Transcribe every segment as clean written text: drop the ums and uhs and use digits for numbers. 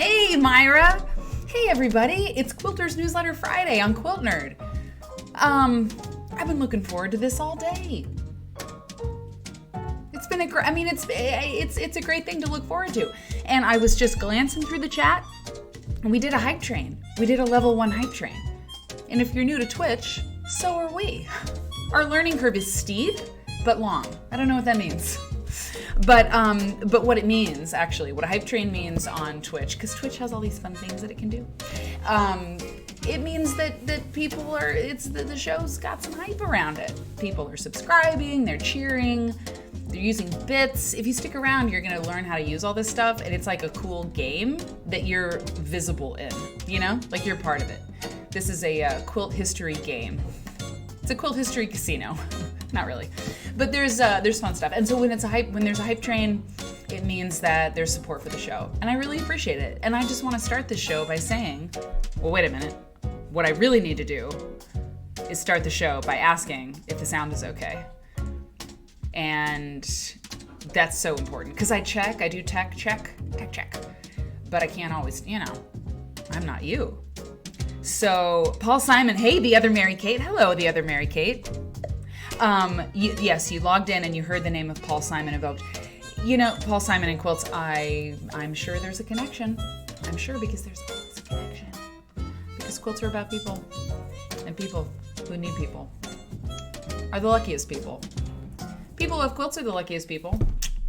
Hey, Myra. Hey, everybody. It's Quilter's Newsletter Friday on Quilt Nerd. I've been looking forward to this all day. It's been it's a great thing to look forward to. And I was just glancing through the chat, and we did a hype train. We did a level 1 hype train. And if you're new to Twitch, so are we. Our learning curve is steep, but long. I don't know what that means. But what it means, actually, what a hype train means on Twitch, because Twitch has all these fun things that it can do. It means that people are, the show's got some hype around it. People are subscribing, they're cheering, they're using bits. If you stick around, you're gonna learn how to use all this stuff, and it's like a cool game that you're visible in, you know? Like you're part of it. This is a quilt history game. It's a quilt history casino. Not really, but there's fun stuff. And so when there's a hype train, it means that there's support for the show, and I really appreciate it. And I just want to start this show by saying, well, wait a minute. What I really need to do is start the show by asking if the sound is okay, and that's so important because I do tech check, but I can't always, I'm not you. So Paul Simon, hey, the other Mary Kate, hello, the other Mary Kate. Yes, you logged in and you heard the name of Paul Simon evoked. Paul Simon and quilts, I'm sure there's a connection. I'm sure because there's always a connection. Because quilts are about people. And people who need people are the luckiest people. People who have quilts are the luckiest people.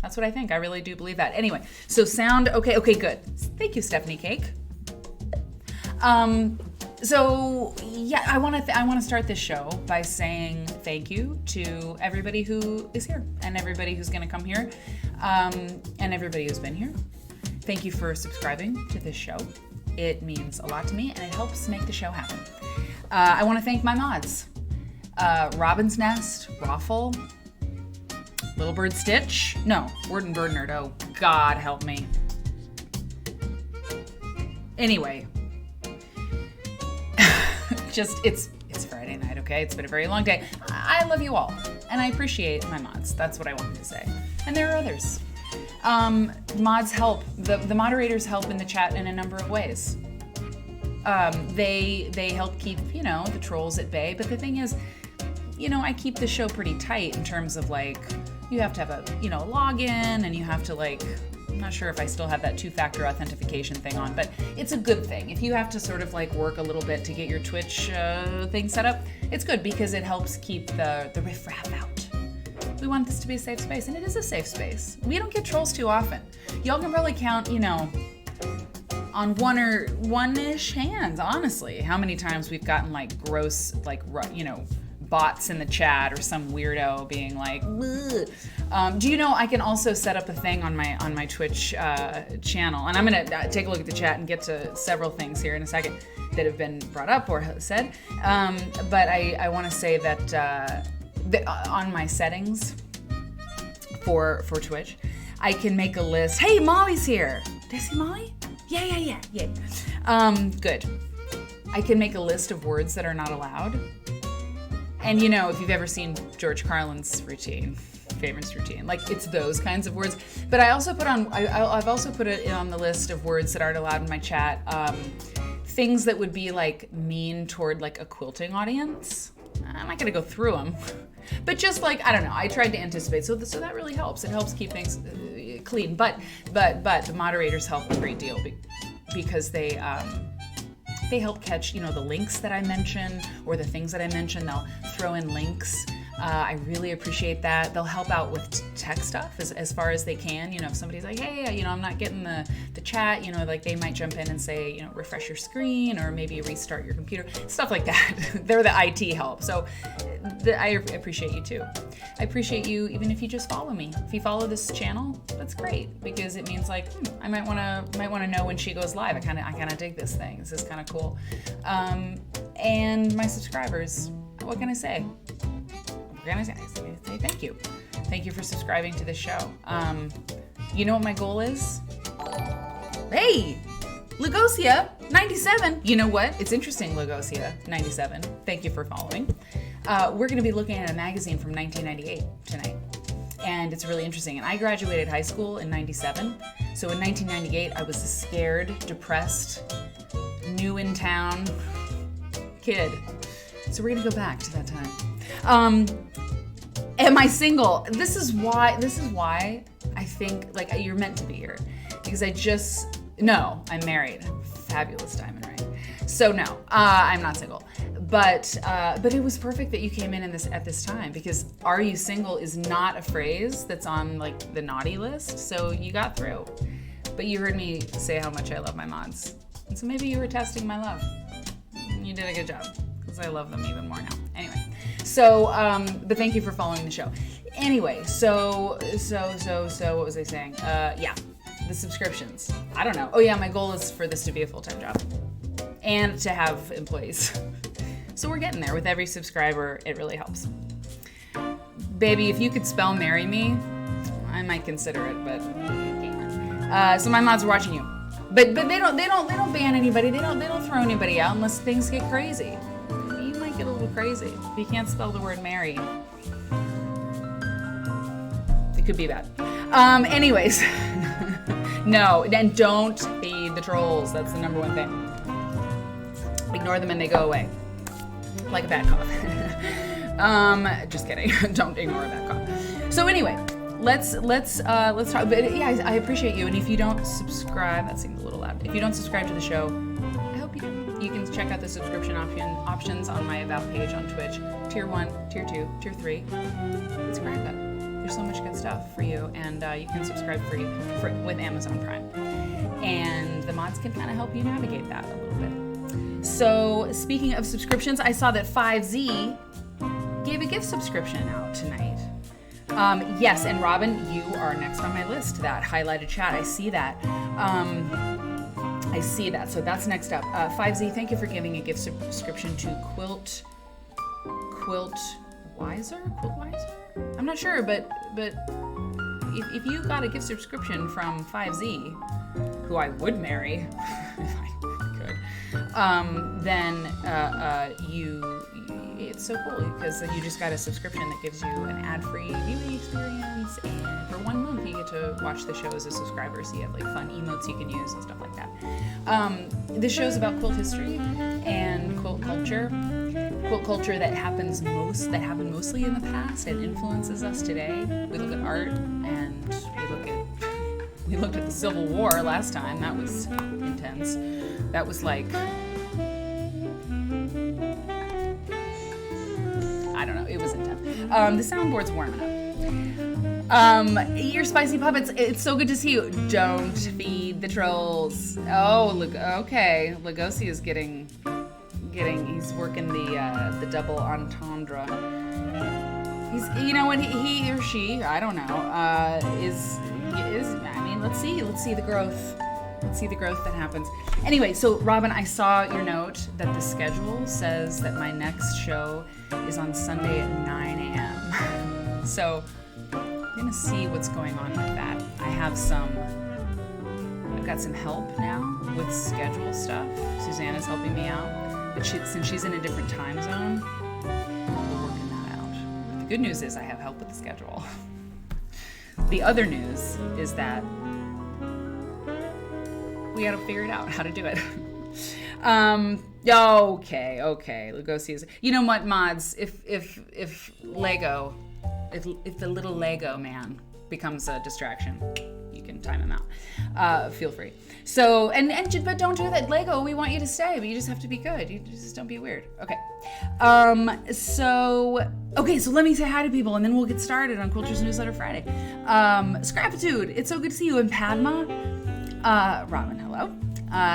That's what I think. I really do believe that. Anyway, so sound, okay, good. Thank you, Stephanie Cake. So yeah, I want to start this show by saying thank you to everybody who is here and everybody who's going to come here, and everybody who's been here. Thank you for subscribing to this show. It means a lot to me, and it helps make the show happen. I want to thank my mods: Robin's Nest, Raffle, Little Bird Stitch. No, Word and Bird Nerd. Oh, God help me. Anyway. It's Friday night, okay? It's been a very long day. I love you all, and I appreciate my mods. That's what I wanted to say. And there are others. Mods help. The moderators help in the chat in a number of ways. They help keep, the trolls at bay. But the thing is, I keep the show pretty tight in terms of, you have to have a, login, and you have to, I'm not sure if I still have that 2-factor authentication thing on, but it's a good thing. If you have to sort of work a little bit to get your Twitch thing set up, it's good because it helps keep the riffraff out. We want this to be a safe space, and it is a safe space. We don't get trolls too often. Y'all can probably count, on one-ish hands, honestly, how many times we've gotten gross, bots in the chat or some weirdo being like, do you know I can also set up a thing on my Twitch channel, and I'm gonna take a look at the chat and get to several things here in a second that have been brought up or said, but I want to say that on my settings for Twitch, I can make a list. Hey, Molly's here. Did I see Molly? Yeah. Good. I can make a list of words that are not allowed. And if you've ever seen George Carlin's routine, famous routine, it's those kinds of words. But I also I've also put it on the list of words that aren't allowed in my chat. Things that would be mean toward a quilting audience. I'm not gonna go through them, but just I don't know. I tried to anticipate, so that really helps. It helps keep things clean. But the moderators help a great deal because they help catch, the links that I mention or the things that I mention. They'll throw in links. I really appreciate that. They'll help out with tech stuff as far as they can. If somebody's like, hey, I'm not getting the chat, they might jump in and say, refresh your screen or maybe restart your computer, stuff like that. They're the IT help. So I appreciate you too. I appreciate you even if you just follow me. If you follow this channel, that's great because it means I might want to know when she goes live. I kind of dig this thing. This is kind of cool. And my subscribers, what can I say? I say thank you. Thank you for subscribing to this show. You know what my goal is? Hey, Lugosia 97. You know what? It's interesting, Lugosia 97. Thank you for following. We're going to be looking at a magazine from 1998 tonight. And it's really interesting. And I graduated high school in 97. So in 1998, I was a scared, depressed, new in town kid. So we're gonna go back to that time. Am I single? This is why I think like you're meant to be here. Because no, I'm married. Fabulous diamond ring. So no, I'm not single. But it was perfect that you came in at this time, because "Are you single" is not a phrase that's on like the naughty list. So you got through. But you heard me say how much I love my mods, and so maybe you were testing my love. You did a good job, because I love them even more now. Anyway, so but thank you for following the show. Anyway, so what was I saying? Yeah, the subscriptions. I don't know. Oh yeah, my goal is for this to be a full-time job and to have employees. So we're getting there. With every subscriber, it really helps. Baby, if you could spell "marry me," I might consider it, but you can't. So my mods are watching you, but they don't ban anybody. They don't throw anybody out unless things get crazy. You might get a little crazy if you can't spell the word "marry." It could be bad. Anyways, no, and don't feed the trolls. That's the number one thing. Ignore them and they go away. Like a bad cough. Just kidding. Don't ignore a bad cough. So anyway, let's talk. But yeah, I appreciate you. And if you don't subscribe, that seems a little loud. If you don't subscribe to the show, I hope you do. You can check out the subscription options on my About page on Twitch. Tier 1, Tier 2, Tier 3. It's a It. There's so much good stuff for you, and you can subscribe free with Amazon Prime. And the mods can kind of help you navigate that a little bit. So, speaking of subscriptions, I saw that 5Z gave a gift subscription out tonight. Yes, and Robin, you are next on my list. That highlighted chat, I see that. So that's next up. 5Z, thank you for giving a gift subscription to Quilt Wiser? I'm not sure, but if you got a gift subscription from 5Z, who I would marry if I could, then it's so cool, because you just got a subscription that gives you an ad-free viewing experience, and for 1 month you get to watch the show as a subscriber, so you have like fun emotes you can use and stuff like that. This show's about quilt history and quilt culture that happened mostly in the past and influences us today. We look at art, and we looked at the Civil War last time. That was intense. That was like, I don't know, it was intense. The soundboard's warming up. Your spicy puppets, it's so good to see you. Don't feed the trolls. Oh, look, okay. Lugosi is he's working the double entendre. You know what, he or she, I don't know, is I mean, let's see the growth. Let's see the growth that happens. Anyway, so Robin, I saw your note that the schedule says that my next show is on Sunday at 9 a.m. So I'm gonna see what's going on with that. I've got some help now with schedule stuff. Susanna's helping me out, but since she's in a different time zone, we're working that out. The good news is I have help with the schedule. The other news is that we gotta figure it out how to do it. Okay. Lugosi is. You know what, mods? If the little Lego man becomes a distraction, you can time him out. Feel free. So but don't do that. Lego, we want you to stay, but you just have to be good. You just don't be weird. Okay. So let me say hi to people, and then we'll get started on Quilter's Newsletter Friday. Scrapitude, it's so good to see you. And Padma, Robin, hello.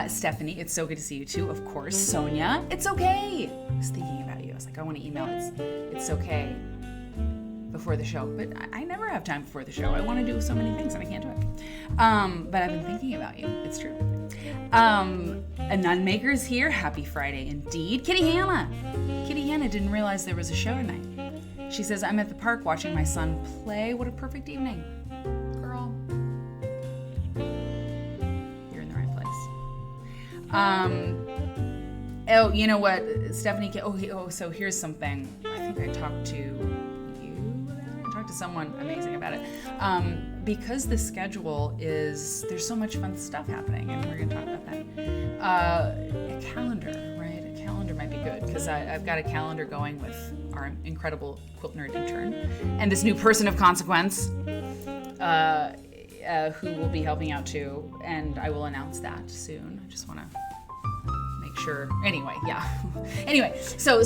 Stephanie, it's so good to see you too. Of course, Sonia, it's okay. I was thinking about you. I was like, I want to email it's okay before the show, but I never have time before the show. I want to do so many things and I can't do it. But I've been thinking about you. It's true. A nun maker's here. Happy Friday indeed. Kitty Hannah didn't realize there was a show tonight. She says, I'm at the park watching my son play. What a perfect evening. Girl, you're in the right place. Oh, you know what, Stephanie, so here's something. I think I talked to someone amazing about it. Because the schedule there's so much fun stuff happening, and we're going to talk about that. A calendar, right? A calendar might be good, because I've got a calendar going with our incredible quilt nerd intern and this new person of consequence who will be helping out too, and I will announce that soon. I just want to make sure. Anyway, yeah. Anyway, so,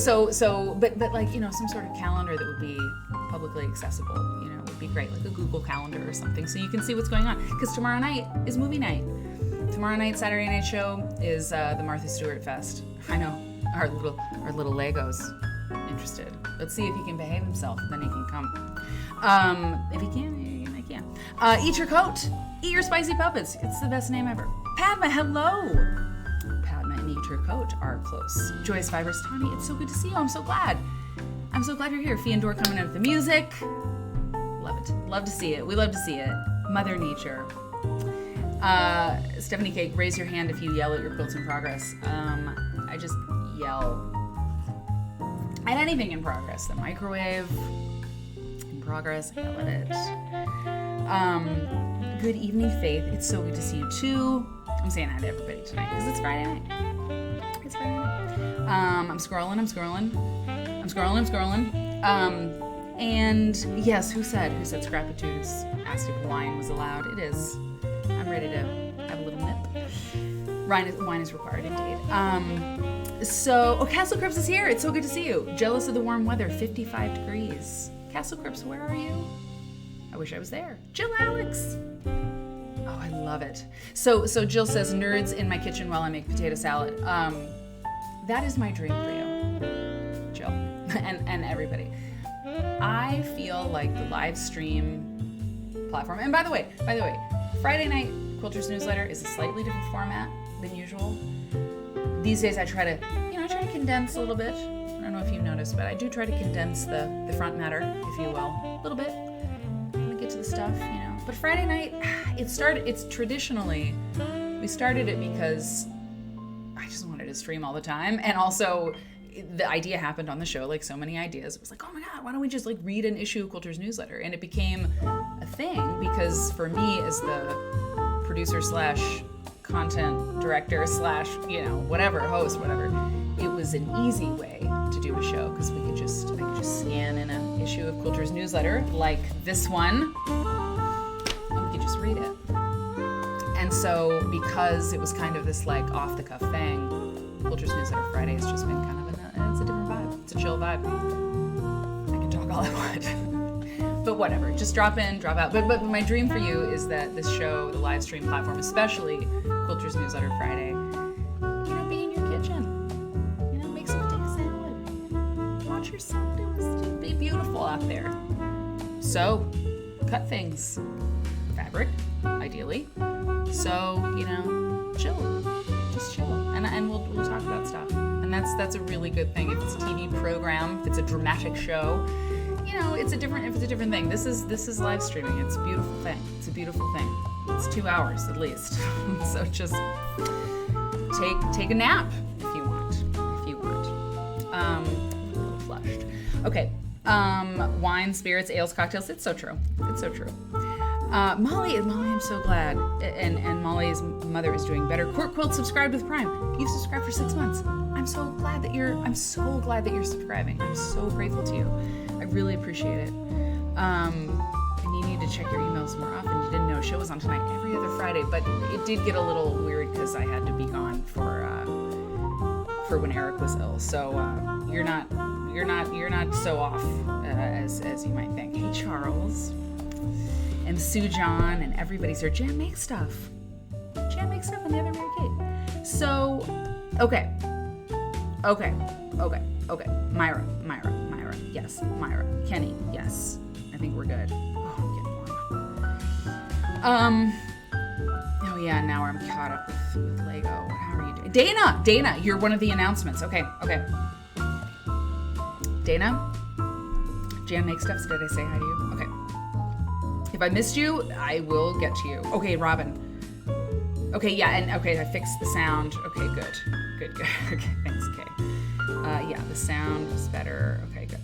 but like, you know, some sort of calendar that would be publicly accessible, you know, would be great, like a Google Calendar or something, so you can see what's going on. Because tomorrow night is movie night. Tomorrow night, Saturday night show is the Martha Stewart Fest. I know, our little Legos interested. Let's see if he can behave himself, then he can come. If he can, I can. Eat your coat. Eat your spicy puppets. It's the best name ever. Padma, hello. Padma and Eat Your Coat are close. Joyous Fibers, Tani, it's so good to see you. I'm so glad. I'm so glad you're here. Fee and Dor coming in with the music. Love it. Love to see it. We love to see it. Mother Nature. Stephanie Cake, raise your hand if you yell at your quilts in progress. I just yell at anything in progress. The microwave in progress, I yell at it. Good evening, Faith. It's so good to see you too. I'm saying hi to everybody tonight because it's Friday night. It's Friday night. I'm scrolling. And yes, who said Scrapitudes asked if wine was allowed? It is. I'm ready to have a little nip. Wine is required indeed. Castle Crips is here. It's so good to see you. Jealous of the warm weather, 55 degrees. Castle Crips, where are you? I wish I was there. Jill Alex. Oh, I love it. So Jill says, nerds in my kitchen while I make potato salad. That is my dream for you, Jill, and everybody. I feel like the live stream platform, and by the way, Friday night Quilter's newsletter is a slightly different format than usual. These days I try to condense a little bit. I don't know if you've noticed, but I do try to condense the front matter, if you will, a little bit. Let me get to the stuff, you know. But Friday night, it's traditionally, we started it because I just wanted to stream all the time, and also the idea happened on the show, like so many ideas. It was like, oh my God, why don't we just like read an issue of Quilter's newsletter? And it became a thing because for me as the producer / content director / whatever, host, whatever, it was an easy way to do a show because I could just scan in an issue of Quilter's newsletter like this one, and we could just read it. And so because it was kind of this like off the cuff thing, Quilter's newsletter Friday has just been kind of it's a different vibe. It's a chill vibe. I can talk all I want. But whatever, just drop in, drop out. But my dream for you is that this show, the live stream platform, especially Quilter's newsletter Friday, be in your kitchen. Make some potato salad. Watch yourself do this. Be beautiful out there. So, cut things. Fabric, ideally. So, chill. Just chill. And we'll talk about stuff. And that's a really good thing. If it's a TV program, if it's a dramatic show, it's a different thing. This is live streaming. It's a beautiful thing. It's 2 hours at least. So just take a nap if you want. A little flushed. Okay. Wine, spirits, ales, cocktails. It's so true. Molly, I'm so glad. And Molly's mother is doing better. Court Quilt subscribed with Prime. You've subscribed for 6 months. I'm so glad that you're subscribing. I'm so grateful to you. I really appreciate it. And you need to check your emails more often. You didn't know a show was on tonight every other Friday, but it did get a little weird because I had to be gone for when Eric was ill. So you're not so off as you might think. Hey Charles. And Sue John and everybody's there. Jan makes stuff. And the other Mary Kate. So, okay. Myra. Yes. Myra. Kenny. Yes. I think we're good. Oh, I'm getting warm. Oh yeah, now I'm caught up with Lego. How are you doing? Dana, you're one of the announcements. Okay. Dana? Jan makes stuff. So did I say hi to you? Okay. If I missed you, I will get to you. Okay, Robin. Okay, yeah, and okay, I fixed the sound. Okay, good. Okay, thanks, Kay. Yeah, the sound is better. Okay, good.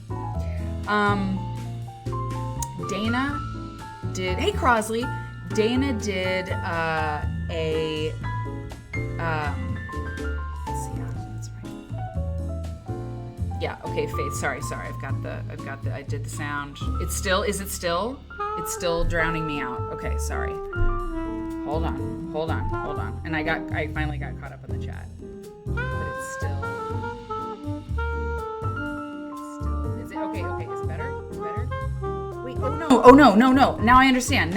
Dana did, hey Crosley, Dana did let's see, that's right. Yeah, okay, Faith, sorry, I did the sound. It's still drowning me out. Okay, sorry. Hold on. And I finally got caught up in the chat. But it's still, is it, okay, is it better? Wait, oh no. Now I understand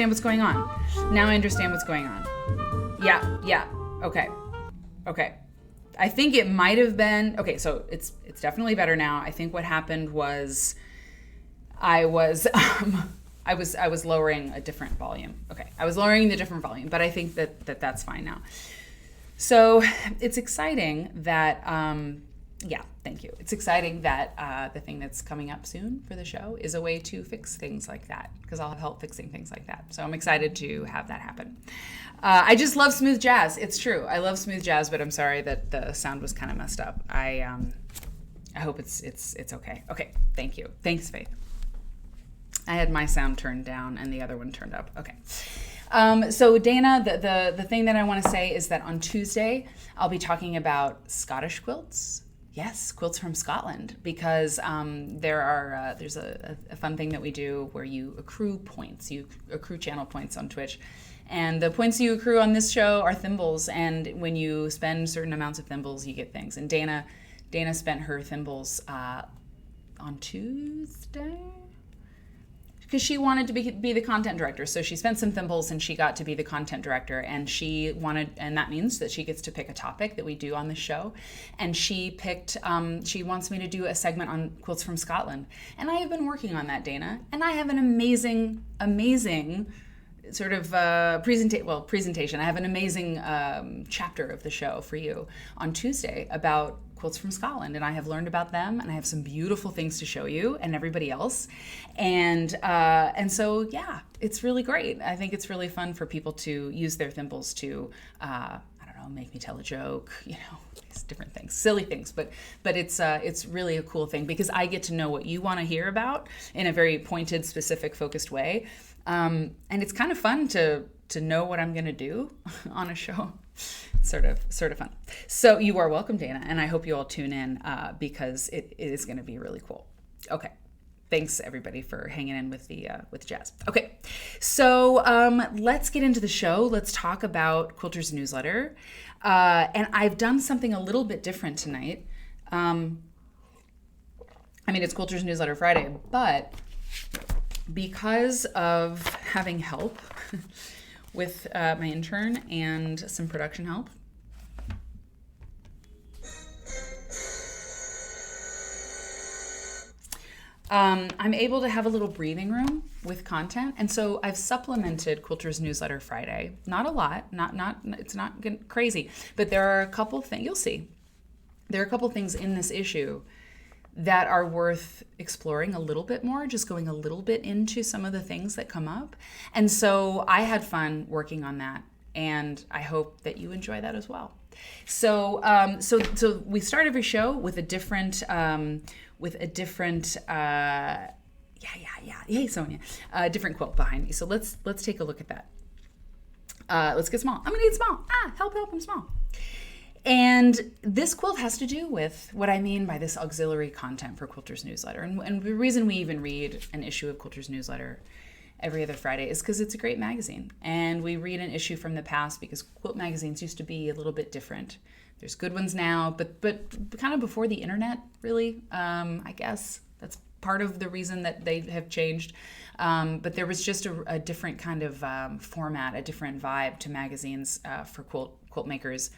what's going on. Yeah, okay. I think it might have been, okay, so it's definitely better now. I think what happened was I was lowering a different volume. Okay, I was lowering the different volume, but I think that's fine now. So it's exciting that, thank you. It's exciting that the thing that's coming up soon for the show is a way to fix things like that, because I'll have help fixing things like that. So I'm excited to have that happen. I just love smooth jazz. It's true. I love smooth jazz, but I'm sorry that the sound was kind of messed up. I hope it's okay. Okay, thank you. Thanks, Faith. I had my sound turned down and the other one turned up. Okay. So Dana, the thing that I want to say is that on Tuesday, I'll be talking about Scottish quilts. Yes, quilts from Scotland, because there's a fun thing that we do where you accrue points. You accrue channel points on Twitch. And the points you accrue on this show are thimbles. And when you spend certain amounts of thimbles, you get things. And Dana spent her thimbles on Tuesday, because she wanted to be the content director. So she spent some thimbles and she got to be the content director, and and that means that she gets to pick a topic that we do on the show. And she picked, she wants me to do a segment on quilts from Scotland. And I have been working on that, Dana, and I have an amazing sort of presentation. I have an amazing chapter of the show for you on Tuesday about quilts from Scotland, and I have learned about them, and I have some beautiful things to show you and everybody else, and so yeah, it's really great. I think it's really fun for people to use their thimbles to make me tell a joke, these different things, silly things, but it's really a cool thing, because I get to know what you want to hear about in a very pointed, specific, focused way, and it's kind of fun to know what I'm going to do on a show. Sort of fun. So you are welcome, Dana, and I hope you all tune in because it is going to be really cool. Okay, thanks everybody for hanging in with the jazz. Okay, so let's get into the show. Let's talk about Quilter's newsletter, and I've done something a little bit different tonight. It's Quilter's newsletter Friday, but because of having help with my intern and some production help, I'm able to have a little breathing room with content, and so I've supplemented Quilter's newsletter Friday. Not a lot, it's not crazy, but there are a couple things, you'll see. There are a couple things in this issue that are worth exploring a little bit more, just going a little bit into some of the things that come up. And so I had fun working on that, and I hope that you enjoy that as well. So we start every show with a different, yay Sonia, a different quilt behind me. So let's take a look at that. Let's get small. I'm gonna get small. Help, I'm small. And this quilt has to do with what I mean by this auxiliary content for Quilter's newsletter. And the reason we even read an issue of Quilter's newsletter every other Friday is because it's a great magazine. And we read an issue from the past because quilt magazines used to be a little bit different. There's good ones now, but kind of before the internet, really, I guess. That's part of the reason that they have changed. But there was just a different kind of format, a different vibe to magazines for quilt makers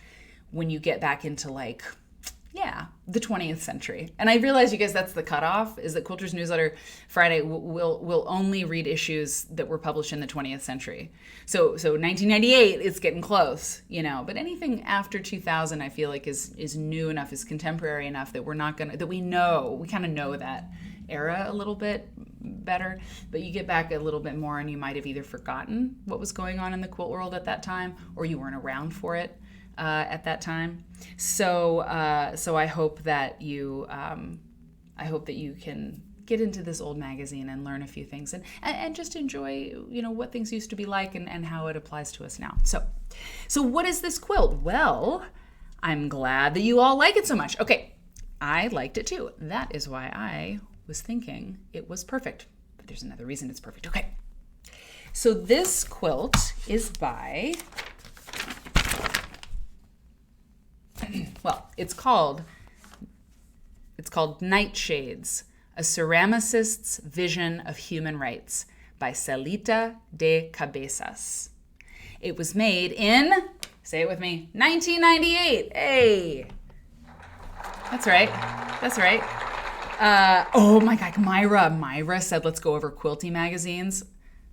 when you get back into the 20th century. And I realize, you guys, that's the cutoff, is that Quilter's newsletter Friday will only read issues that were published in the 20th century. So 1998, it's getting close, but anything after 2000, I feel like is new enough, is contemporary enough that we kind of know that era a little bit better, but you get back a little bit more and you might have either forgotten what was going on in the quilt world at that time, or you weren't around for it at that time. So I hope that you can get into this old magazine and learn a few things and just enjoy, what things used to be like and how it applies to us now. So what is this quilt? Well, I'm glad that you all like it so much. Okay, I liked it too. That is why I was thinking it was perfect. But there's another reason it's perfect. Okay. So this quilt is by, well, it's called Nite Shades, A Ceramicist's Vision of Human Rights by Celita de Cabezas. It was made in, say it with me, 1998. Hey! That's right. Oh my God, Myra said, let's go over quilty magazines.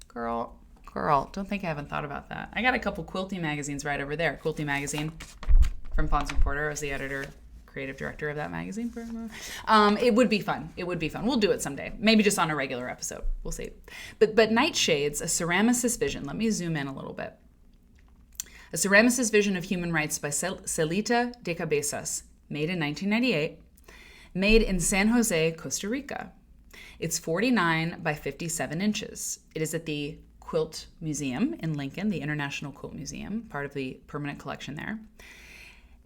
Girl, don't think I haven't thought about that. I got a couple quilty magazines right over there. Quilty magazine from Fons and Porter. I was the editor, creative director of that magazine. It would be fun. We'll do it someday. Maybe just on a regular episode. We'll see. But Nite Shades, A Ceramicist's Vision. Let me zoom in a little bit. A Ceramicist's Vision of Human Rights by Celita de Cabezas. Made in 1998. Made in San Jose, Costa Rica. It's 49 by 57 inches. It is at the Quilt Museum in Lincoln, the International Quilt Museum, part of the permanent collection there.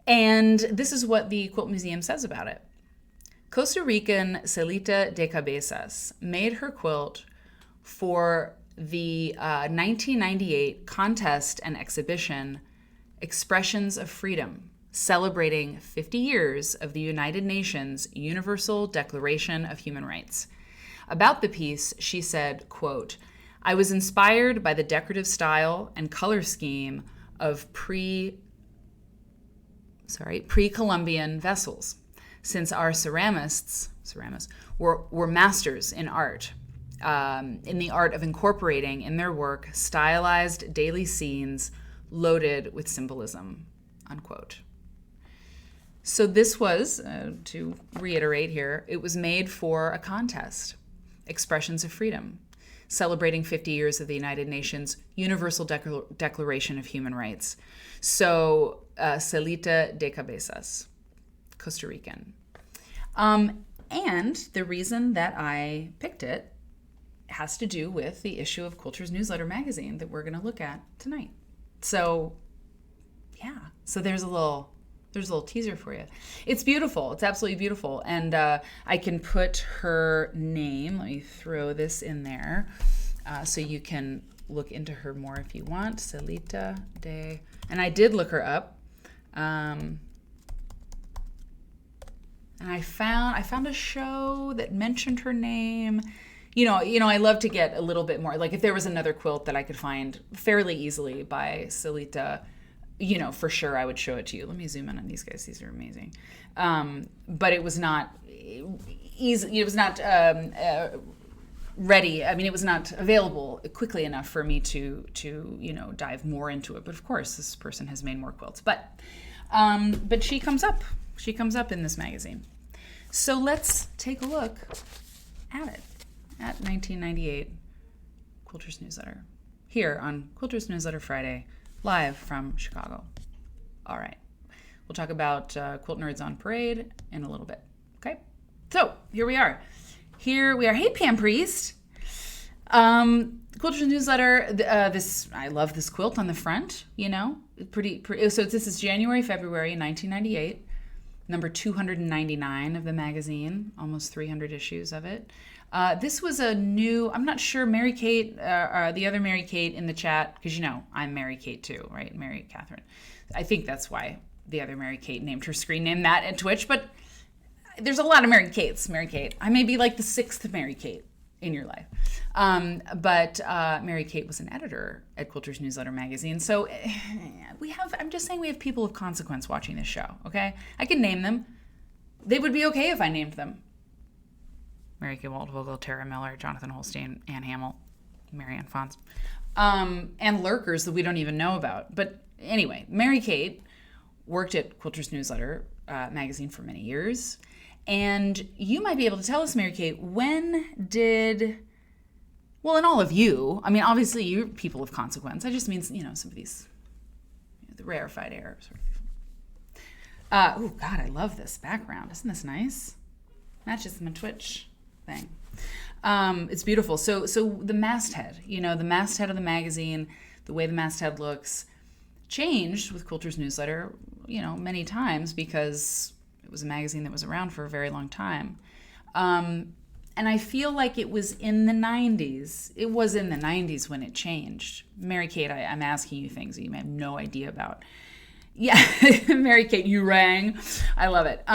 And this is what the Quilt Museum says about it. Costa Rican Celita de Cabezas made her quilt for the 1998 contest and exhibition Expressions of Freedom, celebrating 50 years of the United Nations Universal Declaration of Human Rights. About the piece, she said, quote, I was inspired by the decorative style and color scheme of pre-Columbian vessels, since our ceramists were masters in art, in the art of incorporating in their work stylized daily scenes loaded with symbolism, unquote. So this was, to reiterate here, it was made for a contest, Expressions of Freedom, celebrating 50 years of the United Nations Universal Declaration of Human Rights. So, Celita de Cabezas, Costa Rican. And the reason that I picked it has to do with the issue of Quilter's Newsletter magazine that we're going to look at tonight. So, yeah. So there's a little teaser for you. It's beautiful. It's absolutely beautiful. And I can put her name. Let me throw this in there so you can look into her more if you want. Celita de... And I did look her up. And I found a show that mentioned her name. I love to get a little bit more. Like if there was another quilt that I could find fairly easily by Celita, for sure I would show it to you. Let me zoom in on these guys. These are amazing. But it was not easy. It was not ready. I mean, it was not available quickly enough for me to dive more into it. But of course, this person has made more quilts. But she comes up. She comes up in this magazine. So let's take a look at it. At 1998 Quilter's Newsletter. Here on Quilter's Newsletter Friday. Live from Chicago. All right. We'll talk about Quilt Nerds on Parade in a little bit. Okay? So, here we are. Hey, Pam Priest. Quilter's Newsletter. I love this quilt on the front, Pretty. So, this is January, February 1998. Number 299 of the magazine. Almost 300 issues of it. This was a new, I'm not sure, Mary Kate, the other Mary Kate in the chat, because I'm Mary Kate too, right? Mary Catherine. I think that's why the other Mary Kate named her screen name that at Twitch, but there's a lot of Mary Kates, Mary Kate. I may be like the sixth Mary Kate in your life. But Mary Kate was an editor at Quilter's Newsletter magazine. So I'm just saying we have people of consequence watching this show, okay? I can name them. They would be okay if I named them. Merikay Waldvogel, Tara Miller, Jonathan Holstein, Ann Hamill, Marianne Fons, and lurkers that we don't even know about. But anyway, Mary Kate worked at Quilter's Newsletter magazine for many years. And you might be able to tell us, Mary Kate, and all of you, I mean, obviously you're people of consequence. I just mean, some of these, the rarefied air sort of people. Oh, God, I love this background. Isn't this nice? Matches my Twitch thing. It's beautiful. So the masthead, the masthead of the magazine, the way the masthead looks, changed with Quilter's newsletter, many times because it was a magazine that was around for a very long time. And I feel like it was in the 90s. It was in the 90s when it changed. Mary-Kate, I'm asking you things that you have no idea about. Yeah, Mary-Kate, you rang. I love it.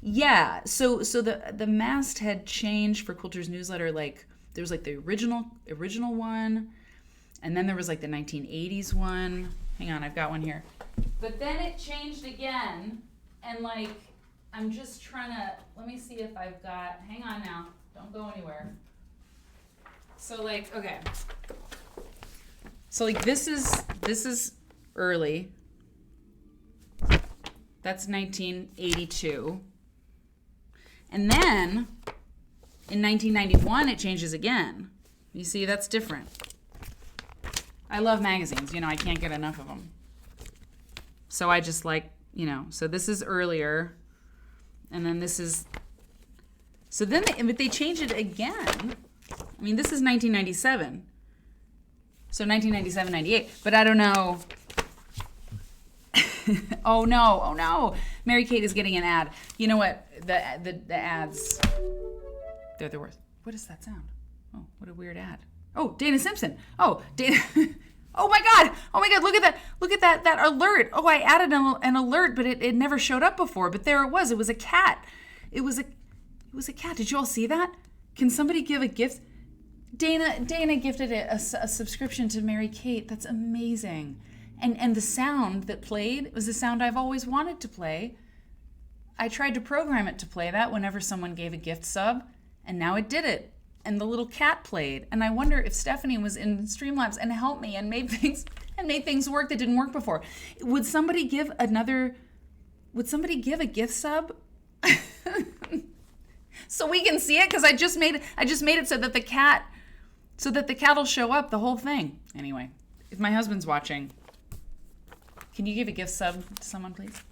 Yeah, so the masthead changed for Quilter's newsletter. Like, there was like the original one, and then there was like the 1980s one. Hang on, I've got one here. But then it changed again, and like, I'm just trying to, let me see if I've got, hang on now, don't go anywhere. So like, okay. So like this is early. That's 1982. And then in 1991 it changes again. You see, that's different. I love magazines, I can't get enough of them. So I just like, so this is earlier. And then this is, so then they change it again. I mean, this is 1997. So 1997, 98. But I don't know. Oh no. Mary-Kate is getting an ad. You know what? The ads, they're the worst. What is that sound? Oh, what a weird ad. Oh, Dana Simpson. Oh, Dana. Oh my God. Look at that alert. Oh, I added an alert, but it never showed up before. But there it was. It was a cat. It was a cat. Did you all see that? Can somebody give a gift? Dana gifted a subscription to Mary-Kate. That's amazing. And the sound that played was the sound I've always wanted to play. I tried to program it to play that whenever someone gave a gift sub, and now it did it. And the little cat played. And I wonder if Stephanie was in Streamlabs and helped me and made things work that didn't work before. Would somebody give a gift sub? So we can see it, because I just made it so that the cat will show up, the whole thing. Anyway, if my husband's watching, can you give a gift sub to someone, please?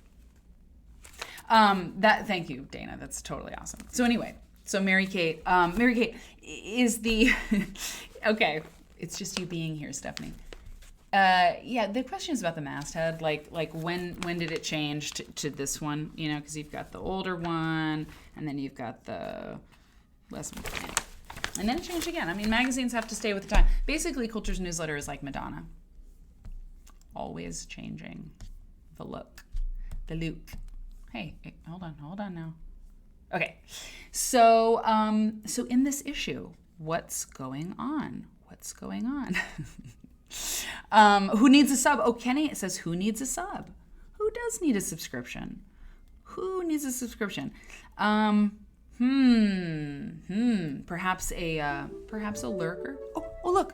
Thank you, Dana. That's totally awesome. So anyway, so Mary-Kate is the, okay, it's just you being here, Stephanie. Yeah, the question is about the masthead. Like when did it change to this one? Because you've got the older one, and then you've got the less, and then it changed again. I mean, magazines have to stay with the time. Basically, Quilter's newsletter is like Madonna, always changing the look, the look. Hey, hold on now. Okay, so in this issue, what's going on? Who needs a sub? Oh, Kenny says, who needs a sub? Who does need a subscription? Who needs a subscription? Perhaps a lurker. Oh, look.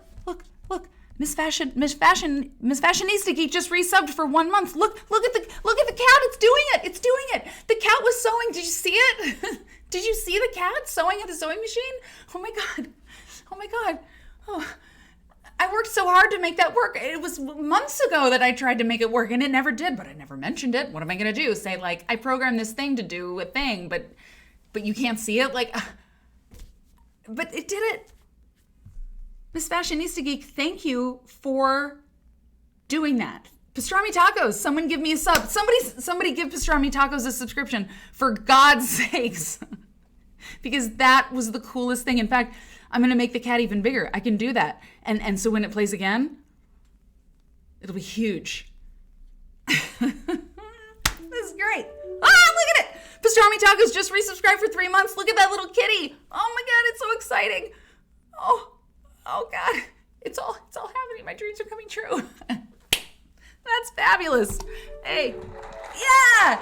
Miss Fashionista Geek just resubbed for 1 month. Look at the cat. It's doing it. The cat was sewing. Did you see it? Did you see the cat sewing at the sewing machine? Oh my god. Oh, I worked so hard to make that work. It was months ago that I tried to make it work, and it never did, but I never mentioned it. What am I going to do? Say, like, I programmed this thing to do a thing, but you can't see it? Like, but it did it. Miss Fashionista Geek, thank you for doing that. Pastrami Tacos, someone give me a sub. Somebody give Pastrami Tacos a subscription, for God's sakes. Because that was the coolest thing. In fact, I'm going to make the cat even bigger. I can do that. And so when it plays again, it'll be huge. This is great. Look at it. Pastrami Tacos just resubscribed for 3 months. Look at that little kitty. Oh my God, it's so exciting. Oh God, it's all happening. My dreams are coming true. That's fabulous. Hey, yeah.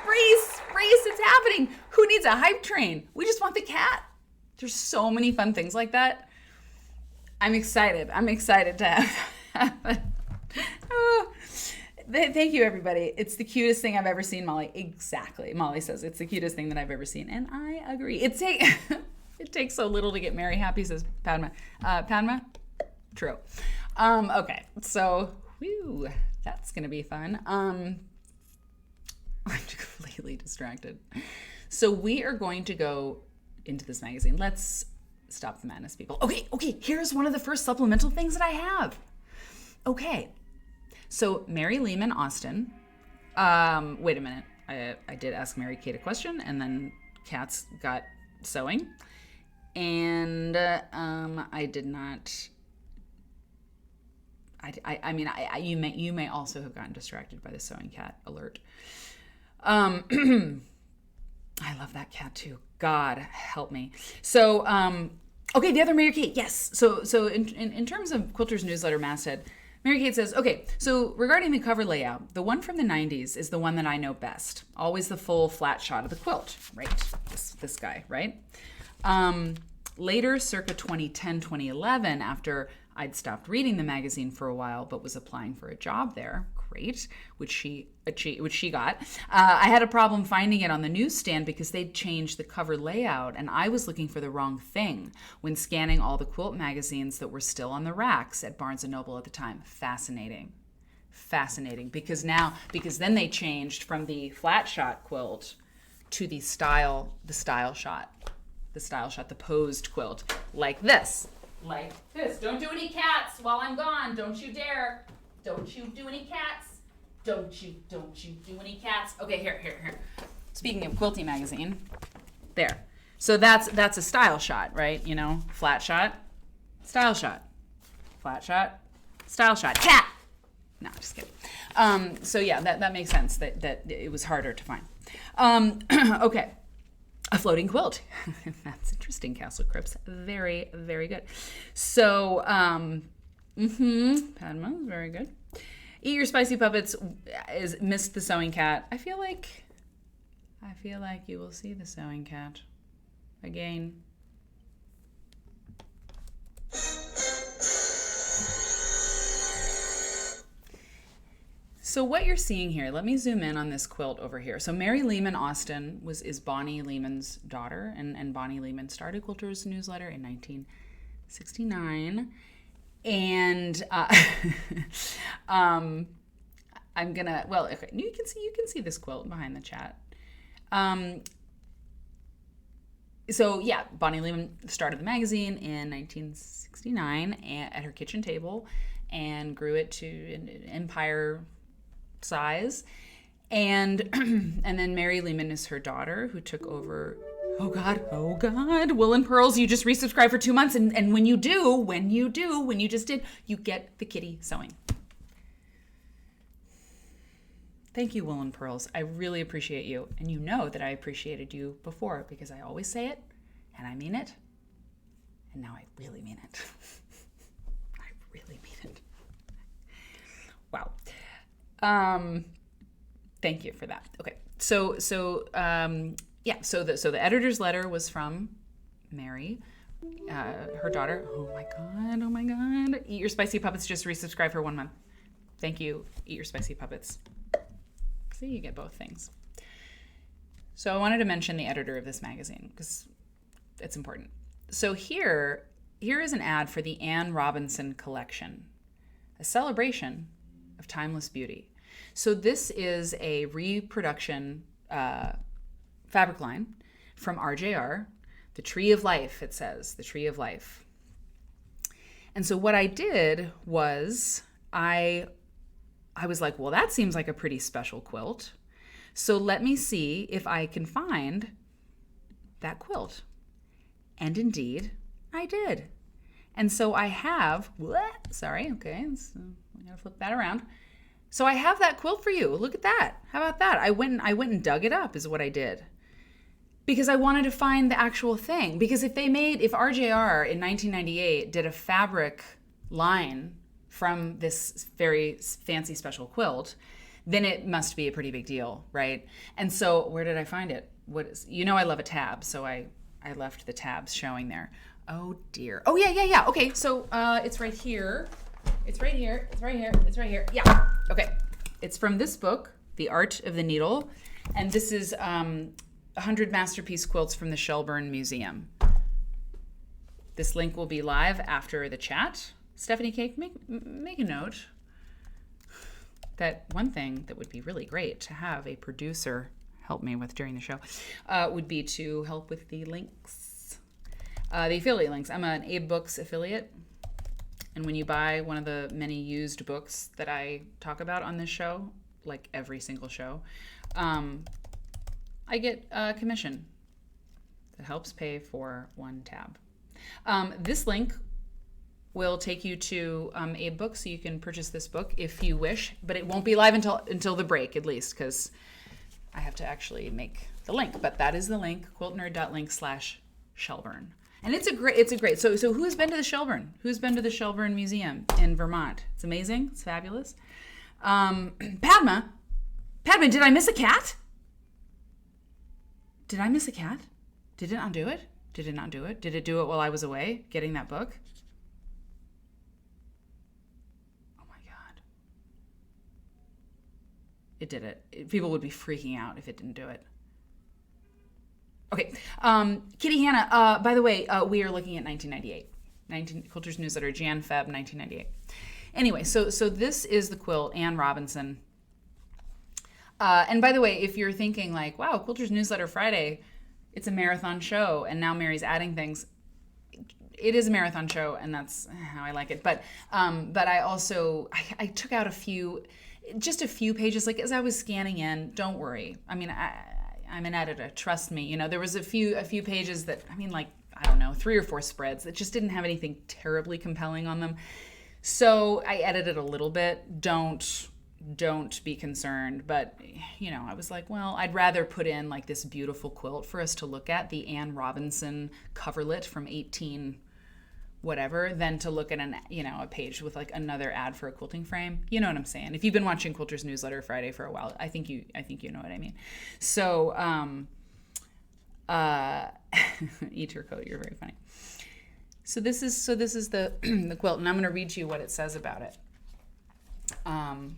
Reese, it's happening. Who needs a hype train? We just want the cat. There's so many fun things like that. I'm excited to have it. Thank you, everybody. It's the cutest thing I've ever seen, Molly. Exactly. Molly says it's the cutest thing that I've ever seen. And I agree. It takes so little to get Mary happy, says Padma. Padma? True. Okay. So, whew, that's going to be fun. I'm completely distracted. So we are going to go into this magazine. Let's stop the madness, people. Okay, here's one of the first supplemental things that I have. Okay, so Mary Lehman Austin. Wait a minute. I did ask Mary Kate a question, and then Kat's got sewing. And I did not... you may also have gotten distracted by the sewing cat alert. I love that cat too. God help me. So, okay, the other Mary Kate, yes. So in terms of Quilter's newsletter masthead, Mary Kate says, okay, so regarding the cover layout, the one from the 90s is the one that I know best. Always the full flat shot of the quilt, right? This guy, right? Later, circa 2010, 2011, after I'd stopped reading the magazine for a while, but was applying for a job there, great, which she got. I had a problem finding it on the newsstand because they'd changed the cover layout, and I was looking for the wrong thing when scanning all the quilt magazines that were still on the racks at Barnes & Noble at the time. Fascinating, because then they changed from the flat shot quilt to the style shot, the posed quilt, like this. Don't do any cats while I'm gone. Don't you dare. Don't you do any cats. Don't you do any cats. Okay, here. Speaking of Quilty magazine, there. So that's a style shot, right? You know, flat shot, style shot, flat shot, style shot. Cat. No, just kidding. So yeah, that makes sense that it was harder to find. Okay. A floating quilt. That's interesting, Castle Crips. Very, very good. So, Padma, very good. Eat Your Spicy Puppets is missed the sewing cat. I feel like you will see the sewing cat again. So what you're seeing here, let me zoom in on this quilt over here. So Mary Lehman Austin is Bonnie Lehman's daughter, and Bonnie Lehman started Quilter's newsletter in 1969. And I'm gonna, well, okay, you can see this quilt behind the chat. So yeah, Bonnie Lehman started the magazine in 1969 at her kitchen table and grew it to an empire size, and then Mary Lehman is her daughter, who took over. Oh God, Wool and Pearls, you just resubscribed for 2 months, and when you just did, you get the kitty sewing. Thank you, Wool and Pearls. I really appreciate you, and you know that I appreciated you before because I always say it, and I mean it, and now I really mean it. I really mean it. Wow. Thank you for that. Okay. So the editor's letter was from Mary, her daughter. Oh my God. Eat Your Spicy Puppets just resubscribed for 1 month. Thank you, Eat Your Spicy Puppets. See, you get both things. So I wanted to mention the editor of this magazine because it's important. So here is an ad for the Anne Robinson collection, a celebration of timeless beauty. So this is a reproduction fabric line from RJR, the Tree of Life, it says, the Tree of Life. And so what I did was I was like, well, that seems like a pretty special quilt. So let me see if I can find that quilt. And indeed, I did. And so I have, I gotta flip that around. So I have that quilt for you. Look at that. How about that? I went and dug it up is what I did. Because I wanted to find the actual thing. Because if RJR in 1998 did a fabric line from this very fancy special quilt, then it must be a pretty big deal, right? And so where did I find it? I love a tab, so I left the tabs showing there. Oh dear. Oh yeah. Okay, so it's right here. It's right here. Yeah. Okay. It's from this book, The Art of the Needle, and this is 100 Masterpiece Quilts from the Shelburne Museum. This link will be live after the chat. Stephanie Cake, make a note that one thing that would be really great to have a producer help me with during the show would be to help with the links The affiliate links. I'm an Abe Books affiliate. And when you buy one of the many used books that I talk about on this show, like every single show, I get a commission that helps pay for one tab. This link will take you to Abe Books, so you can purchase this book if you wish, but it won't be live until the break, at least, because I have to actually make the link. But that is the link, quiltnerd.link/Shelburne. And it's a great. So who's been to the Shelburne? Who's been to the Shelburne Museum in Vermont? It's amazing. It's fabulous. Padma, did I miss a cat? Did I miss a cat? Did it not do it? Did it not do it? Did it do it while I was away getting that book? Oh my God. It did it. People would be freaking out if it didn't do it. Okay. Kitty Hannah, by the way, we are looking at 1998. Quilter's Newsletter, Jan-Feb 1998. Anyway, so this is the quilt, Anne Robinson. And by the way, if you're thinking like, wow, Quilter's Newsletter Friday, it's a marathon show, and now Mary's adding things. It is a marathon show, and that's how I like it. But I also, I took out just a few pages, like as I was scanning in. Don't worry. I mean, I'm an editor. Trust me. You know, there was a few pages that, I mean, like, I don't know, 3 or 4 spreads that just didn't have anything terribly compelling on them. So I edited a little bit. Don't be concerned. But, you know, I was like, well, I'd rather put in like this beautiful quilt for us to look at, the Anne Robinson coverlet from 18 whatever, than to look at a page with like another ad for a quilting frame. You know what I'm saying? If you've been watching Quilter's Newsletter Friday for a while, I think you know what I mean. So, eat your coat. You're very funny. So this is the the quilt, and I'm going to read you what it says about it. And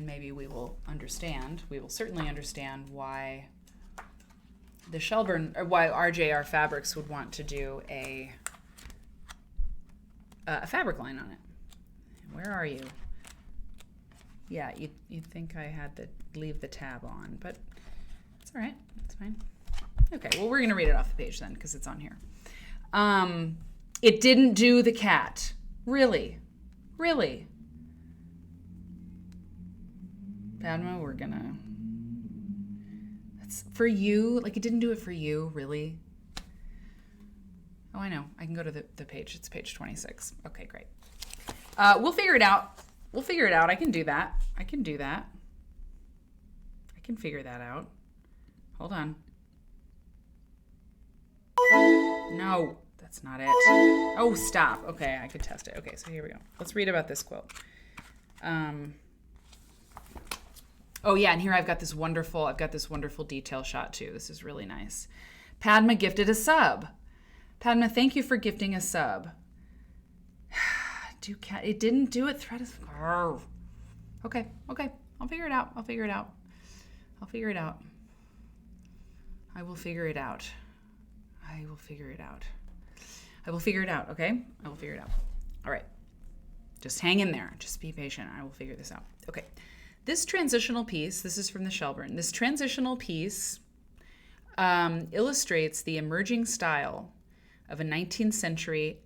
maybe we will certainly understand why the Shelburne, or why RJR Fabrics would want to do a fabric line on it. Where are you? Yeah, you'd think I had to leave the tab on, but it's all right. It's fine. Okay, well, we're going to read it off the page then, because it's on here. It didn't do the cat. Really? Padma, that's for you? Like, it didn't do it for you? Really? Oh, I know. I can go to the page. It's page 26. Okay, great. We'll figure it out. I can do that. I can figure that out. Hold on. No, that's not it. Oh, stop. Okay, I could test it. Okay, so here we go. Let's read about this quilt. Oh yeah, and here I've got this wonderful detail shot too. This is really nice. Padma gifted a sub. Padma, thank you for gifting a sub. It didn't do it. Thread is. Okay. I'll figure it out. I will figure it out. Okay? I will figure it out. All right. Just hang in there. Just be patient. I will figure this out. Okay. This transitional piece, this is from the Shelburne. This transitional piece illustrates the emerging style of 19th century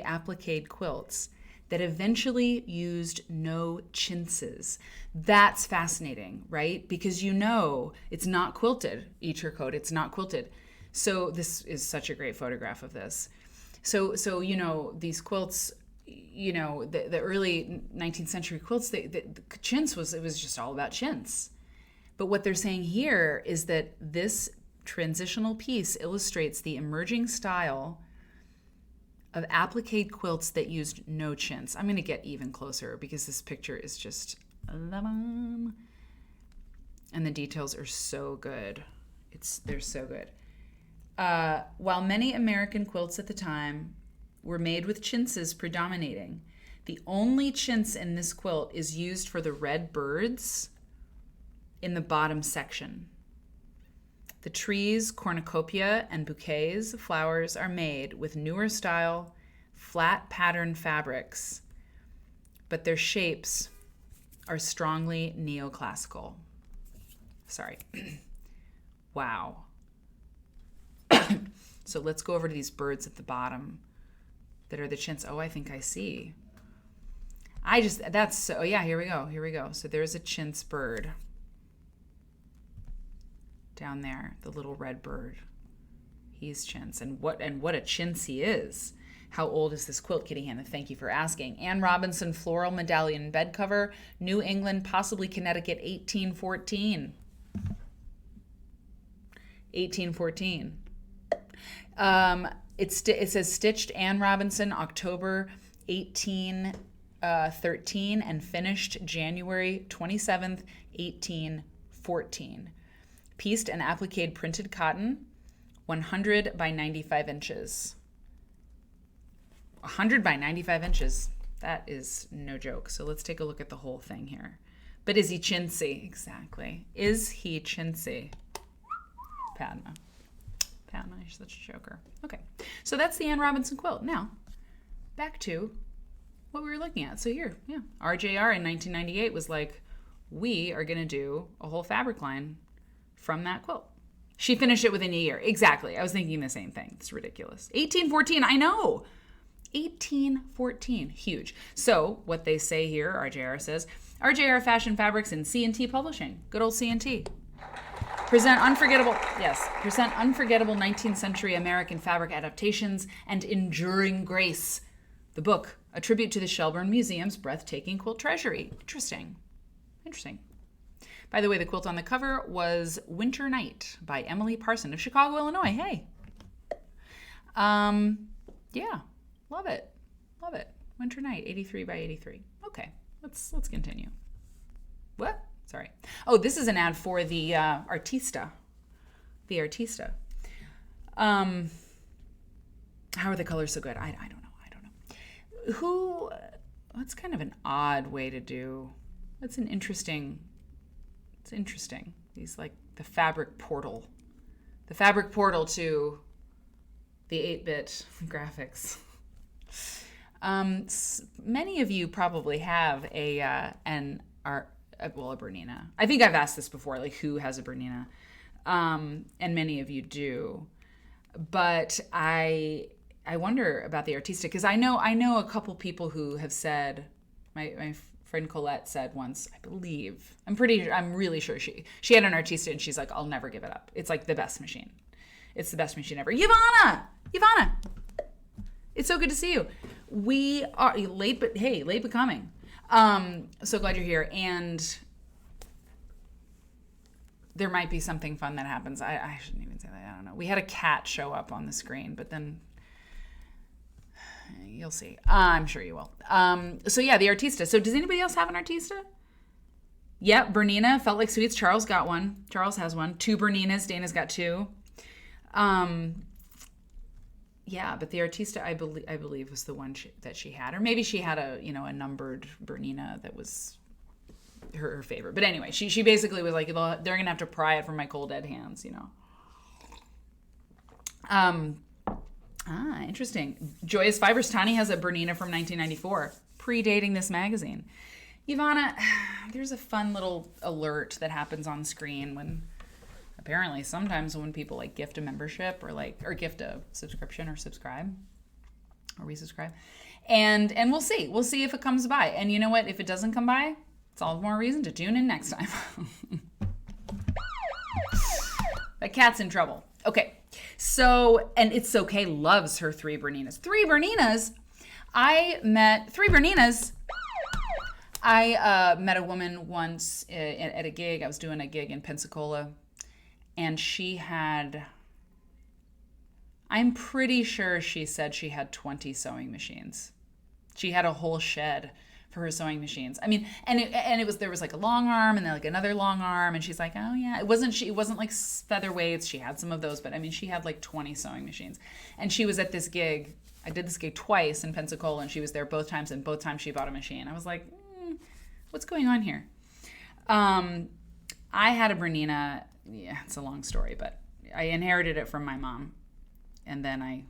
applique quilts that eventually used no chintzes. That's fascinating, right? Because it's not quilted. Eat your coat. It's not quilted. So this is such a great photograph of this. So these quilts, the early 19th century quilts, the chintz it was just all about chintz. But what they're saying here is that this transitional piece illustrates the emerging style of applique quilts that used no chintz. I'm going to get even closer because this picture is just the bomb. And the details are so good. They're so good. While many American quilts at the time were made with chintzes predominating, the only chintz in this quilt is used for the red birds in the bottom section. The trees, cornucopia, and bouquets of flowers are made with newer style, flat pattern fabrics, but their shapes are strongly neoclassical. Sorry. Wow. So let's go over to these birds at the bottom that are the chintz. Oh, I think I see. Here we go. So there's a chintz bird down there, the little red bird. He's chintz. And what a chintz he is. How old is this quilt, Kitty Hannah? Thank you for asking. Anne Robinson floral medallion bed cover, New England, possibly Connecticut, 1814. 1814. It says stitched Anne Robinson, October 1813, and finished January 27th, 1814. Pieced and appliqued printed cotton, 100 by 95 inches. 100 by 95 inches. That is no joke. So let's take a look at the whole thing here. But is he chintzy? Exactly. Is he chintzy? Padma, you're such a joker. Okay, so that's the Anne Robinson quilt. Now, back to what we were looking at. So here, RJR in 1998 was like, we are going to do a whole fabric line from that quilt. She finished it within a year. Exactly. I was thinking the same thing. It's ridiculous. 1814, I know. 1814, huge. So what they say here, RJR says, RJR Fashion Fabrics and C&T Publishing. Good old C&T. Present unforgettable 19th century American fabric adaptations and enduring grace. The book, a tribute to the Shelburne Museum's breathtaking quilt treasury. Interesting. By the way, the quilt on the cover was Winter Night by Emily Parson of Chicago, Illinois. Hey. Yeah, love it. Winter Night, 83 by 83. Okay, let's continue. What? Sorry. Oh, this is an ad for the Artista. The Artista. How are the colors so good? I don't know. That's kind of an odd way to do. It's interesting. These like the fabric portal. The fabric portal to the 8-bit graphics. Many of you probably have a Bernina. I think I've asked this before, like who has a Bernina? And many of you do. But I wonder about the Artista, because I know a couple people who have said, my friend Colette said once, I believe, I'm really sure she had an Artista and she's like, I'll never give it up. It's like the best machine. It's the best machine ever. Ivana, it's so good to see you. We are late but coming. So glad you're here. And there might be something fun that happens. I shouldn't even say that. I don't know. We had a cat show up on the screen, but then you'll see. I'm sure you will. So yeah, the Artista. So does anybody else have an Artista? Yep, Bernina, Felt Like Sweets. Charles got one. Charles has one. 2 Berninas. Dana's got 2. Yeah, but the Artista, I believe, was the one that she had, or maybe she had a numbered Bernina that was her favorite. But anyway, she basically was like, they're gonna have to pry it from my cold dead hands, Interesting. Joyous Fibers. Tani has a Bernina from 1994, predating this magazine. Ivana, there's a fun little alert that happens on screen when. Apparently, sometimes when people like gift a membership or gift a subscription or subscribe or resubscribe, and we'll see if it comes by. And you know what? If it doesn't come by, it's all the more reason to tune in next time. That cat's in trouble. Okay, so and It's Okay loves her 3 Berninas. 3 Berninas. I met 3 Berninas. I met a woman once at a gig. I was doing a gig in Pensacola. And she had, I'm pretty sure she said she had 20 sewing machines. She had a whole shed for her sewing machines. I mean, there was like a long arm and then like another long arm. And she's like, oh yeah, it wasn't like featherweights. She had some of those, but I mean, she had like 20 sewing machines. And she was at this gig. I did this gig twice in Pensacola and she was there both times, and both times she bought a machine. I was like, what's going on here? I had a Bernina. Yeah, it's a long story, but I inherited it from my mom, and then I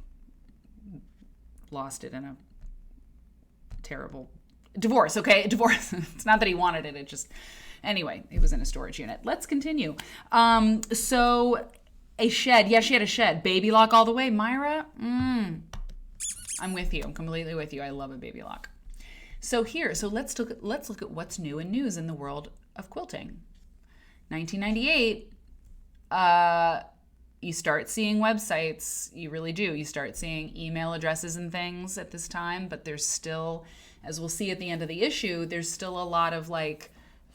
lost it in a terrible divorce. Okay, divorce. It's not that he wanted it. It just, anyway, it was in a storage unit. Let's continue. So A shed. Yeah, she had a shed. Baby lock all the way. Myra, I'm with you. I'm completely with you. I love a baby lock. So let's look at what's new in news in the world of quilting. 1998, you start seeing websites. You really do. You start seeing email addresses and things at this time, but there's still, as we'll see at the end of the issue, there's still a lot of like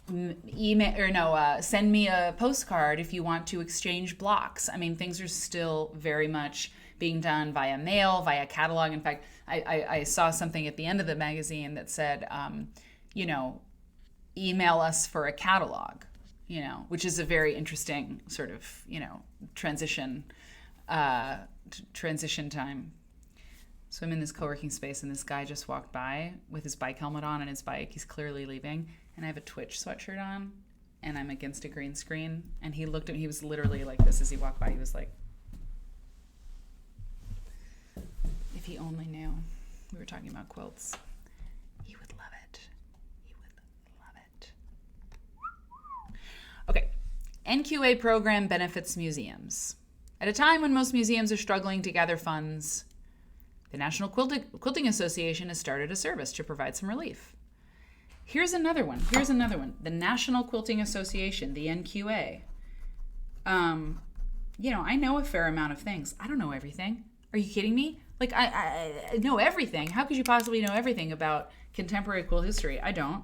send me a postcard if you want to exchange blocks. I mean, things are still very much being done via mail, via catalog. In fact, I saw something at the end of the magazine that said, email us for a catalog, which is a very interesting sort of, transition time. So I'm in this co-working space and this guy just walked by with his bike helmet on and his bike. He's clearly leaving. And I have a Twitch sweatshirt on and I'm against a green screen. And he looked at me, he was literally like this as he walked by. He was like, if he only knew we were talking about quilts, he would love it. He would love it. Okay. NQA program benefits museums. At a time when most museums are struggling to gather funds, the National Quilting Association has started a service to provide some relief. Here's another one. The National Quilting Association, the NQA. I know a fair amount of things. I don't know everything. Are you kidding me? Like, I know everything. How could you possibly know everything about contemporary quilt history? I don't.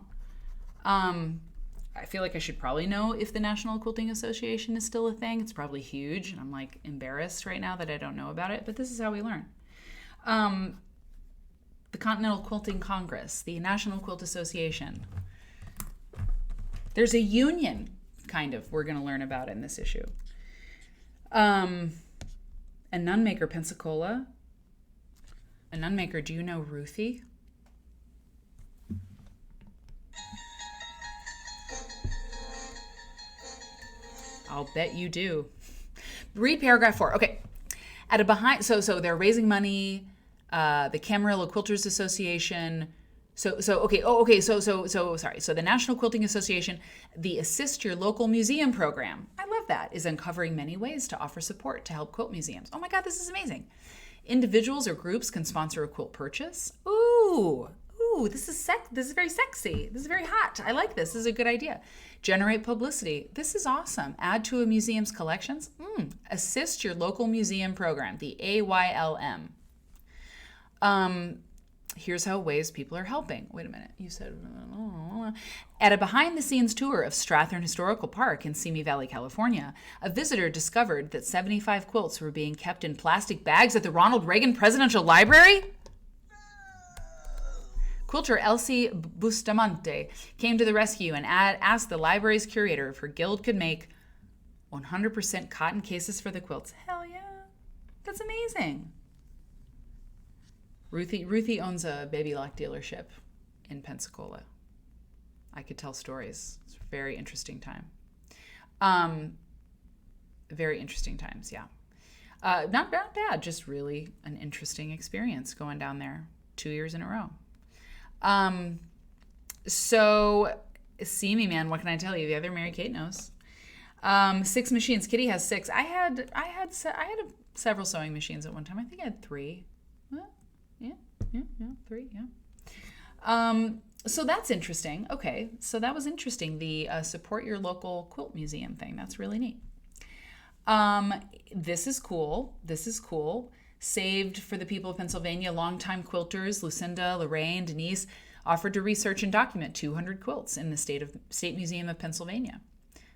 I feel like I should probably know if the National Quilting Association is still a thing. It's probably huge, and I'm like embarrassed right now that I don't know about it, but this is how we learn. The Continental Quilting Congress, the National Quilt Association. There's a union, kind of, we're going to learn about in this issue. A nun maker, Pensacola. A nun maker, do you know Ruthie? I'll bet you do. Read paragraph 4. Okay. So they're raising money. The Camarillo Quilters Association. So the National Quilting Association, the Assist Your Local Museum program, I love that, is uncovering many ways to offer support to help quilt museums. Oh my God, this is amazing. Individuals or groups can sponsor a quilt purchase. Ooh, this is very sexy. This is very hot. I like this. This is a good idea. Generate publicity. This is awesome. Add to a museum's collections. Assist Your Local Museum program, the AYLM. Here's how ways people are helping. Wait a minute. You said, at a behind-the-scenes tour of Strathern Historical Park in Simi Valley, California, a visitor discovered that 75 quilts were being kept in plastic bags at the Ronald Reagan Presidential Library. Quilter Elsie Bustamante came to the rescue and asked the library's curator if her guild could make 100% cotton cases for the quilts. Hell yeah. That's amazing. Ruthie owns a baby lock dealership in Pensacola. I could tell stories. It's a very interesting time. Very interesting times, yeah. Not bad, just really an interesting experience going down there 2 years in a row. So see me, man. What can I tell you? The other Mary Kate knows. 6 machines. Kitty has 6. I had several sewing machines at one time. I think I had 3. Yeah, 3, yeah. So that's interesting. Okay, so that was interesting. The support your local quilt museum thing. That's really neat. This is cool. Saved for the people of Pennsylvania. Longtime quilters, Lucinda, Lorraine, Denise, offered to research and document 200 quilts in the State Museum of Pennsylvania.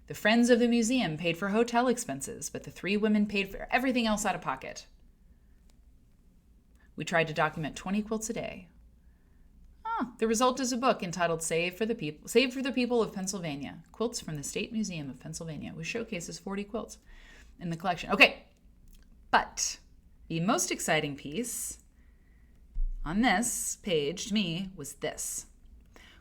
The friends of the museum paid for hotel expenses, but the 3 women paid for everything else out of pocket. We tried to document 20 quilts a day. The result is a book entitled Saved for the People of Pennsylvania, Quilts from the State Museum of Pennsylvania, which showcases 40 quilts in the collection. Okay, but the most exciting piece on this page to me was this.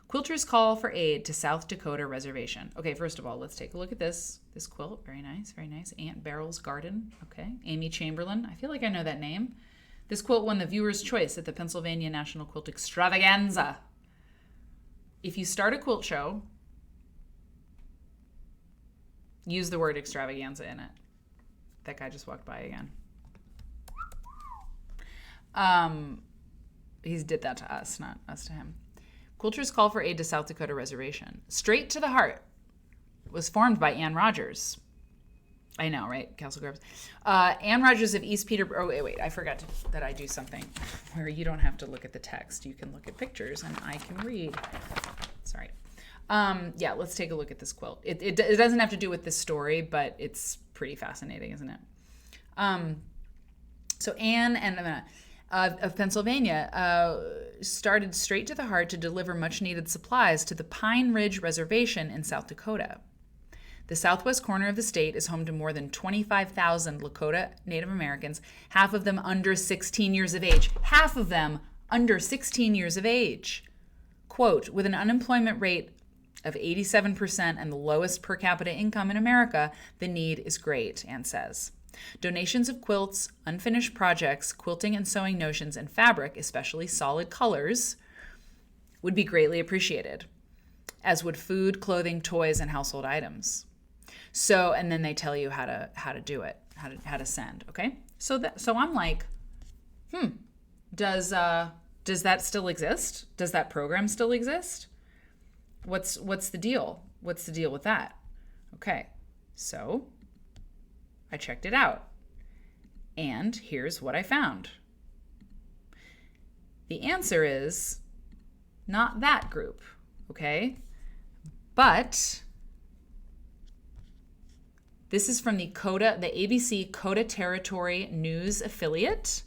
Quilters call for aid to South Dakota reservation. Okay, first of all, let's take a look at this quilt. Very nice, very nice. Aunt Beryl's Garden. Okay, Amy Chamberlain. I feel like I know that name. This quilt won the viewer's choice at the Pennsylvania National Quilt Extravaganza. If you start a quilt show, use the word extravaganza in it. That guy just walked by again. He did that to us, not us to him. Quilter's Call for Aid to South Dakota Reservation. Straight to the Heart was formed by Ann Rogers. I know, right? Castle Groves. Ann Rogers of East Peterborough. Oh, wait. I forgot that I do something where you don't have to look at the text. You can look at pictures, and I can read. Sorry. Yeah, let's take a look at this quilt. It doesn't have to do with this story, but it's pretty fascinating, isn't it? So Anne and of Pennsylvania started straight to the heart to deliver much-needed supplies to the Pine Ridge Reservation in South Dakota. The southwest corner of the state is home to more than 25,000 Lakota Native Americans, half of them under 16 years of age. Half of them under 16 years of age. Quote, with an unemployment rate of 87% and the lowest per capita income in America, the need is great, Ann says. Donations of quilts, unfinished projects, quilting and sewing notions, and fabric, especially solid colors, would be greatly appreciated, as would food, clothing, toys, and household items. So, and then they tell you how to do it, how to send. Okay, so I'm like, does that still exist? Does that program still exist? What's the deal? What's the deal with that? Okay, so I checked it out, and here's what I found. The answer is not that group, okay? But this is from the ABC Coda Territory News affiliate,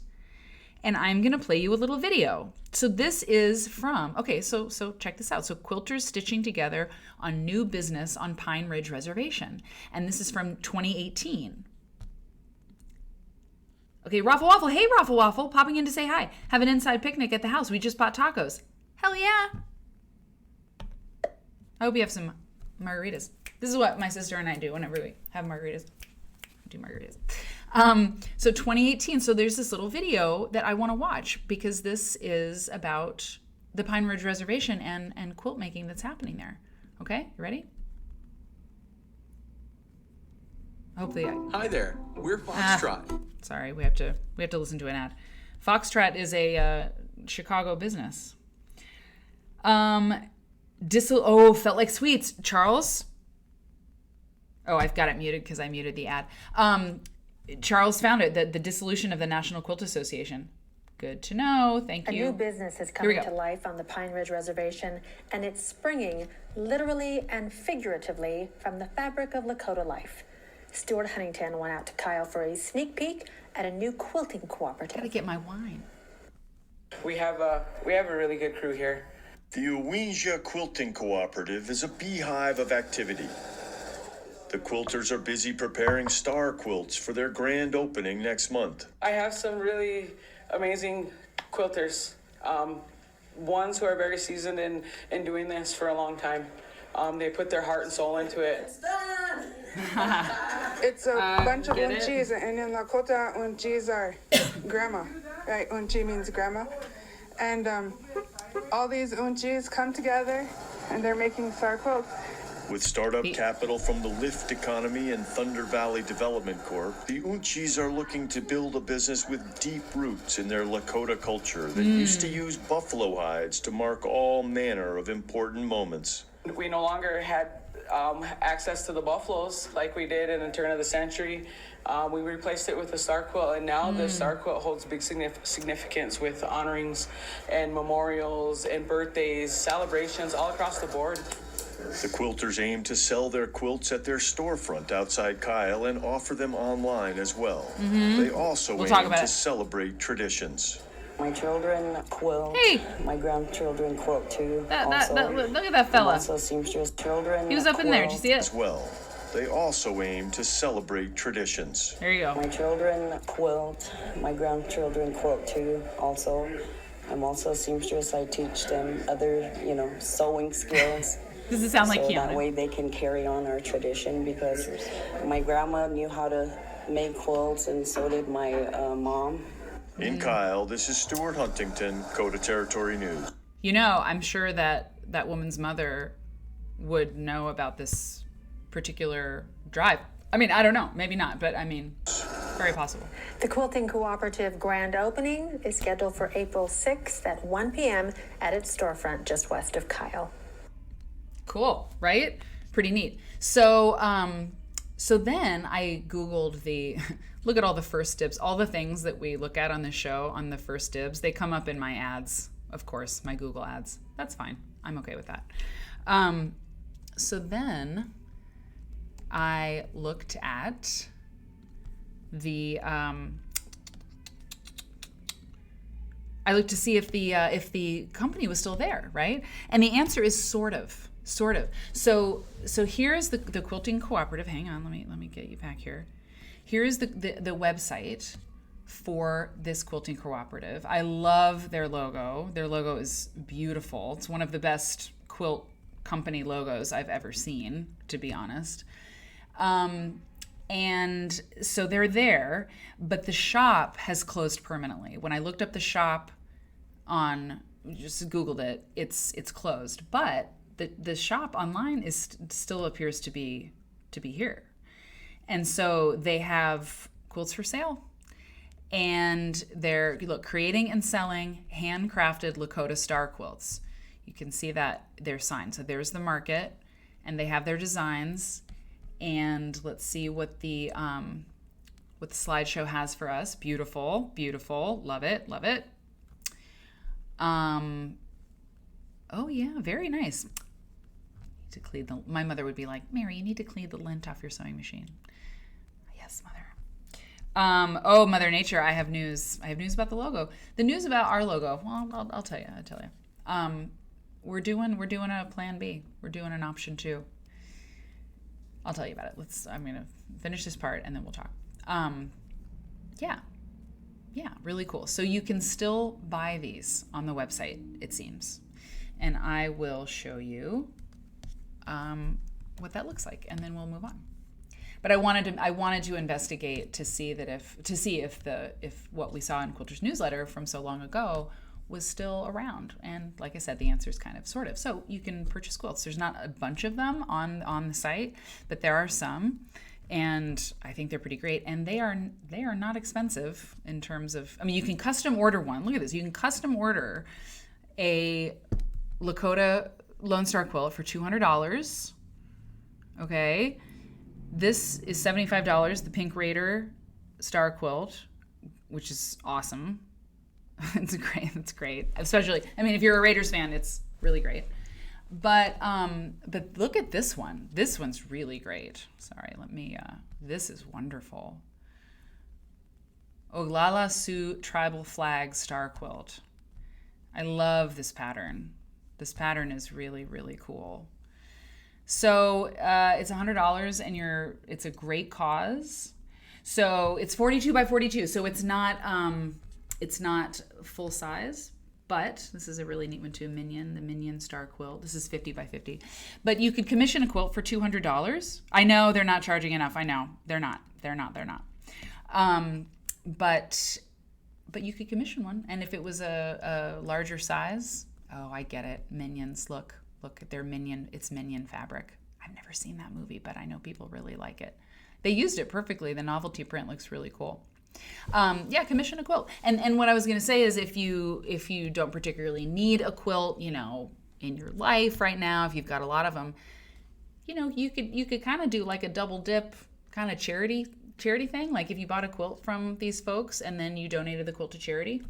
and I'm going to play you a little video. So this is from, okay, so check this out. So quilters stitching together on new business on Pine Ridge Reservation, and this is from 2018. Okay, Raffle Waffle. Hey, Raffle Waffle, popping in to say hi. Have an inside picnic at the house. We just bought tacos. Hell yeah. I hope you have some margaritas. This is what my sister and I do whenever we have margaritas. We do margaritas. So 2018. So there's this little video that I want to watch because this is about the Pine Ridge Reservation and quilt making that's happening there. Okay, you ready? Hopefully. Hi there. We're Foxtrot. Sorry, we have to listen to an ad. Foxtrot is a Chicago business. Felt like sweets. Charles. Oh, I've got it muted because I muted the ad. Charles found it, the dissolution of the National Quilt Association. Good to know. Thank you. A new business is coming to life on the Pine Ridge Reservation, and it's springing literally and figuratively from the fabric of Lakota life. Stuart Huntington went out to Kyle for a sneak peek at a new quilting cooperative. Gotta get my wine. We have a really good crew here. The Uwinja Quilting Cooperative is a beehive of activity. The quilters are busy preparing star quilts for their grand opening next month. I have some really amazing quilters, ones who are very seasoned in doing this for a long time. They put their heart and soul into it. It's done! It's a bunch of unchis, and in Lakota, unchis are grandma, right? Unchi means grandma. And all these unchis come together, and they're making star quilts. With startup capital from the Lift Economy and Thunder Valley Development Corp., the Unchis are looking to build a business with deep roots in their Lakota culture that used to use buffalo hides to mark all manner of important moments. We no longer had access to the buffaloes like we did in the turn of the century. We replaced it with a star quilt, and now the star quilt holds big significance with honorings and memorials and birthdays, celebrations all across the board. The quilters aim to sell their quilts at their storefront outside Kyle and offer them online as well. They also aim to celebrate traditions. My children quilt. Hey. My grandchildren quilt too. Look at that fella. Also seamstress children. He was up in there. Did you see it? As well, they also aim to celebrate traditions. There you go. My children quilt. My grandchildren quilt too. Also, I'm also a seamstress. I teach them other, sewing skills. Does it sound like so Keanu? That way they can carry on our tradition, because my grandma knew how to make quilts, and so did my mom. In Kyle, this is Stuart Huntington, Coda Territory News. I'm sure that woman's mother would know about this particular drive. I mean, I don't know, maybe not, but I mean. Very possible. The Quilting Cooperative grand opening is scheduled for April 6th at 1 p.m. at its storefront just west of Kyle. Cool, right? Pretty neat. So, so then I Googled look at all the first dibs, all the things that we look at on the show on the first dibs. They come up in my ads, of course, my Google ads. That's fine. I'm okay with that. So then I looked at I looked to see if the company was still there, right? And the answer is sort of. So here's the Quilting Cooperative. Hang on, let me get you back here. Here's the website for this Quilting Cooperative. I love their logo. Their logo is beautiful. It's one of the best quilt company logos I've ever seen, to be honest. And so they're there, but the shop has closed permanently. When I looked up the shop just Googled it, it's closed. But the shop online still appears to be here. And so they have quilts for sale. And they're creating and selling handcrafted Lakota star quilts. You can see that their sign. So there's the market, and they have their designs. And let's see what the slideshow has for us. Beautiful, love it. Oh yeah, very nice. To clean my mother would be like, Mary, you need to clean the lint off your sewing machine. Yes, mother. Oh, Mother Nature, I have news. I have news about the logo. The news about our logo. Well, I'll tell you. We're doing a plan B. We're doing an option 2. I'll tell you about it. I'm gonna finish this part and then we'll talk. Yeah, really cool. So you can still buy these on the website, it seems, and I will show you what that looks like, and then we'll move on. But I wanted to investigate to see if what we saw in Quilter's newsletter from so long ago was still around. And like I said, the answer is kind of sort of. So you can purchase quilts. There's not a bunch of them on the site, but there are some, and I think they're pretty great. And they are not expensive in terms of, you can custom order one. Look at this. You can custom order a Lakota Lone Star quilt for $200. Okay. This is $75, the Pink Raider Star Quilt, which is awesome. It's great. Especially, if you're a Raiders fan, it's really great. But look at this one. This one's really great. Sorry, this is wonderful. Oglala Sioux Tribal Flag Star Quilt. I love this pattern. This pattern is really, really cool. So it's $100, and it's a great cause. So it's 42 by 42. So it's not full size, but this is a really neat one too. The Minion Star Quilt. This is 50 by 50. But you could commission a quilt for $200. I know they're not charging enough. I know they're not. But you could commission one, and if it was a larger size, oh, I get it. Minions, look at their Minion. It's Minion fabric. I've never seen that movie, but I know people really like it. They used it perfectly. The novelty print looks really cool. Commission a quilt. And what I was going to say is if you don't particularly need a quilt, in your life right now, if you've got a lot of them, you could kind of do like a double dip kind of charity thing. Like if you bought a quilt from these folks and then you donated the quilt to charity,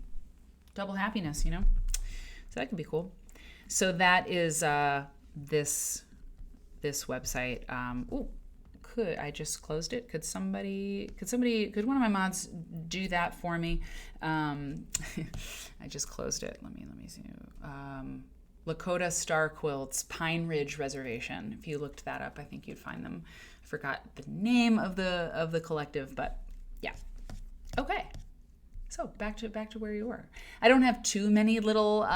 double happiness, So that could be cool. So that is this website. I just closed it. Could one of my mods do that for me? I just closed it. Let me see. Lakota Star Quilts, Pine Ridge Reservation. If you looked that up, I think you'd find them. I forgot the name of the collective, but yeah. Okay. So back to where you were. I don't have too many little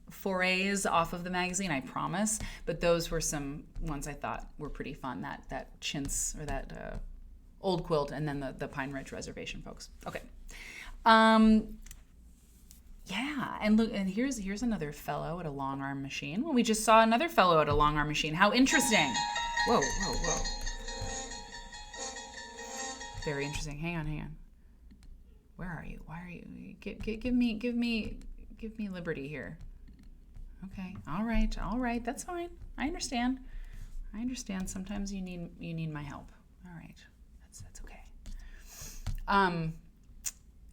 forays off of the magazine, I promise, but those were some ones I thought were pretty fun. That chintz, or that old quilt, and then the Pine Ridge Reservation folks. Okay. Yeah, and look, and here's another fellow at a long arm machine. Well, we just saw another fellow at a long arm machine. How interesting. Whoa. Very interesting. Hang on. Where are you? Why are you? Give me liberty here. Okay. All right. That's fine. I understand. Sometimes you need my help. All right. That's okay.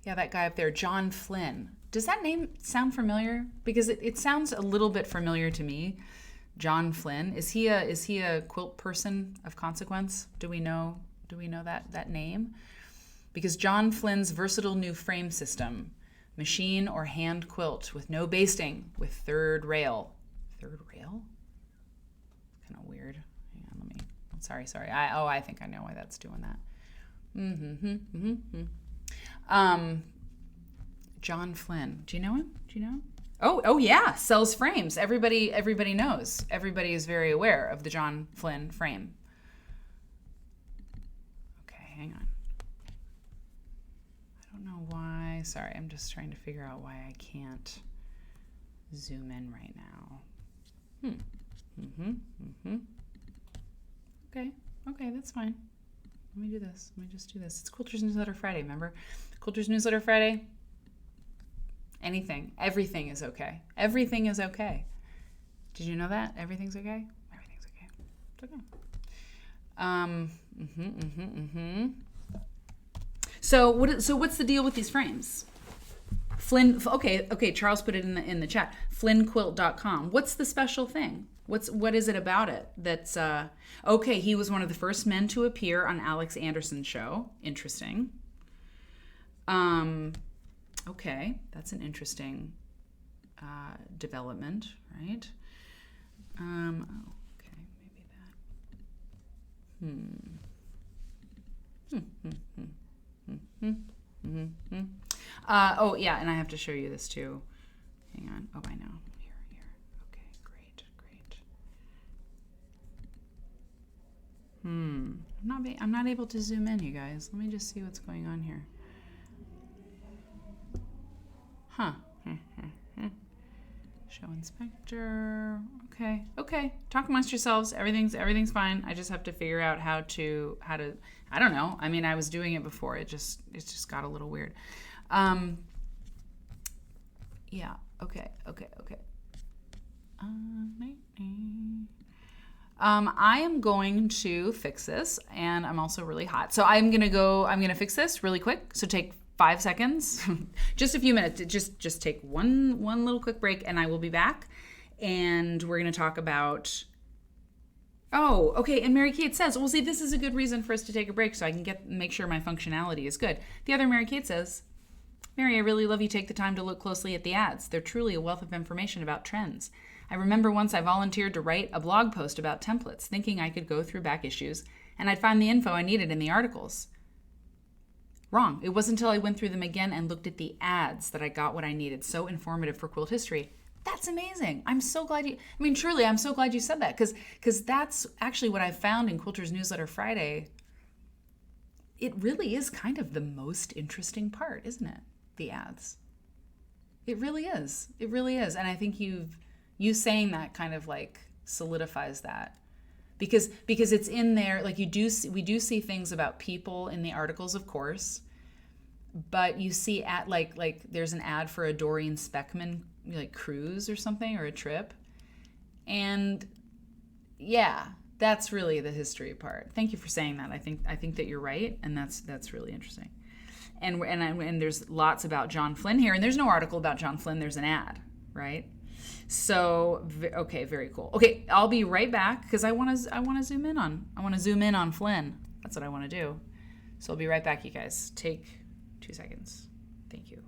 Yeah, that guy up there, John Flynn. Does that name sound familiar? Because it sounds a little bit familiar to me. John Flynn. Is he a quilt person of consequence? Do we know that name? Because John Flynn's versatile new frame system, machine or hand quilt with no basting, with third rail. Third rail? Kind of weird. Hang on, let me. Sorry. I think I know why that's doing that. John Flynn. Do you know him? Oh yeah, sells frames. Everybody knows. Everybody is very aware of the John Flynn frame. Okay, hang on. I don't know why. Sorry, I'm just trying to figure out why I can't zoom in right now. Okay, that's fine. Let me do this. Let me just do this. It's Quilter's Newsletter Friday, remember? Quilter's Newsletter Friday. Everything is okay. Everything is okay. Did you know that? Everything's okay? Everything's okay. It's okay. So what's the deal with these frames? Flynn, okay, Charles put it in the chat. FlynnQuilt.com. What's the special thing? What is it about it that's okay, he was one of the first men to appear on Alex Anderson's show. Interesting. Okay, that's an interesting development, right? Okay, maybe that. Oh yeah, and I have to show you this too. Hang on. Oh, I know. Here. Okay, great. I'm not able to zoom in, you guys. Let me just see what's going on here. Huh. Show inspector. Okay. Talk amongst yourselves. Everything's fine. I just have to figure out how to. I don't know. I mean, I was doing it before. It just got a little weird. Yeah. Okay. I am going to fix this, and I'm also really hot. So I'm gonna fix this really quick. So take 5 seconds, just a few minutes. Just take one little quick break, and I will be back. And we're gonna talk about. Oh, okay. And Mary Kate says, "Well, see, this is a good reason for us to take a break, so I can make sure my functionality is good." The other Mary Kate says, "Mary, I really love you take the time to look closely at the ads. They're truly a wealth of information about trends. I remember once I volunteered to write a blog post about templates, thinking I could go through back issues and I'd find the info I needed in the articles. Wrong. It wasn't until I went through them again and looked at the ads that I got what I needed. So informative for quilt history." That's amazing. I'm so glad truly, I'm so glad you said that, because that's actually what I found in Quilter's Newsletter Friday. It really is kind of the most interesting part, isn't it? The ads. It really is. And I think you saying that kind of like solidifies that. Because it's in there, like we do see things about people in the articles, of course, but you see at like there's an ad for a Doreen Speckman like cruise or something, or a trip, and yeah, that's really the history part. Thank you for saying that. I think that you're right, and that's really interesting. And there's lots about John Flynn here, and there's no article about John Flynn. There's an ad, right? So okay, very cool. Okay, I'll be right back because I want to zoom in on Flynn. That's what I want to do. So I'll be right back, you guys. Take 2 seconds. Thank you.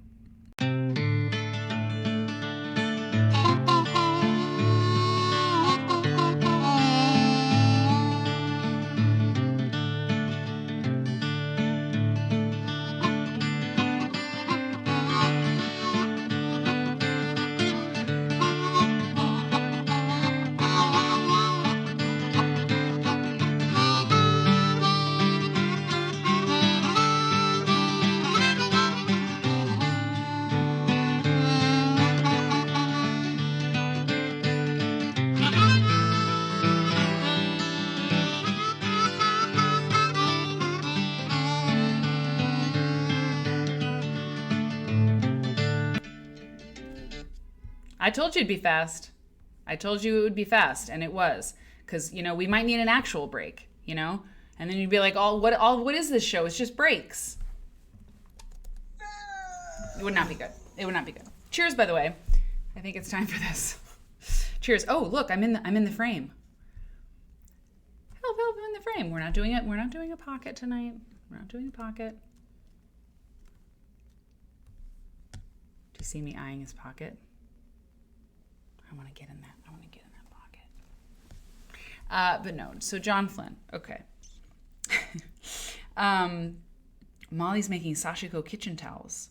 I told you it'd be fast. I told you it would be fast, and it was. Because, we might need an actual break, And then you'd be like, what is this show? It's just breaks. It would not be good. It would not be good. Cheers, by the way. I think it's time for this. Cheers. Oh, look, I'm in the frame. Help, I'm in the frame. We're not doing a pocket tonight. We're not doing a pocket. Do you see me eyeing his pocket? I want to get in that pocket. But no, so John Flynn. Okay. Molly's making sashiko kitchen towels.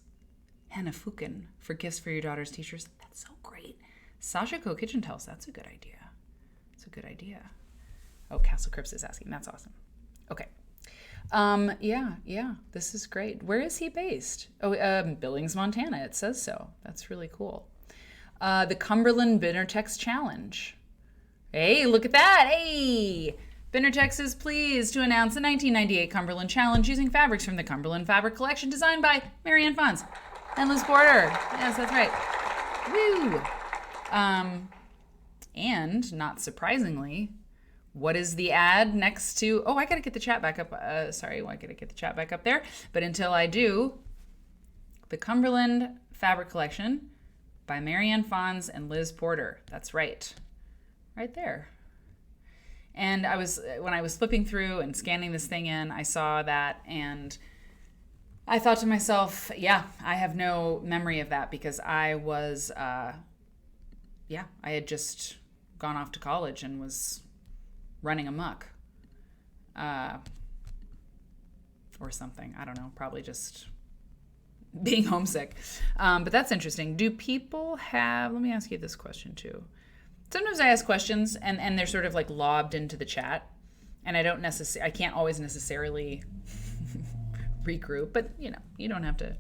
Hanafuken for gifts for your daughter's teachers. That's so great. Sashiko kitchen towels. That's a good idea. It's a good idea. Oh, Castle Crips is asking. That's awesome. Okay. Yeah. This is great. Where is he based? Oh, Billings, Montana. It says so. That's really cool. The Cumberland Binnertex Challenge. Hey, look at that. Hey! Binnertex is pleased to announce the 1998 Cumberland Challenge using fabrics from the Cumberland Fabric Collection designed by Marianne Fons and Liz Porter. Yes, that's right. Woo! And, not surprisingly, what is the ad next to... Oh, I gotta get the chat back up. I gotta get the chat back up there. But until I do, the Cumberland Fabric Collection by Marianne Fons and Liz Porter. That's right. Right there. And when I was flipping through and scanning this thing in, I saw that and I thought to myself, yeah, I have no memory of that because I was, I had just gone off to college and was running amok. Or something. I don't know. Probably just being homesick. But that's interesting. Do people have, let me ask you this question too. Sometimes I ask questions and they're sort of like lobbed into the chat and I can't always necessarily regroup, but you don't have to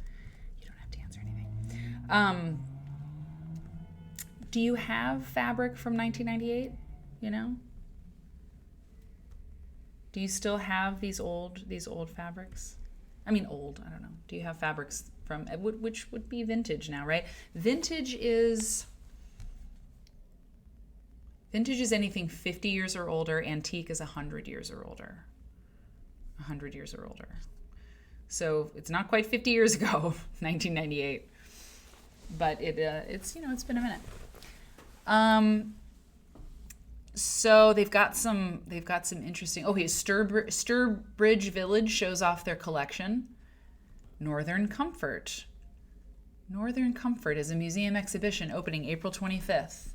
answer anything. Do you have fabric from 1998? Do you still have these old fabrics? I mean, old, I don't know. Do you have fabrics from, which would be vintage now, right? Vintage is anything 50 years or older. Antique is 100 years or older. 100 years or older. So it's not quite 50 years ago, 1998. But it's been a minute. So they've got some interesting. Okay, Sturbridge Village shows off their collection. Northern Comfort is a museum exhibition opening April 25th.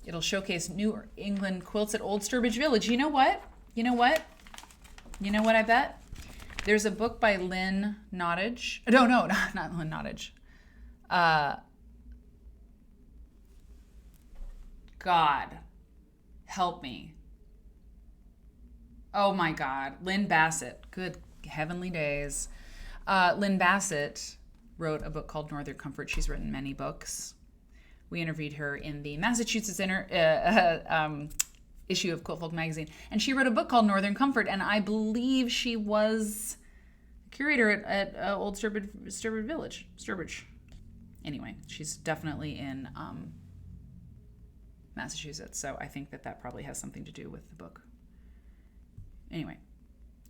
It'll showcase New England quilts at Old Sturbridge Village. You know what I bet? There's a book by Lynn Nottage. No, not Lynn Nottage. God, help me. Oh my God. Lynn Bassett. Good heavenly days. Lynn Bassett wrote a book called Northern Comfort. She's written many books. We interviewed her in the Massachusetts issue of Quilt Folk magazine. And she wrote a book called Northern Comfort, and I believe she was curator at Old Sturbridge Village. Sturbridge. Anyway, she's definitely in Massachusetts, so I think that probably has something to do with the book. Anyway.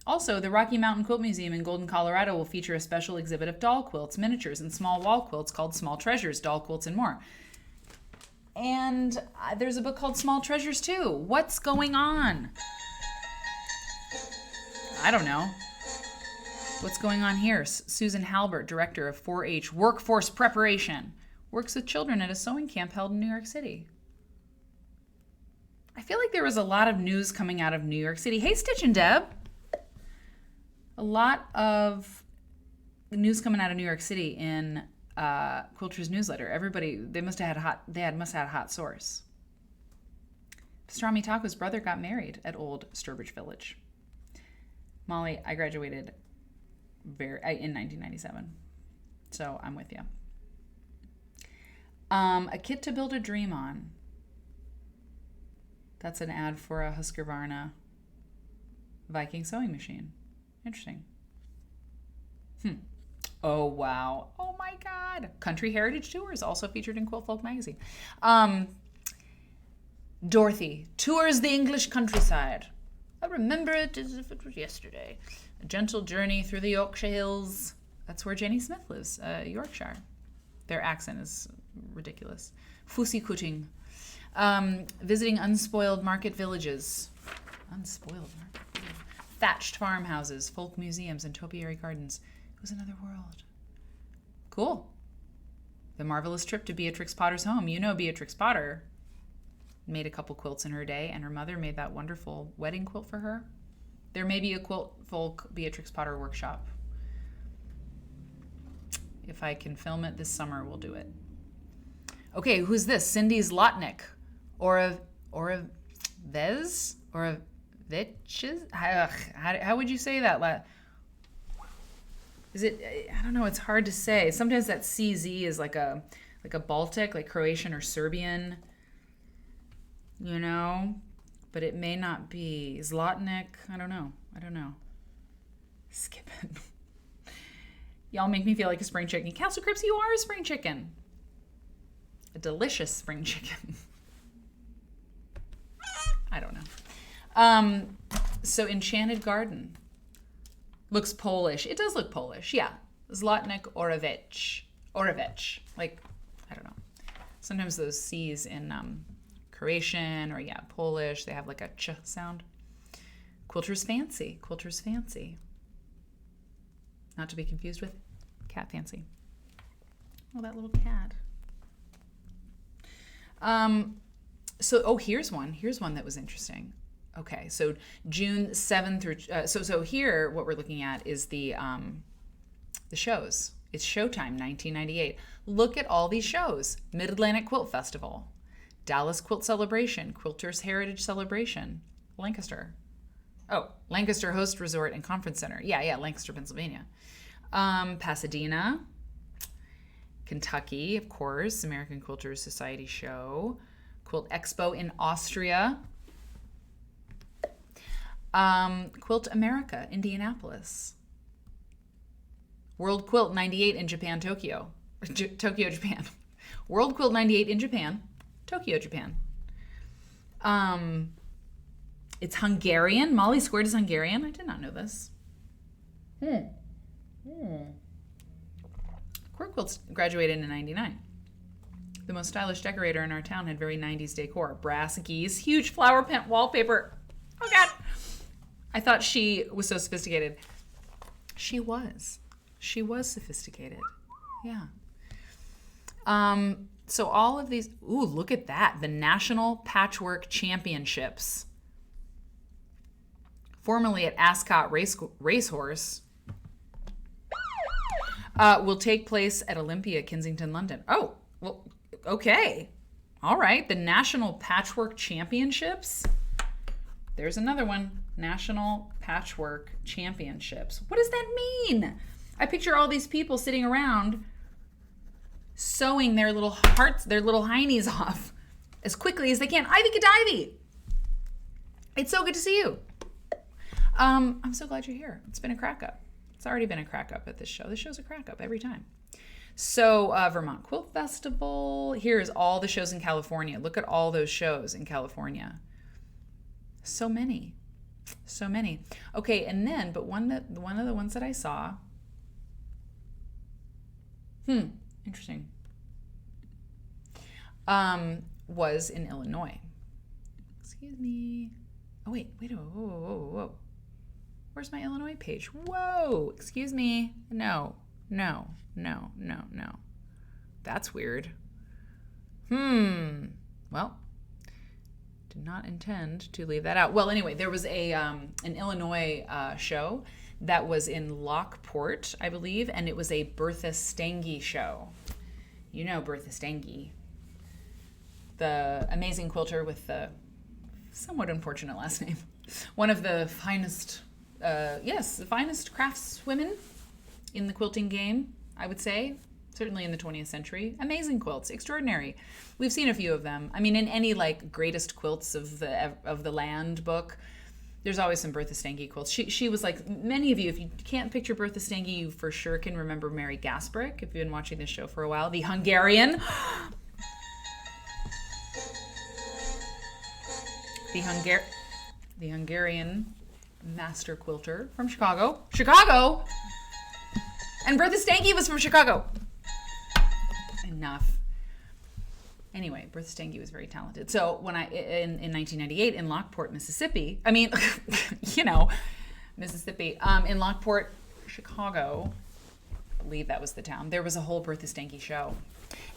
Also, the Rocky Mountain Quilt Museum in Golden, Colorado will feature a special exhibit of doll quilts, miniatures, and small wall quilts called Small Treasures, Doll Quilts, and More. And there's a book called Small Treasures, too. What's going on? I don't know. What's going on here? Susan Halbert, director of 4-H Workforce Preparation, works with children at a sewing camp held in New York City. I feel like there was a lot of news coming out of New York City. Hey, Stitch and Deb. A lot of news coming out of New York City in Quilter's newsletter. Everybody, they must have had a hot source. Pastrami Taco's brother got married at Old Sturbridge Village. Molly, I graduated in 1997, so I'm with you. A kit to build a dream on. That's an ad for a Husqvarna Viking sewing machine. Interesting. Oh, wow. Oh, my God. Country Heritage Tours, also featured in Quilt Folk magazine. Dorothy tours the English countryside. I remember it as if it was yesterday. A gentle journey through the Yorkshire Hills. That's where Jenny Smith lives, Yorkshire. Their accent is ridiculous. Fussy cooting. Visiting unspoiled market villages. Unspoiled market villages. Thatched farmhouses, folk museums, and topiary gardens. It was another world. Cool. The marvelous trip to Beatrix Potter's home. You know Beatrix Potter made a couple quilts in her day, and her mother made that wonderful wedding quilt for her. There may be a Quilt Folk Beatrix Potter workshop. If I can film it this summer, we'll do it. Okay, who's this? Cindy Zlotnick. Or a Vez? Or a Vitches? How would you say that? Is it, I don't know, it's hard to say. Sometimes that CZ is like a Baltic, like Croatian or Serbian, you know? But it may not be. Zlotnick, I don't know. Skip it. Y'all make me feel like a spring chicken. Castle Crips, you are a spring chicken. A delicious spring chicken. I don't know. So Enchanted Garden. Looks Polish. It does look Polish, yeah. Zlotnick Oravec. Like, I don't know. Sometimes those C's in Croatian or, Polish, they have like a ch sound. Quilter's Fancy. Not to be confused with Cat Fancy. Oh, that little cat. Here's one that was interesting. Okay, so June 7th through, so here what we're looking at is the shows. It's Showtime 1998. Look at all these shows. Mid-Atlantic Quilt Festival, Dallas Quilt Celebration, Quilters Heritage Celebration, Lancaster. Oh, Lancaster Host Resort and Conference Center. Yeah, Lancaster, Pennsylvania. Pasadena, Kentucky, of course, American Quilters Society Show, Quilt Expo in Austria, Quilt America, Indianapolis, World Quilt 98 in Japan, Tokyo, Japan. World Quilt 98 in Japan, Tokyo, Japan. It's Hungarian. Molly Squared is Hungarian. I did not know this. Court Quilts graduated in 99. The most stylish decorator in our town had very 90s decor. Brass geese, huge flower print wallpaper. Oh, God. I thought she was so sophisticated. She was. She was sophisticated. Yeah. So all of these, ooh, look at that. The National Patchwork Championships. Formerly at Ascot Racehorse, will take place at Olympia, Kensington, London. Oh, well, okay. All right, the National Patchwork Championships. There's another one. National Patchwork Championships. What does that mean? I picture all these people sitting around sewing their little hearts, their little heinies off as quickly as they can. Ivy Kadivy. It's so good to see you. I'm so glad you're here. It's been a crack up. It's already been a crack up at this show. This show's a crack up every time. So Vermont Quilt Festival. Here's all the shows in California. Look at all those shows in California. So many. Okay, and then, but one of the ones that I saw. Interesting. Was in Illinois. Excuse me. Oh wait, whoa. Where's my Illinois page? Whoa, excuse me. No. That's weird. Well, did not intend to leave that out. Well, anyway, there was an Illinois show that was in Lockport, I believe, and it was a Bertha Stange show. You know Bertha Stange, the amazing quilter with the somewhat unfortunate last name. One of the finest, the finest craftswomen in the quilting game, I would say. Certainly in the 20th century. Amazing quilts, extraordinary. We've seen a few of them. I mean, in any like greatest quilts of the land book, There's always some Bertha Stange quilts. She was like, many of you, if you can't picture Bertha Stange, you for sure can remember Mary Gasprick, if you've been watching this show for a while. The Hungarian. the Hungarian master quilter from Chicago. Chicago! And Bertha Stange was from Chicago. Enough. Anyway, Bertha Stange was very talented. So when in 1998 in Lockport, Mississippi, Mississippi, in Lockport, Chicago, I believe that was the town, there was a whole Bertha Stange show.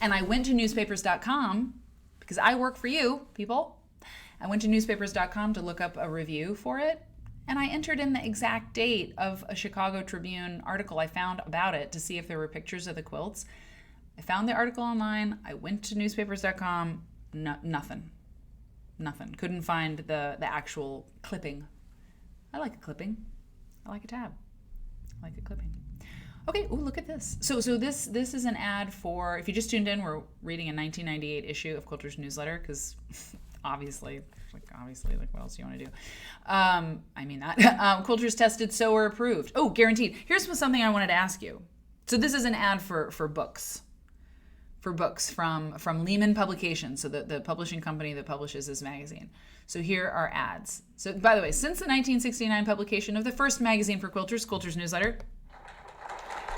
And I went to newspapers.com, because I work for you, people. I went to newspapers.com to look up a review for it, and I entered in the exact date of a Chicago Tribune article I found about it to see if there were pictures of the quilts. I found the article online. I went to newspapers.com. Nothing. Couldn't find the actual clipping. I like a clipping. I like a tab. I like a clipping. Okay, ooh, look at this. So this is an ad for, if you just tuned in, we're reading a 1998 issue of Quilter's newsletter, because obviously, what else do you want to do? Quilter's tested, sewer approved. Oh, guaranteed. Here's something I wanted to ask you. So this is an ad for books. For books from Lehman Publications, so the publishing company that publishes this magazine. So here are ads. So by the way, since the 1969 publication of the first magazine for quilters, Quilter's Newsletter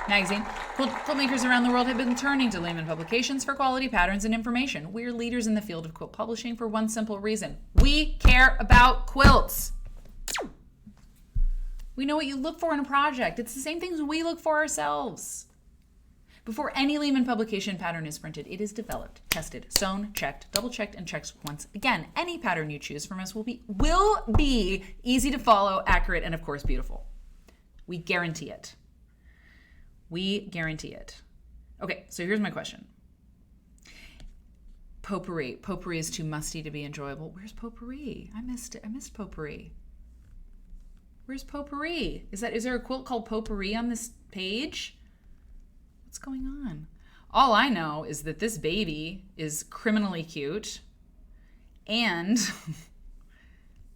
magazine, quilt makers around the world have been turning to Lehman Publications for quality patterns and information. We're leaders in the field of quilt publishing for one simple reason. We care about quilts. We know what you look for in a project. It's the same things we look for ourselves. Before any Lehman publication pattern is printed, it is developed, tested, sewn, checked, double-checked, and checked once again. Any pattern you choose from us will be easy to follow, accurate, and of course beautiful. We guarantee it. We guarantee it. Okay, so here's my question. Potpourri. Potpourri is too musty to be enjoyable. Where's potpourri? I missed it. I missed potpourri. Where's potpourri? Is there a quilt called potpourri on this page? What's going on? All I know is that this baby is criminally cute, and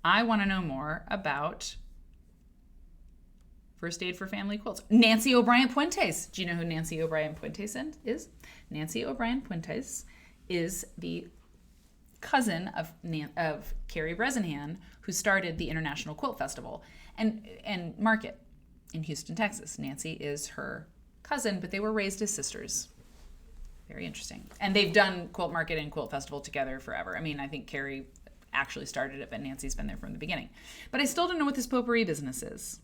I want to know more about First Aid for Family Quilts. Nancy O'Brien Puentes. Do you know who Nancy O'Brien Puentes is? Nancy O'Brien Puentes is the cousin of Carrie Bresenhan, who started the International Quilt Festival and Market in Houston, Texas. Nancy is her cousin, but they were raised as sisters. Very interesting. And they've done Quilt Market and Quilt Festival together forever. I mean, I think Carrie actually started it, but Nancy's been there from the beginning. But I still don't know what this potpourri business is.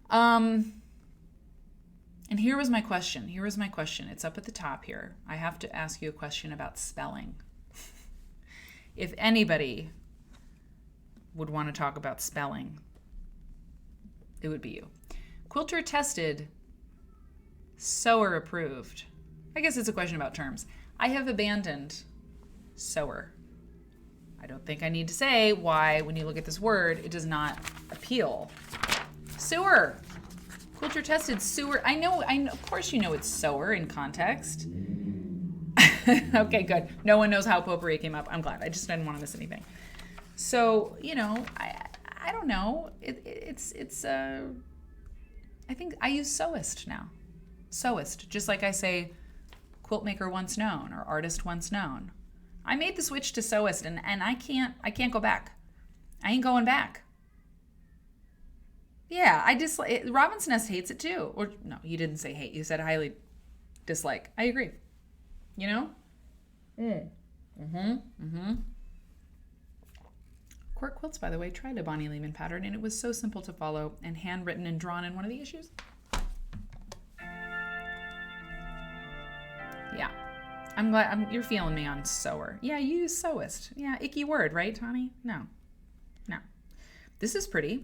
And here was my question. It's up at the top here. I have to ask you a question about spelling. If anybody would want to talk about spelling, it would be you. Quilter tested, sewer approved. I guess it's a question about terms. I have abandoned sewer. I don't think I need to say why, when you look at this word, it does not appeal. Sewer. Quilter tested sewer. I know, of course you know it's sewer in context. Okay, good. No one knows how potpourri came up. I'm glad. I just didn't want to miss anything. So, I don't know. I think I use sewist now. Sewist, just like I say quilt maker once known or artist once known. I made the switch to sewist, and I can't go back. I ain't going back. Yeah, I dislike it. Robin's Nest hates it too. Or no, you didn't say hate. You said highly dislike. I agree. Court Quilts, by the way, tried a Bonnie Lehman pattern, and it was so simple to follow and handwritten and drawn in one of the issues. Yeah, I'm glad you're feeling me on sewer. Yeah, you use sewist. Yeah, icky word, right, Tani? No. This is pretty.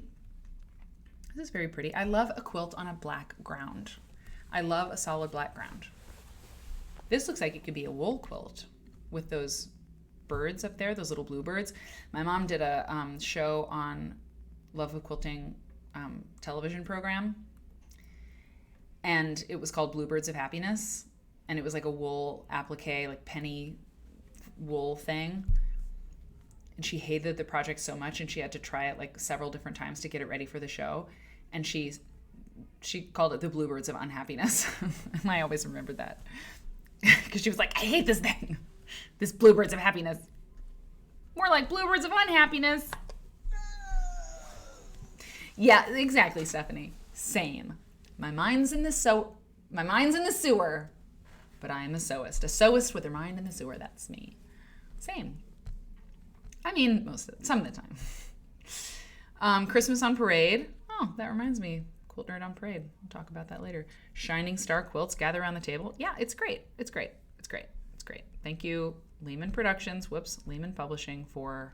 This is very pretty. I love a quilt on a black ground. I love a solid black ground. This looks like it could be a wool quilt with those birds up there, those little bluebirds. My mom did a show on Love of Quilting television program, and it was called Bluebirds of Happiness, and it was like a wool applique, like penny wool thing. and she hated the project so much, and she had to try it like several different times to get it ready for the show. And she called it the Bluebirds of Unhappiness. And I always remembered that. Because she was like, I hate this thing. This Bluebirds of Happiness. More like Bluebirds of Unhappiness. Yeah, exactly, Stephanie. Same. My mind's in the sewer, but I am a sewist. A sewist with her mind in the sewer. That's me. Same. I mean, some of the time. Christmas on Parade. Oh, that reminds me. Quilt Nerd on Parade. We'll talk about that later. Shining Star Quilts. Gather around the table. Yeah, it's great. It's great. It's great. It's great. Thank you, Lehman Productions. Lehman Publishing for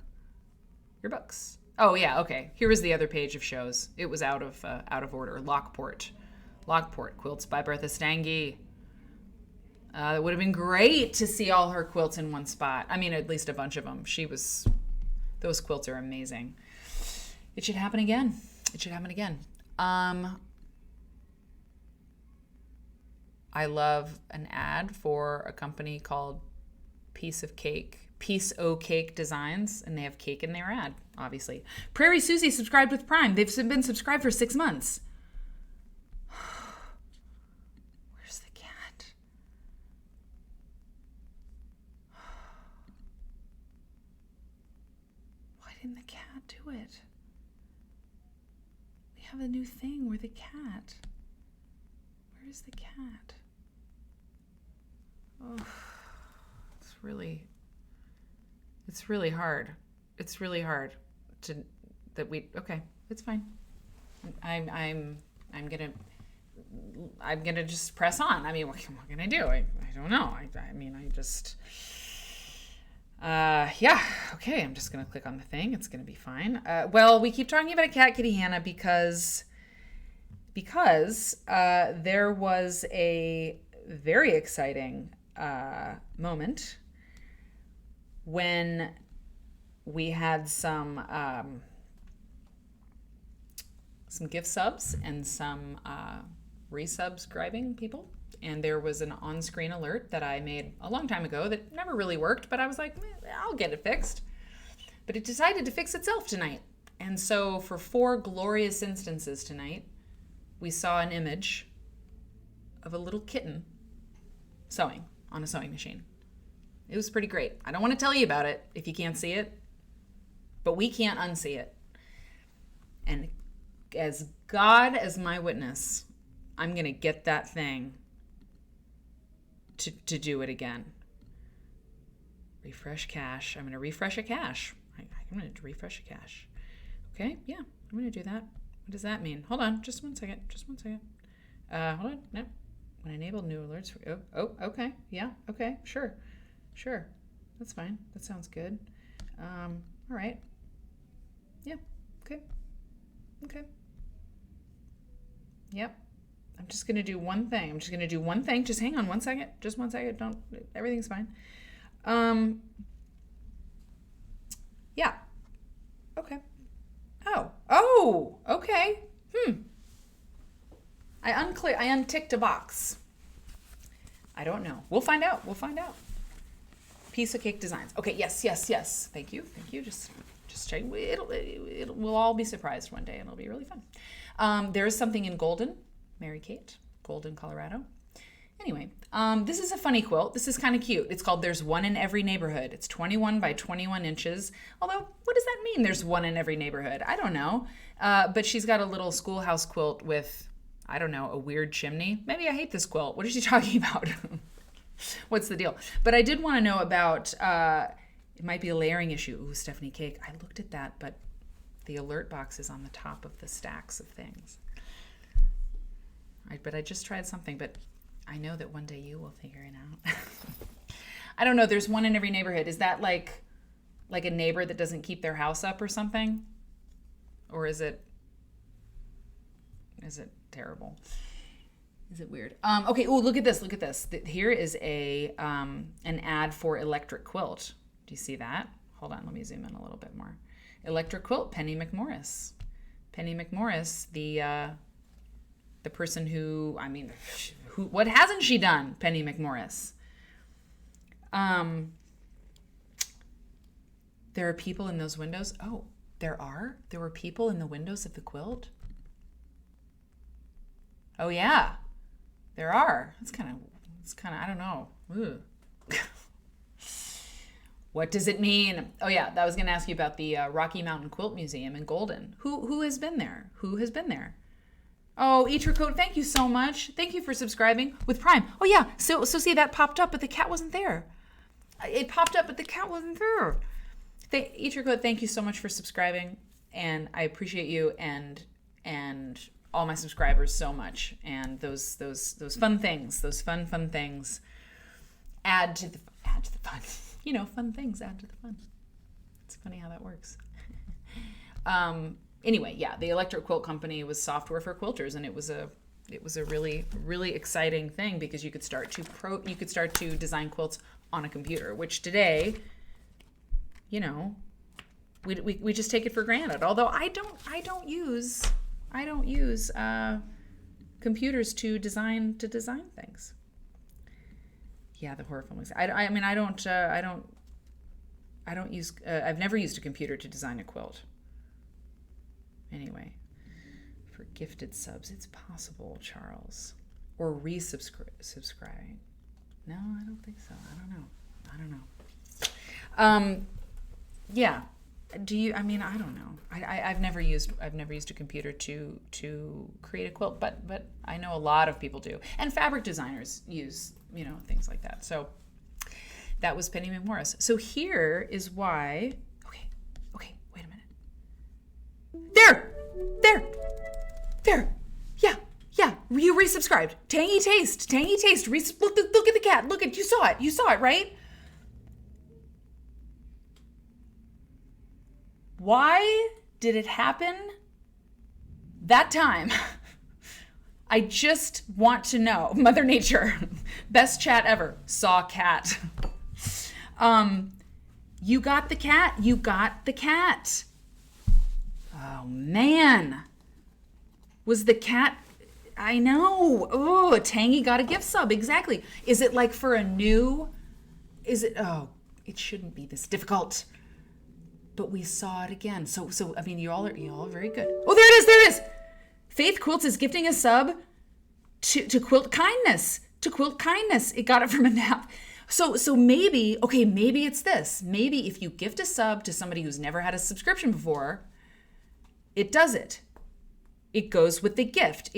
your books. Oh yeah, okay. Here was the other page of shows. It was out of order. Lockport Quilts by Bertha Stange. It would have been great to see all her quilts in one spot. I mean, at least a bunch of them. Those quilts are amazing. It should happen again. I love an ad for a company called Piece O Cake Designs, and they have cake in their ad, obviously. Prairie Susie subscribed with Prime. They've been subscribed for 6 months. Where's the cat? Why didn't the cat do it? We have a new thing. Where's the cat? Where's the cat? Oh, it's really hard. It's really hard okay, it's fine. I'm gonna just press on. I mean, what can I do? I don't know. Yeah, okay, I'm just gonna click on the thing. It's gonna be fine. Well, we keep talking about a cat, Kitty Hannah, because there was a very exciting moment when we had some gift subs and some resubscribing people, and there was an on-screen alert that I made a long time ago that never really worked, but I was like, I'll get it fixed. But it decided to fix itself tonight. And so for 4 glorious instances tonight, we saw an image of a little kitten sewing on a sewing machine. It was pretty great. I don't want to tell you about it if you can't see it, but we can't unsee it. And as God as my witness, I'm going to get that thing to do it again. Refresh cache. I'm going to refresh a cache. I'm going to refresh a cache. Okay, yeah, I'm going to do that. What does that mean? Hold on, just one second. Hold on, no. When I enable new alerts for, okay, yeah, okay, sure, that's fine, that sounds good. All right, yeah, okay, yep. I'm just gonna do one thing. Just hang on one second. Don't. Everything's fine. Yeah. Okay. Oh. Okay. I unticked a box. I don't know. We'll find out. Piece of Cake Designs. Okay. Yes. Thank you. Just check. We'll all be surprised one day, and it'll be really fun. There is something in Golden. Mary Kate, Golden, Colorado. Anyway, this is a funny quilt. This is kind of cute. It's called There's One in Every Neighborhood. It's 21 by 21 inches. Although, what does that mean, there's one in every neighborhood? I don't know. But she's got a little schoolhouse quilt with, I don't know, a weird chimney. Maybe I hate this quilt. What is she talking about? What's the deal? But I did want to know about, it might be a layering issue. Ooh, Stephanie Cake. I looked at that, but the alert box is on the top of the stacks of things. But I just tried something, but I know that one day you will figure it out. I don't know. There's one in every neighborhood. Is that like a neighbor that doesn't keep their house up or something? Or is it terrible? Is it weird? Okay. Oh, look at this. Here is an ad for Electric Quilt. Do you see that? Hold on. Let me zoom in a little bit more. Electric Quilt, Penny McMorris. Penny McMorris, the person who what hasn't she done? Penny McMorris. There are people in those windows. Oh, there are? There were people in the windows of the quilt? Oh yeah, there are. It's kind of, I don't know. Ooh. What does it mean? Oh yeah, I was going to ask you about the Rocky Mountain Quilt Museum in Golden. Who has been there? Who has been there? Oh, Eatricoat, thank you so much. Thank you for subscribing with Prime. Oh yeah, so see, that popped up, but the cat wasn't there. It popped up, but the cat wasn't there. Eatricoat, thank you so much for subscribing, and I appreciate you and all my subscribers so much. And those fun things, those fun things, add to the fun. You know, fun things add to the fun. It's funny how that works. Anyway, yeah, the Electric Quilt Company was software for quilters, and it was a really, really exciting thing because you could start to design quilts on a computer, which today, you know, we just take it for granted. Although I don't use computers to design things. Yeah, the horror films. I mean, I don't use. I've never used a computer to design a quilt. Anyway, for gifted subs, it's possible, Charles, or resubscribing. No, I don't think so. I don't know. Yeah. Do you? I mean, I don't know. I've never used a computer to create a quilt, but I know a lot of people do, and fabric designers use, you know, things like that. So that was Penny McMorris. So here is why. Okay. Wait a minute. There. Yeah. You resubscribed. Tangy taste. Look at the cat. Look at, you saw it, right? Why did it happen that time? I just want to know. Mother Nature, best chat ever. Saw cat. You got the cat. Oh man. Was the cat, I know. Oh, Tangy got a gift sub, exactly. Is it like for a new, oh, it shouldn't be this difficult. But we saw it again. So I mean, you all are very good. Oh, there it is. Faith Quilts is gifting a sub to Quilt Kindness. It got it from a nap. So maybe it's this. Maybe if you gift a sub to somebody who's never had a subscription before, it does it. It goes with the gift.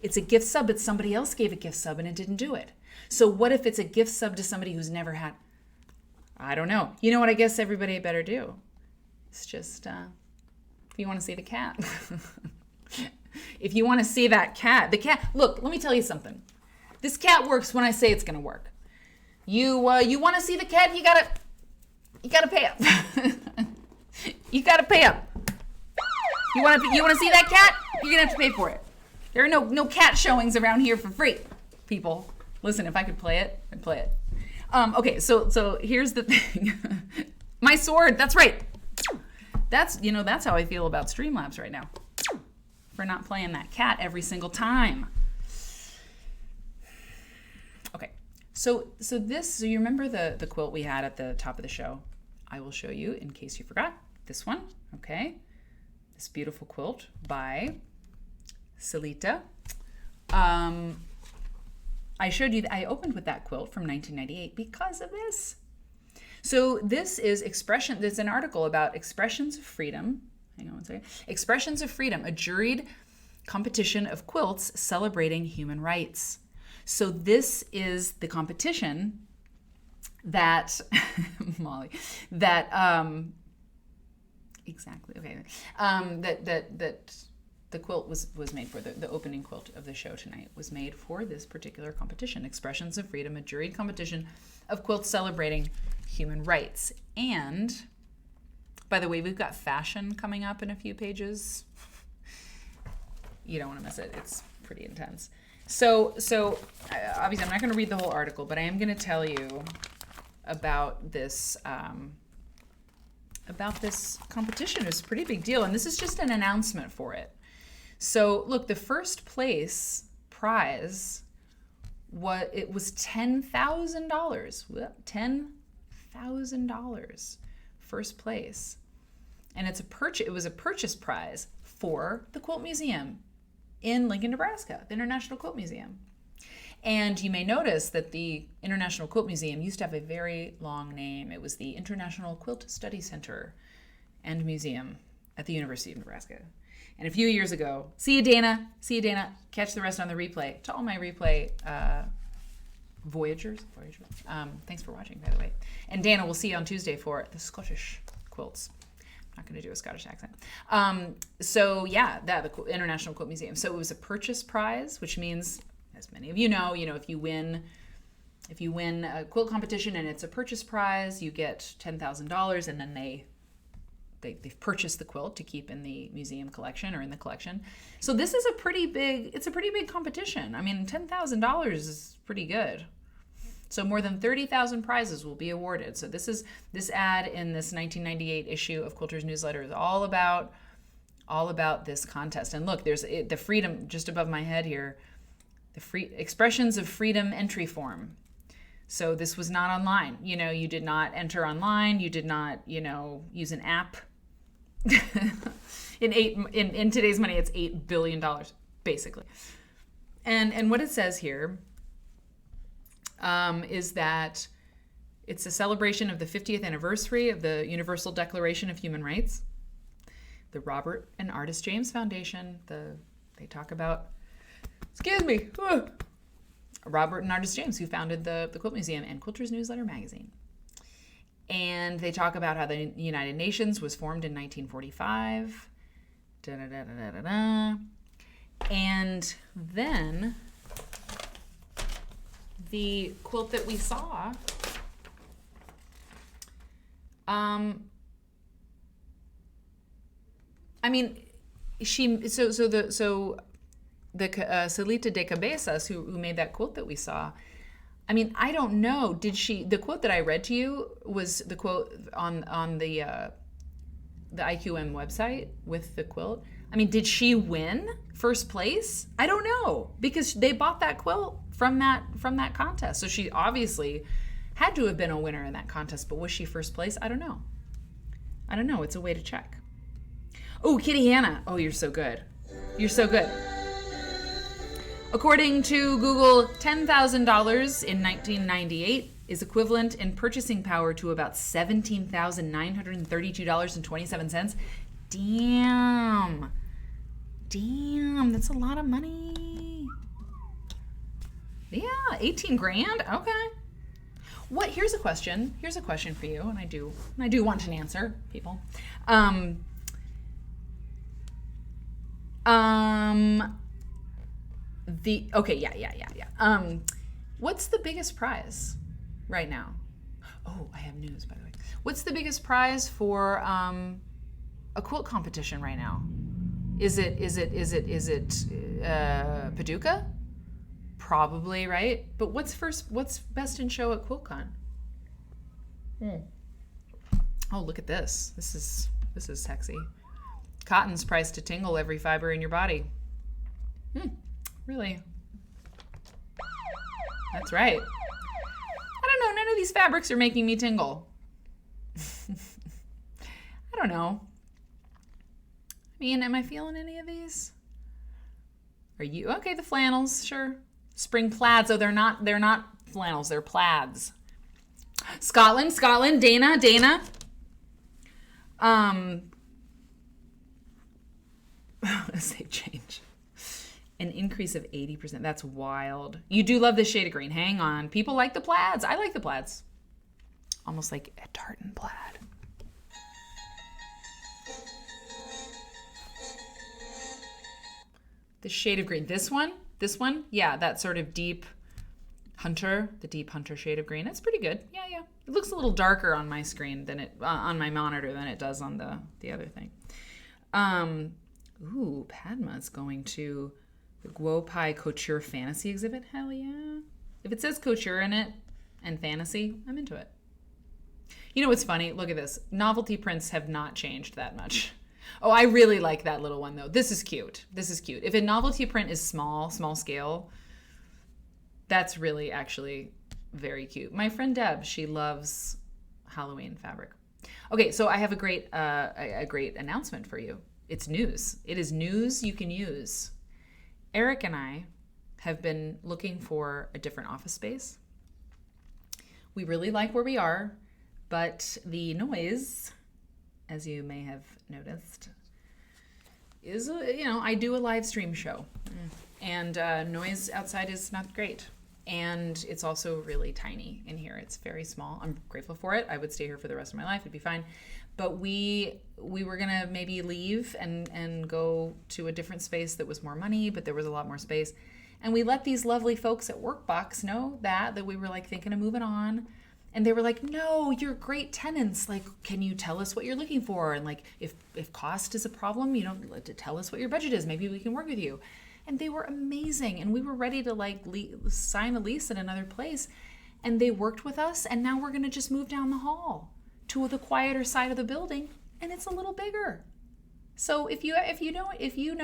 It's a gift sub, but somebody else gave a gift sub and it didn't do it. So what if it's a gift sub to somebody who's never had? I don't know. You know what I guess everybody better do? It's just, if you want to see the cat. If you want to see that cat, look, let me tell you something. This cat works when I say it's going to work. You want to see the cat, you gotta pay up. You gotta pay up. You want to see that cat? You're going to have to pay for it. There are no cat showings around here for free, people. Listen, if I could play it, I'd play it. Okay, so here's the thing. My sword, that's right. That's how I feel about Streamlabs right now. For not playing that cat every single time. Okay, so you remember the quilt we had at the top of the show? I will show you in case you forgot. This one, okay. This beautiful quilt by Celita. I showed you that I opened with that quilt from 1998 because of this. So this is there's an article about Expressions of Freedom. Hang on one second. Expressions of Freedom, a juried competition of quilts celebrating human rights. So this is the competition that, Molly, that, exactly, okay, that the quilt was made for, the opening quilt of the show tonight was made for this particular competition, Expressions of Freedom, a juried competition of quilts celebrating human rights. And, by the way, we've got fashion coming up in a few pages. You don't want to miss it. It's pretty intense. So obviously I'm not going to read the whole article, but I am going to tell you about this competition. It was a pretty big deal, and this is just an announcement for it. So look, the first place prize was $10,000. $10,000. $10,000, first place. And it was a purchase prize for the Quilt Museum in Lincoln, Nebraska, the International Quilt Museum. And you may notice that the International Quilt Museum used to have a very long name. It was the International Quilt Study Center and Museum at the University of Nebraska. And a few years ago, see you, Dana. Catch the rest on the replay. To all my replay Voyagers. Thanks for watching, by the way. And Dana, we'll see you on Tuesday for the Scottish quilts. I'm not going to do a Scottish accent. The International Quilt Museum. So it was a purchase prize, which means, as many of you know, if you win a quilt competition and it's a purchase prize, you get $10,000, and then they've purchased the quilt to keep in the museum collection or in the collection. So this is a pretty big competition. I mean, $10,000 is pretty good. So more than 30,000 prizes will be awarded. So this ad in this 1998 issue of Quilter's newsletter is all about this contest. And look, there's the freedom just above my head here, the free expressions of freedom entry form. So this was not online. You did not enter online. You did not, use an app. In today's money, it's $8 billion, basically. And what it says here is that it's a celebration of the 50th anniversary of the Universal Declaration of Human Rights. The Robert and Artis James Foundation, they talk about, Robert and Artis James, who founded the Quilt Museum and Quilter's Newsletter magazine. And they talk about how the United Nations was formed in 1945. And then the quilt that we saw, the Celita de Cabezas, who made that quilt that we saw, I mean, I don't know. The quote that I read to you was the quote on the IQM website with the quilt. I mean, did she win first place? I don't know, because they bought that quilt from that contest. So she obviously had to have been a winner in that contest, but was she first place? I don't know. It's a way to check. Oh, Kitty Hannah. Oh, you're so good. According to Google, $10,000 in 1998 is equivalent in purchasing power to about $17,932.27. Damn, that's a lot of money. Yeah, 18 grand. Okay. Here's a question for you, and I do want an answer, people. What's the biggest prize right now? Oh, I have news, by the way. What's the biggest prize for a quilt competition right now? Is it Paducah? Probably, right? But what's best in show at QuiltCon? Oh, look at this. This is sexy. Cotton's priced to tingle every fiber in your body. Really? That's right. I don't know. None of these fabrics are making me tingle. I don't know. I mean, am I feeling any of these? Are you? Okay, the flannels, sure. Spring plaids. Oh, they're not flannels. They're plaids. Scotland, Dana. As they change. An increase of 80%. That's wild. You do love this shade of green. Hang on. People like the plaids. I like the plaids. Almost like a tartan plaid. The shade of green. This one? Yeah, that sort of deep hunter, the deep hunter shade of green. That's pretty good. Yeah. It looks a little darker on my screen than it on my monitor than it does on the other thing. Ooh, Padma's going to the Guopai Couture Fantasy exhibit. Hell yeah. If it says couture in it and fantasy, I'm into it. You know what's funny? Look at this. Novelty prints have not changed that much. Oh, I really like that little one, though. This is cute. If a novelty print is small scale, that's really actually very cute. My friend Deb, she loves Halloween fabric. Okay, so I have a great announcement for you. It's news. It is news you can use. Eric and I have been looking for a different office space. We really like where we are, but the noise, as you may have noticed, is, I do a live stream show, and noise outside is not great. And it's also really tiny in here. It's very small. I'm grateful for it. I would stay here for the rest of my life. It'd be fine. But we were going to maybe leave and go to a different space that was more money, but there was a lot more space. And we let these lovely folks at Workbox know that we were like thinking of moving on. And they were like, no, you're great tenants. Like, can you tell us what you're looking for? And like, if cost is a problem, tell us what your budget is. Maybe we can work with you. And they were amazing. And we were ready to sign a lease at another place. And they worked with us. And now we're going to just move down the hall to the quieter side of the building. And it's a little bigger. So if you know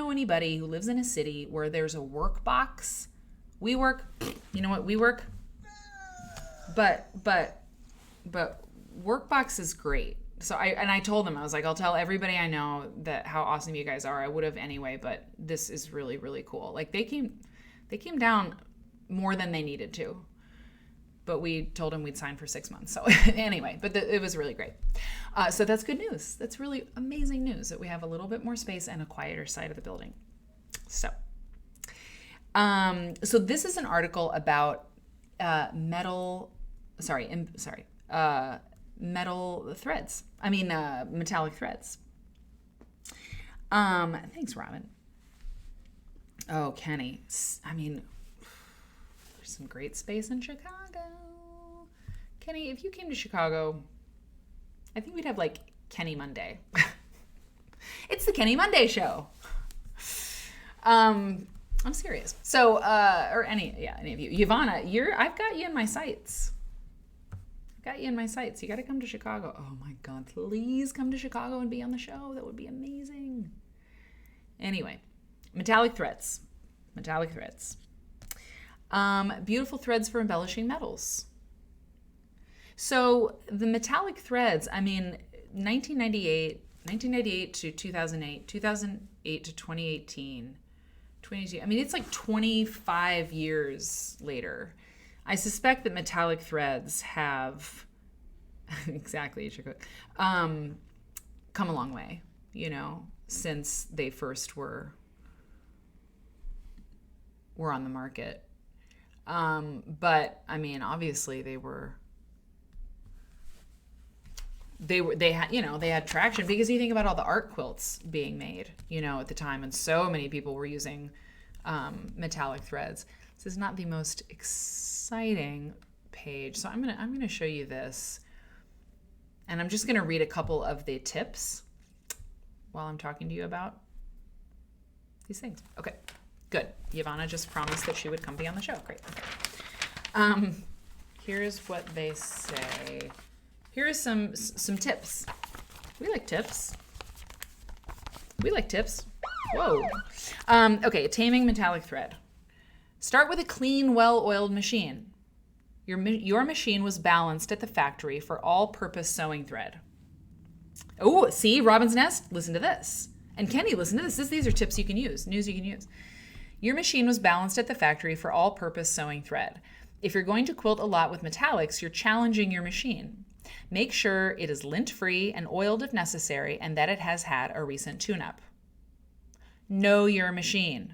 anybody who lives in a city where there's a Workbox, we work, you know what, we work. But Workbox is great. So I told them, I was like, I'll tell everybody I know that how awesome you guys are. I would have anyway, but this is really, really cool. Like they came down more than they needed to, but we told them we'd sign for 6 months. So anyway, but it was really great. So that's good news. That's really amazing news that we have a little bit more space and a quieter side of the building. So this is an article about metal threads. Metallic threads. Thanks, Robin. Oh, Kenny. There's some great space in Chicago. Kenny, if you came to Chicago, I think we'd have like Kenny Monday. It's the Kenny Monday show. I'm serious. So, or any of you. Yvonne, I've got you in my sights. You got to come to Chicago. Oh my God, please come to Chicago and be on the show. That would be amazing. Anyway, metallic threads. Beautiful threads for embellishing metals. So the metallic threads, 1998 to 2008, 2008 to 2018, 22. It's like 25 years later. I suspect that metallic threads have come a long way, since they first were on the market. But obviously they had traction, because you think about all the art quilts being made, at the time, and so many people were using metallic threads. This is not the most exciting page, so I'm gonna show you this, and I'm just gonna read a couple of the tips while I'm talking to you about these things. Okay, good. Yvonne just promised that she would come be on the show. Great. Okay. Here's what they say. Here are some tips. We like tips. Whoa. Okay, taming metallic thread. Start with a clean, well-oiled machine. Your machine was balanced at the factory for all-purpose sewing thread. Oh, see, Robin's Nest? Listen to this. And Kenny, listen to this. These are tips you can use, news you can use. Your machine was balanced at the factory for all-purpose sewing thread. If you're going to quilt a lot with metallics, you're challenging your machine. Make sure it is lint-free and oiled if necessary, and that it has had a recent tune-up. Know your machine.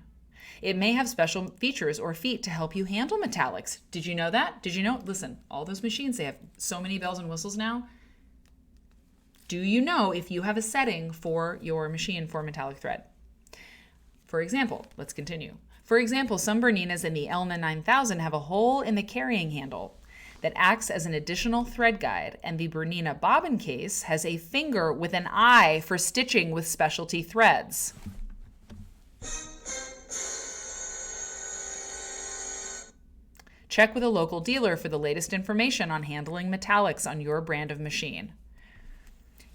It may have special features or feet to help you handle metallics. Did you know that? Listen, all those machines, they have so many bells and whistles now. Do you know if you have a setting for your machine for metallic thread? For example, let's continue. For example, some Berninas in the Elna 9000 have a hole in the carrying handle that acts as an additional thread guide, and the Bernina bobbin case has a finger with an eye for stitching with specialty threads. Check with a local dealer for the latest information on handling metallics on your brand of machine.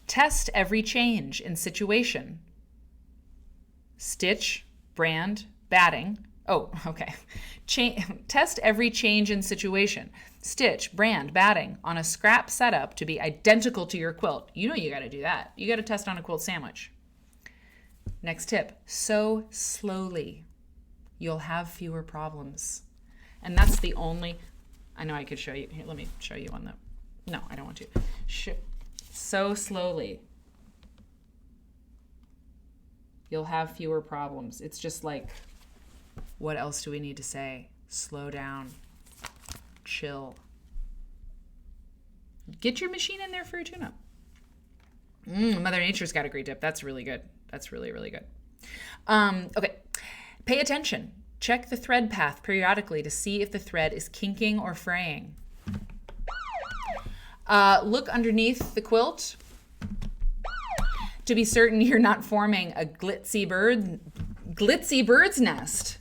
Test every change in situation. Stitch, brand, batting, Oh, okay. Test every change in situation. Stitch, brand, batting on a scrap setup to be identical to your quilt. You know you got to do that. You got to test on a quilt sandwich. Next tip, sew slowly. You'll have fewer problems. And that's the only, I know I could show you. Here, let me show you on the, no, I don't want to. Sew slowly. You'll have fewer problems. It's just like, what else do we need to say? Slow down. Chill. Get your machine in there for your tune-up. Mother Nature's got a great tip. That's really good. That's really, really good. Okay. Pay attention. Check the thread path periodically to see if the thread is kinking or fraying. Look underneath the quilt to be certain you're not forming a glitzy bird's nest.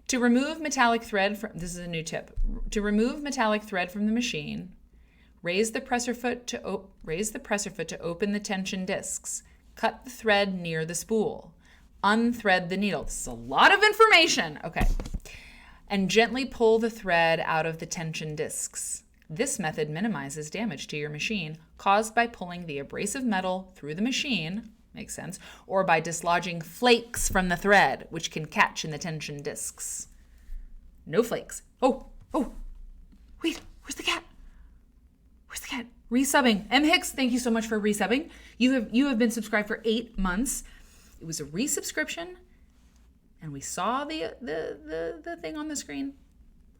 To remove metallic thread from, this is a new tip. To remove metallic thread from the machine, raise the presser foot to open the tension discs. Cut the thread near the spool. Unthread the needle. This is a lot of information. Okay. And gently pull the thread out of the tension discs. This method minimizes damage to your machine caused by pulling the abrasive metal through the machine, makes sense, or by dislodging flakes from the thread, which can catch in the tension discs. No flakes. Oh, wait, where's the cat? Where's the cat? Resubbing. M. Hicks, thank you so much for resubbing. You have been subscribed for 8 months. It was a resubscription, and we saw the thing on the screen. We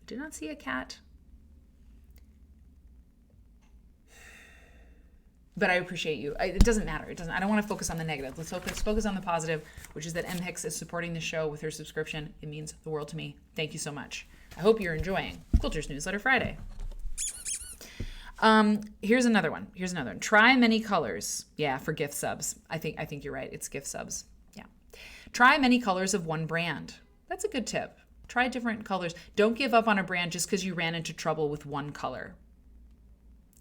did not see a cat. But I appreciate you. It doesn't matter. I don't want to focus on the negative. Let's focus on the positive, which is that M. Hicks is supporting the show with her subscription. It means the world to me. Thank you so much. I hope you're enjoying Quilter's Newsletter Friday. Here's another one. Try many colors. Yeah, for gift subs. I think you're right. It's gift subs. Yeah. Try many colors of one brand. That's a good tip. Try different colors. Don't give up on a brand just because you ran into trouble with one color.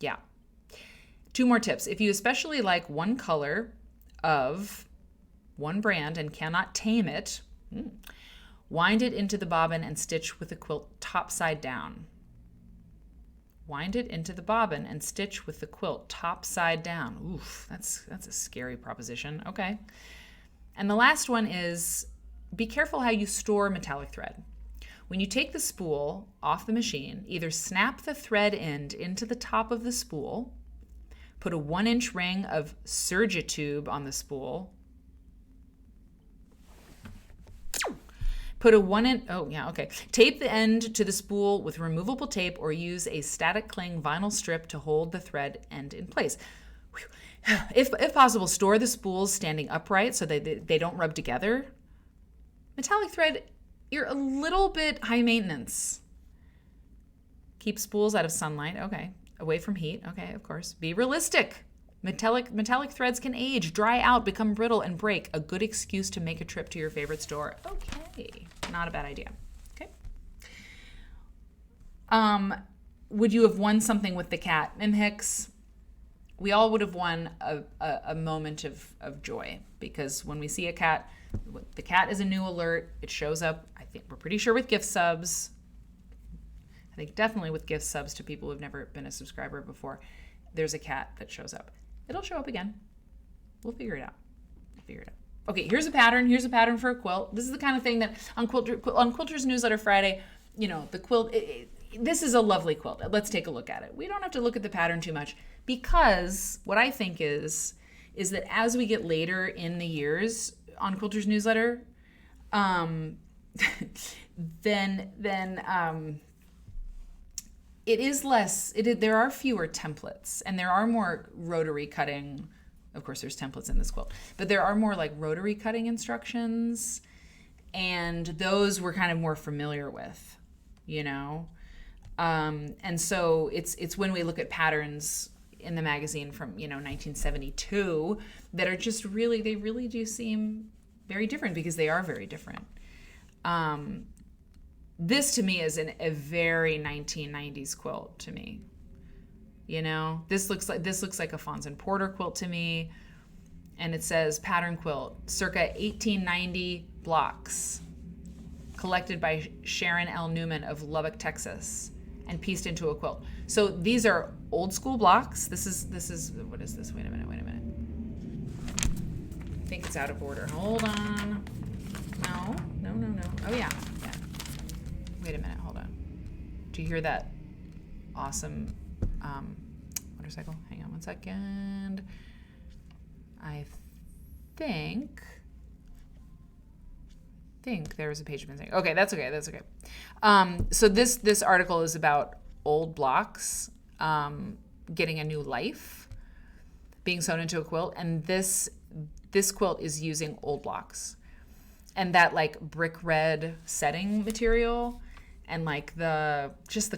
Yeah. 2 more tips. If you especially like one color of one brand and cannot tame it, wind it into the bobbin and stitch with the quilt top side down. Wind it into the bobbin and stitch with the quilt top side down. Oof, that's a scary proposition. Okay. And the last one is be careful how you store metallic thread. When you take the spool off the machine, either snap the thread end into the top of the spool, put a 1-inch ring of Surgitube on the spool. Tape the end to the spool with removable tape or use a static cling vinyl strip to hold the thread end in place. If possible, store the spools standing upright so that they don't rub together. Metallic thread, you're a little bit high maintenance. Keep spools out of sunlight. Okay. Away from heat. Okay, of course. Be realistic. Metallic threads can age, dry out, become brittle, and break. A good excuse to make a trip to your favorite store. Okay, not a bad idea. Okay. Would you have won something with the cat? M. Hicks, we all would have won a moment of joy, because when we see a cat, the cat is a new alert. It shows up, I think we're pretty sure, with gift subs. I think definitely with gift subs to people who've never been a subscriber before. There's a cat that shows up. It'll show up again. We'll figure it out. Okay, here's a pattern. Here's a pattern for a quilt. This is the kind of thing that on Quilter's Newsletter Friday, the quilt, this is a lovely quilt. Let's take a look at it. We don't have to look at the pattern too much, because what I think is that as we get later in the years on Quilter's Newsletter, there are fewer templates, and there are more rotary cutting. Of course, there's templates in this quilt, but there are more like rotary cutting instructions, and those we're kind of more familiar with, and so it's when we look at patterns in the magazine from 1972 that are just they really do seem very different, because they are very different. This to me is a very 1990s quilt to me. This looks like a Fons and Porter quilt to me. And it says pattern quilt, circa 1890 blocks, collected by Sharon L. Newman of Lubbock, Texas, and pieced into a quilt. So these are old school blocks. This is what is this? Wait a minute. I think it's out of order. Hold on. No. Oh yeah. Wait a minute, hold on. Do you hear that awesome motorcycle? Hang on one second. I think there was a page missing. Okay, that's okay. So this article is about old blocks getting a new life, being sewn into a quilt, and this quilt is using old blocks. And that like brick red setting material and like the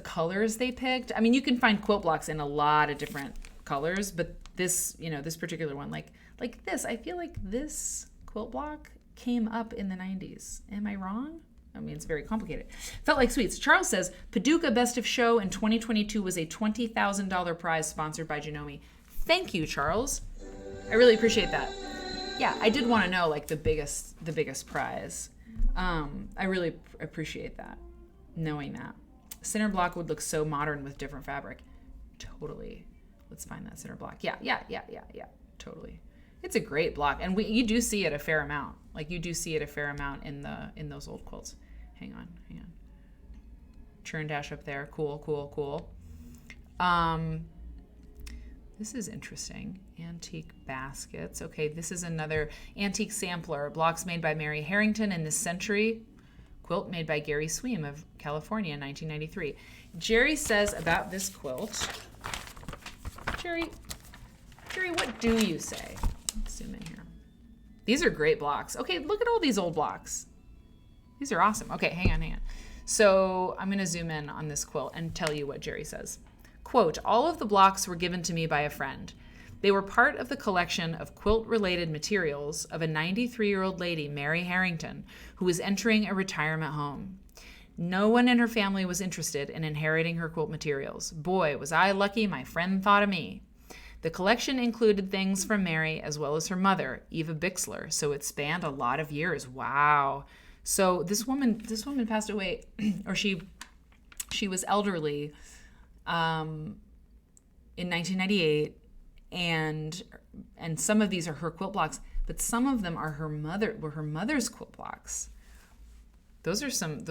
colors they picked. I mean, you can find quilt blocks in a lot of different colors, but this particular one, like this, I feel like this quilt block came up in the 90s. Am I wrong? I mean, it's very complicated. Felt like sweets. Charles says, Paducah Best of Show in 2022 was a $20,000 prize sponsored by Janome. Thank you, Charles. I really appreciate that. Yeah, I did want to know like the biggest prize. I really appreciate that, knowing that. Center block would look so modern with different fabric. Totally. Let's find that center block. Yeah. Totally. It's a great block, and you do see it a fair amount. Like you do see it a fair amount in those old quilts. Hang on. Churn dash up there. Cool. This is interesting. Antique baskets. Okay, this is another antique sampler. Blocks made by Mary Harrington in this century. Quilt made by Gary Sweem of California in 1993. Jerry says about this quilt. Jerry, what do you say? Let's zoom in here. These are great blocks. Okay, look at all these old blocks. These are awesome. Okay, hang on. So I'm going to zoom in on this quilt and tell you what Jerry says. Quote, all of the blocks were given to me by a friend. They were part of the collection of quilt-related materials of a 93-year-old lady, Mary Harrington, who was entering a retirement home. No one in her family was interested in inheriting her quilt materials. Boy, was I lucky my friend thought of me. The collection included things from Mary as well as her mother, Eva Bixler, so it spanned a lot of years. Wow. So this woman passed away, or she was elderly in 1998, and some of these are her quilt blocks, but some of them were her mother's quilt blocks. Those are some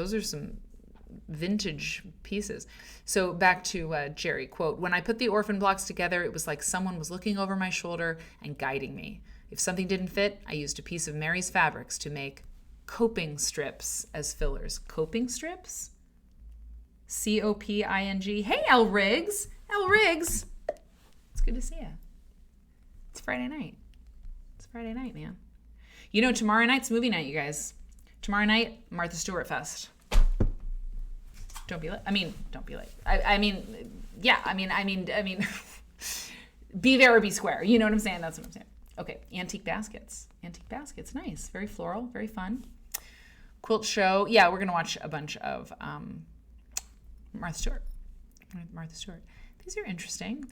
vintage pieces. So back to Jerry, quote, when I put the orphan blocks together, it was like someone was looking over my shoulder and guiding me. If something didn't fit, I used a piece of Mary's fabrics to make coping strips as fillers. Coping strips? C-O-P-I-N-G. Hey, L. Riggs. L. Riggs. It's good to see you. It's Friday night. It's Friday night, man. You know, tomorrow night's movie night, you guys. Tomorrow night, Martha Stewart Fest. Don't be late. Don't be late. I mean, be there or be square. You know what I'm saying? That's what I'm saying. Okay, antique baskets. Nice. Very floral, very fun. Quilt show. Yeah, we're going to watch a bunch of Martha Stewart. These are interesting.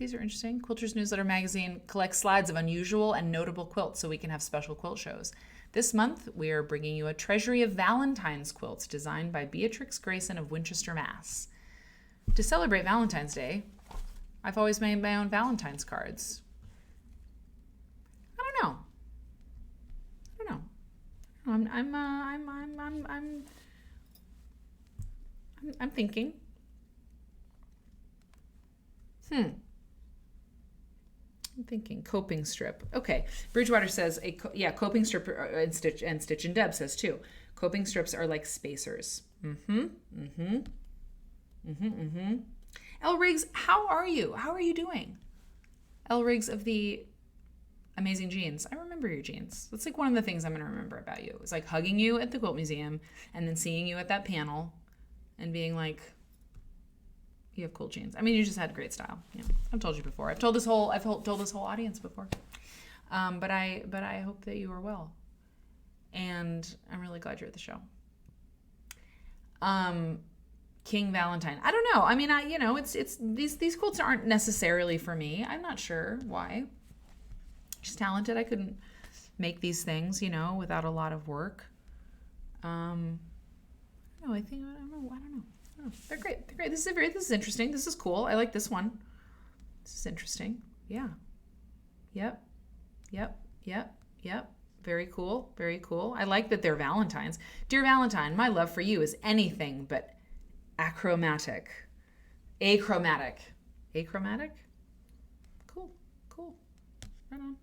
Quilter's Newsletter magazine collects slides of unusual and notable quilts so we can have special quilt shows. This month, we are bringing you a treasury of Valentine's quilts designed by Beatrix Grayson of Winchester, Mass. To celebrate Valentine's Day, I've always made my own Valentine's cards. I don't know. I'm thinking. I'm thinking coping strip. Okay, Bridgewater says coping strip and Stitch and Deb says too. Coping strips are like spacers. L. Riggs, how are you? How are you doing? L. Riggs of the Amazing Jeans. I remember your jeans. That's like one of the things I'm going to remember about you. It's like hugging you at the Quilt Museum and then seeing you at that panel and being like, you have cool jeans. I mean, you just had great style. Yeah, I've told you before. I've told this whole audience before. But I hope that you are well. And I'm really glad you're at the show. King Valentine. I don't know. I mean, it's these quilts aren't necessarily for me. I'm not sure why. She's talented. I couldn't make these things, without a lot of work. I think, I don't know. They're great. This is interesting. This is cool. I like this one. This is interesting. Yeah. Yep. Very cool. I like that they're Valentines. Dear Valentine, my love for you is anything but achromatic. Achromatic. Cool. Right on.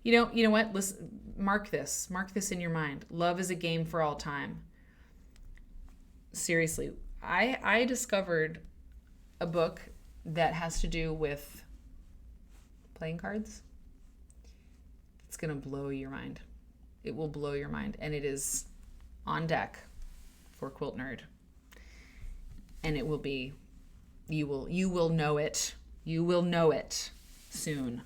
You know what? Listen, mark this in your mind. Love is a game for all time. Seriously, I discovered a book that has to do with playing cards. It's going to blow your mind. It will blow your mind. And it is on deck for Quilt Nerd. And it will be, you will know it. You will know it soon.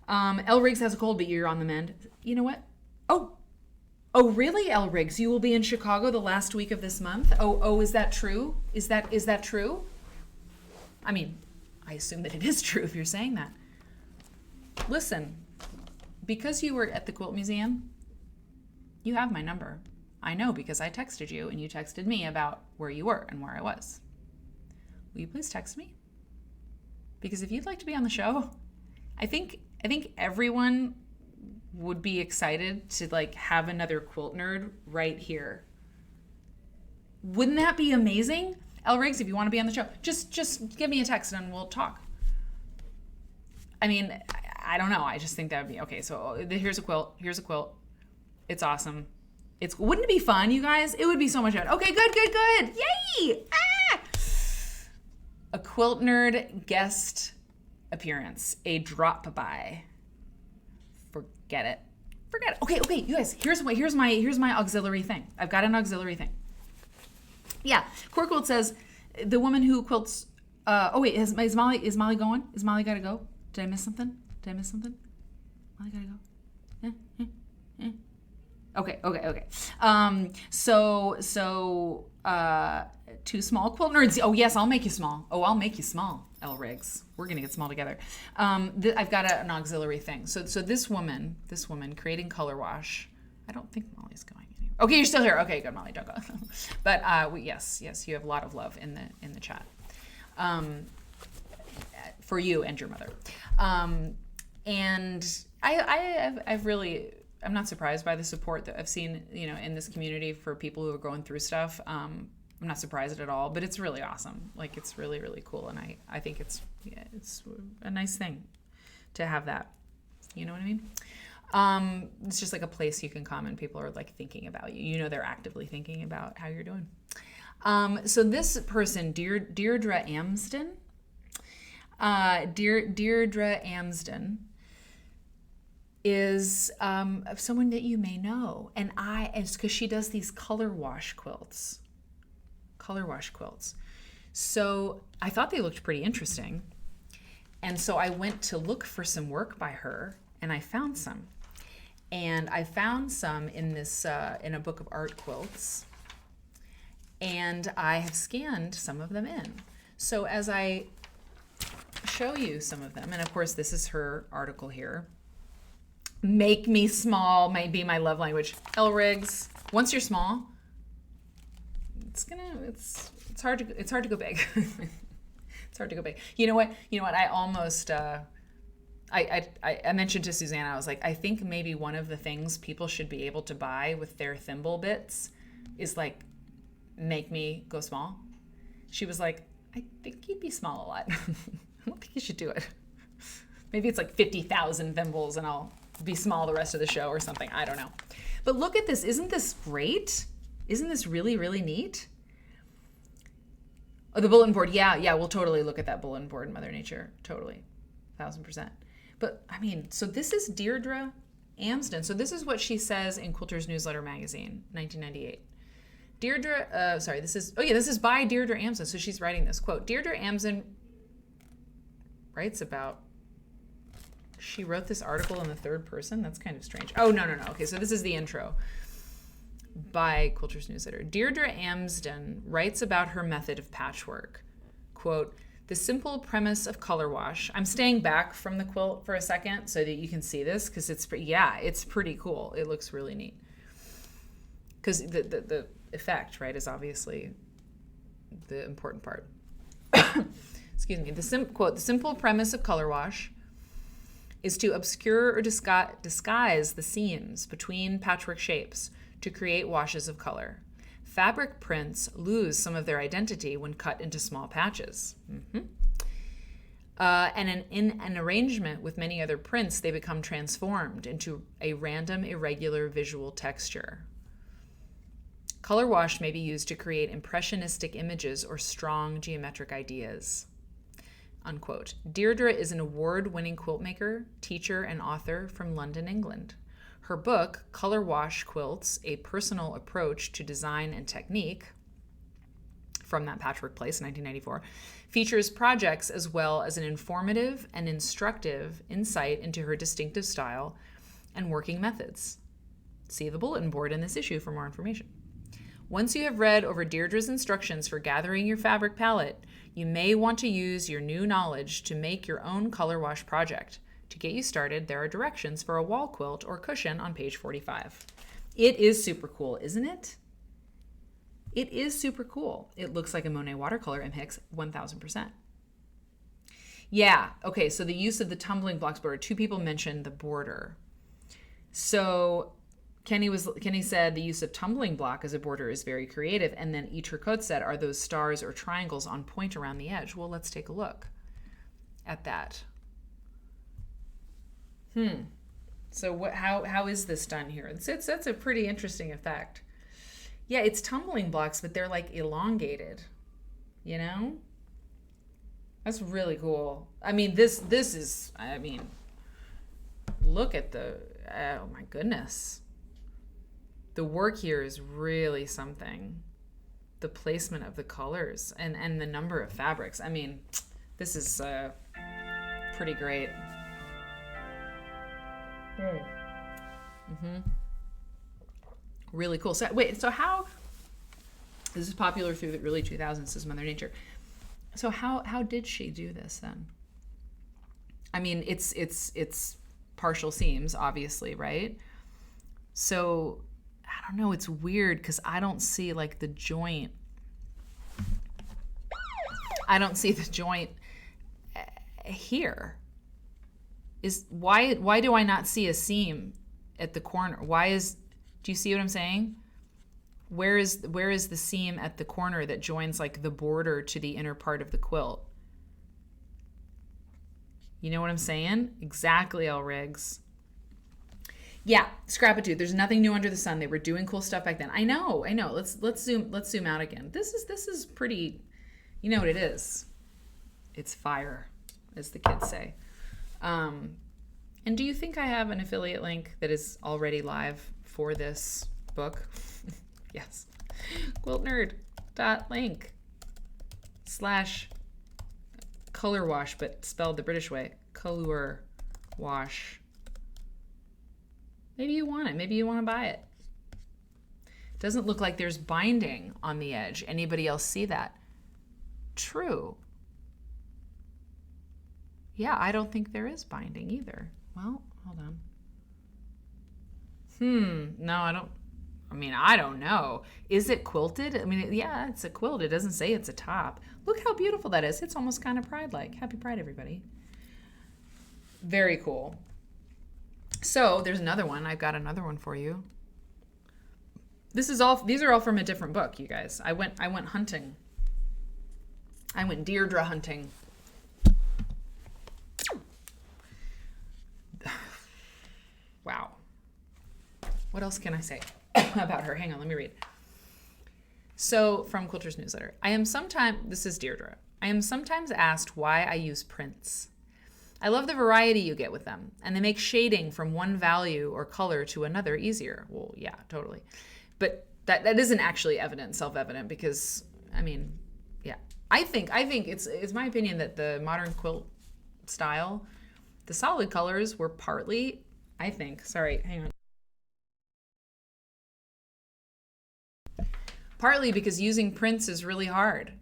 L. Riggs has a cold, but you're on the mend. You know what? Oh, really, L. Riggs? You will be in Chicago the last week of this month? Oh, is that true? Is that true? I mean, I assume that it is true if you're saying that. Listen, because you were at the Quilt Museum, you have my number. I know because I texted you and you texted me about where you were and where I was. Will you please text me? Because if you'd like to be on the show, I think everyone would be excited to have another Quilt Nerd right here. Wouldn't that be amazing? L. Riggs, if you want to be on the show, just give me a text and we'll talk. I mean, I don't know. I just think that would be okay. So here's a quilt. It's awesome. Wouldn't it be fun, you guys? It would be so much fun. Okay, good. Yay! A Quilt Nerd guest appearance. A drop by. Forget it. Okay, you guys, here's my auxiliary thing. I've got an auxiliary thing. Yeah, Core Quilt says the woman who quilts. Is Molly going? Is Molly gotta go? Did I miss something? Molly gotta go. Okay. So 2 small quilt nerds. Oh yes, I'll make you small. I'll make you small, L. Riggs. We're gonna get small together. I've got an auxiliary thing. So this woman creating color wash. I don't think Molly's going anywhere. Okay, you're still here. Okay, good, Molly, don't go. But yes, you have a lot of love in the chat. For you and your mother. And I'm not surprised by the support that I've seen, in this community for people who are going through stuff. I'm not surprised at all, but it's really awesome. It's really, really cool. And I think it's a nice thing to have that. You know what I mean? It's just a place you can come and people are thinking about you. They're actively thinking about how you're doing. So this person, Deirdre Amsden, Deirdre Amsden is someone that you may know, and it's because she does these color wash quilts. So I thought they looked pretty interesting, and so I went to look for some work by her, and I found some. And I found some in this in a book of art quilts, and I have scanned some of them in. So as I show you some of them, and of course this is her article here. Make me small might be my love language. L. Riggs, once you're small, it's hard to go big. It's hard to go big. You know what? I almost I mentioned to Susanna, I was like, I think maybe one of the things people should be able to buy with their thimble bits is make me go small. She was like, I think you'd be small a lot. I don't think you should do it. Maybe it's 50,000 thimbles and I'll be small the rest of the show or something. I don't know. But look at this. Isn't this great? Isn't this really, really neat? Oh, the bulletin board. Yeah, we'll totally look at that bulletin board in Mother Nature. Totally. 1,000%. But, so this is Deirdre Amsden. So this is what she says in Quilter's Newsletter magazine, 1998. This is by Deirdre Amsden. So she's writing this quote. Deirdre Amsden writes about, she wrote this article in the third person. That's kind of strange. Oh, no. Okay, so this is the intro by Quilter's Newsletter. Deirdre Amsden writes about her method of patchwork. Quote, The simple premise of color wash. I'm staying back from the quilt for a second so that you can see this because it's pretty cool. It looks really neat. Because the effect, right, is obviously the important part. Excuse me. Quote, the simple premise of color wash is to obscure or disguise the seams between patchwork shapes to create washes of color. Fabric prints lose some of their identity when cut into small patches. And in an arrangement with many other prints, they become transformed into a random, irregular visual texture. Color wash may be used to create impressionistic images or strong geometric ideas. Unquote. Deirdre is an award-winning quilt maker, teacher, and author from London, England. Her book, Color Wash Quilts, A Personal Approach to Design and Technique, from that Patchwork Place, 1994, features projects as well as an informative and instructive insight into her distinctive style and working methods. See the bulletin board in this issue for more information. Once you have read over Deirdre's instructions for gathering your fabric palette, you may want to use your new knowledge to make your own color wash project. To get you started, there are directions for a wall quilt or cushion on page 45. It is super cool, isn't it? It is super cool. It looks like a Monet watercolor MHIX 1000%. Yeah, okay, so the use of the tumbling blocks border. Two people mentioned the border. So Kenny said the use of tumbling block as a border is very creative, and then Itricot said, are those stars or triangles on point around the edge? Well, let's take a look at that. So how is this done here? That's a pretty interesting effect. Yeah, it's tumbling blocks, but they're like elongated, you know? That's really cool. I mean, this is, I mean, look at oh my goodness. The work here is really something. The placement of the colors and the number of fabrics. I mean, this is pretty great. Really cool. So wait, so how, this is popular through the early 2000s, says Mother Nature. So how did she do this then? I mean, it's partial seams, obviously, right? So I don't know, it's weird because I don't see like the joint. I don't see the joint here. Why do I not see a seam at the corner? Do you see what I'm saying? Where is the seam at the corner that joins like the border to the inner part of the quilt? You know what I'm saying? Exactly, L. Riggs. Yeah, Scrapitude. There's nothing new under the sun. They were doing cool stuff back then. I know. Let's zoom out again. This is pretty. You know what it is? It's fire, as the kids say. And do you think I have an affiliate link that is already live for this book? Yes. quiltnerd.link/color wash, but spelled the British way. Color wash. Maybe you want it. Maybe you want to buy it. Doesn't look like there's binding on the edge. Anybody else see that? True. Yeah, I don't think there is binding either. Well, hold on. No, I don't know. Is it quilted? I mean, yeah, it's a quilt. It doesn't say it's a top. Look how beautiful that is. It's almost kind of Pride-like. Happy Pride, everybody. Very cool. So there's another one. I've got another one for you. These are all from a different book, you guys. I went hunting. I went Deirdre hunting. Wow. What else can I say about her? Hang on, let me read. So, from Quilter's newsletter. This is Deirdre. I am sometimes asked why I use prints. I love the variety you get with them, and they make shading from one value or color to another easier. Well, yeah, totally. But that isn't actually self-evident, because, I mean, yeah. I think it's my opinion that the modern quilt style, the solid colors were partly, partly because using prints is really hard.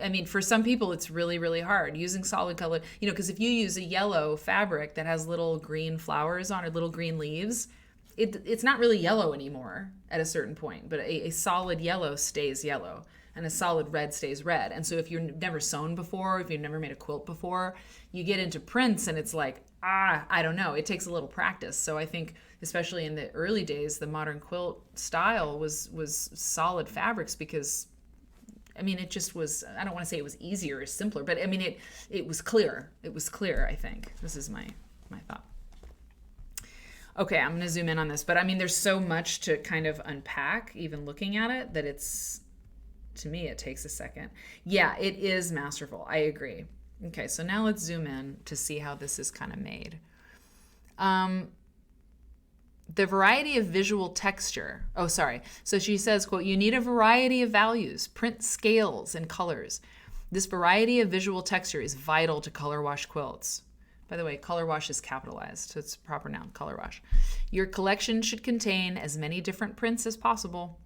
I mean, for some people, it's really, really hard using solid color, because if you use a yellow fabric that has little green flowers on or little green leaves, it's not really yellow anymore at a certain point, but a solid yellow stays yellow and a solid red stays red. And so if you've never sewn before, if you've never made a quilt before, you get into prints and it's like, I don't know. It takes a little practice. So I think, especially in the early days, the modern quilt style was solid fabrics because, I mean, it just was, I don't want to say it was easier or simpler, but I mean, it was clear. It was clear, I think. This is my thought. Okay, I'm going to zoom in on this, but I mean, there's so much to kind of unpack, even looking at it, that to me, it takes a second. Yeah, it is masterful. I agree. Okay, so now let's zoom in to see how this is kind of made. The variety of visual texture. Oh, sorry. So she says, quote, you need a variety of values, print scales, and colors. This variety of visual texture is vital to color wash quilts. By the way, color wash is capitalized, so it's a proper noun, color wash. Your collection should contain as many different prints as possible.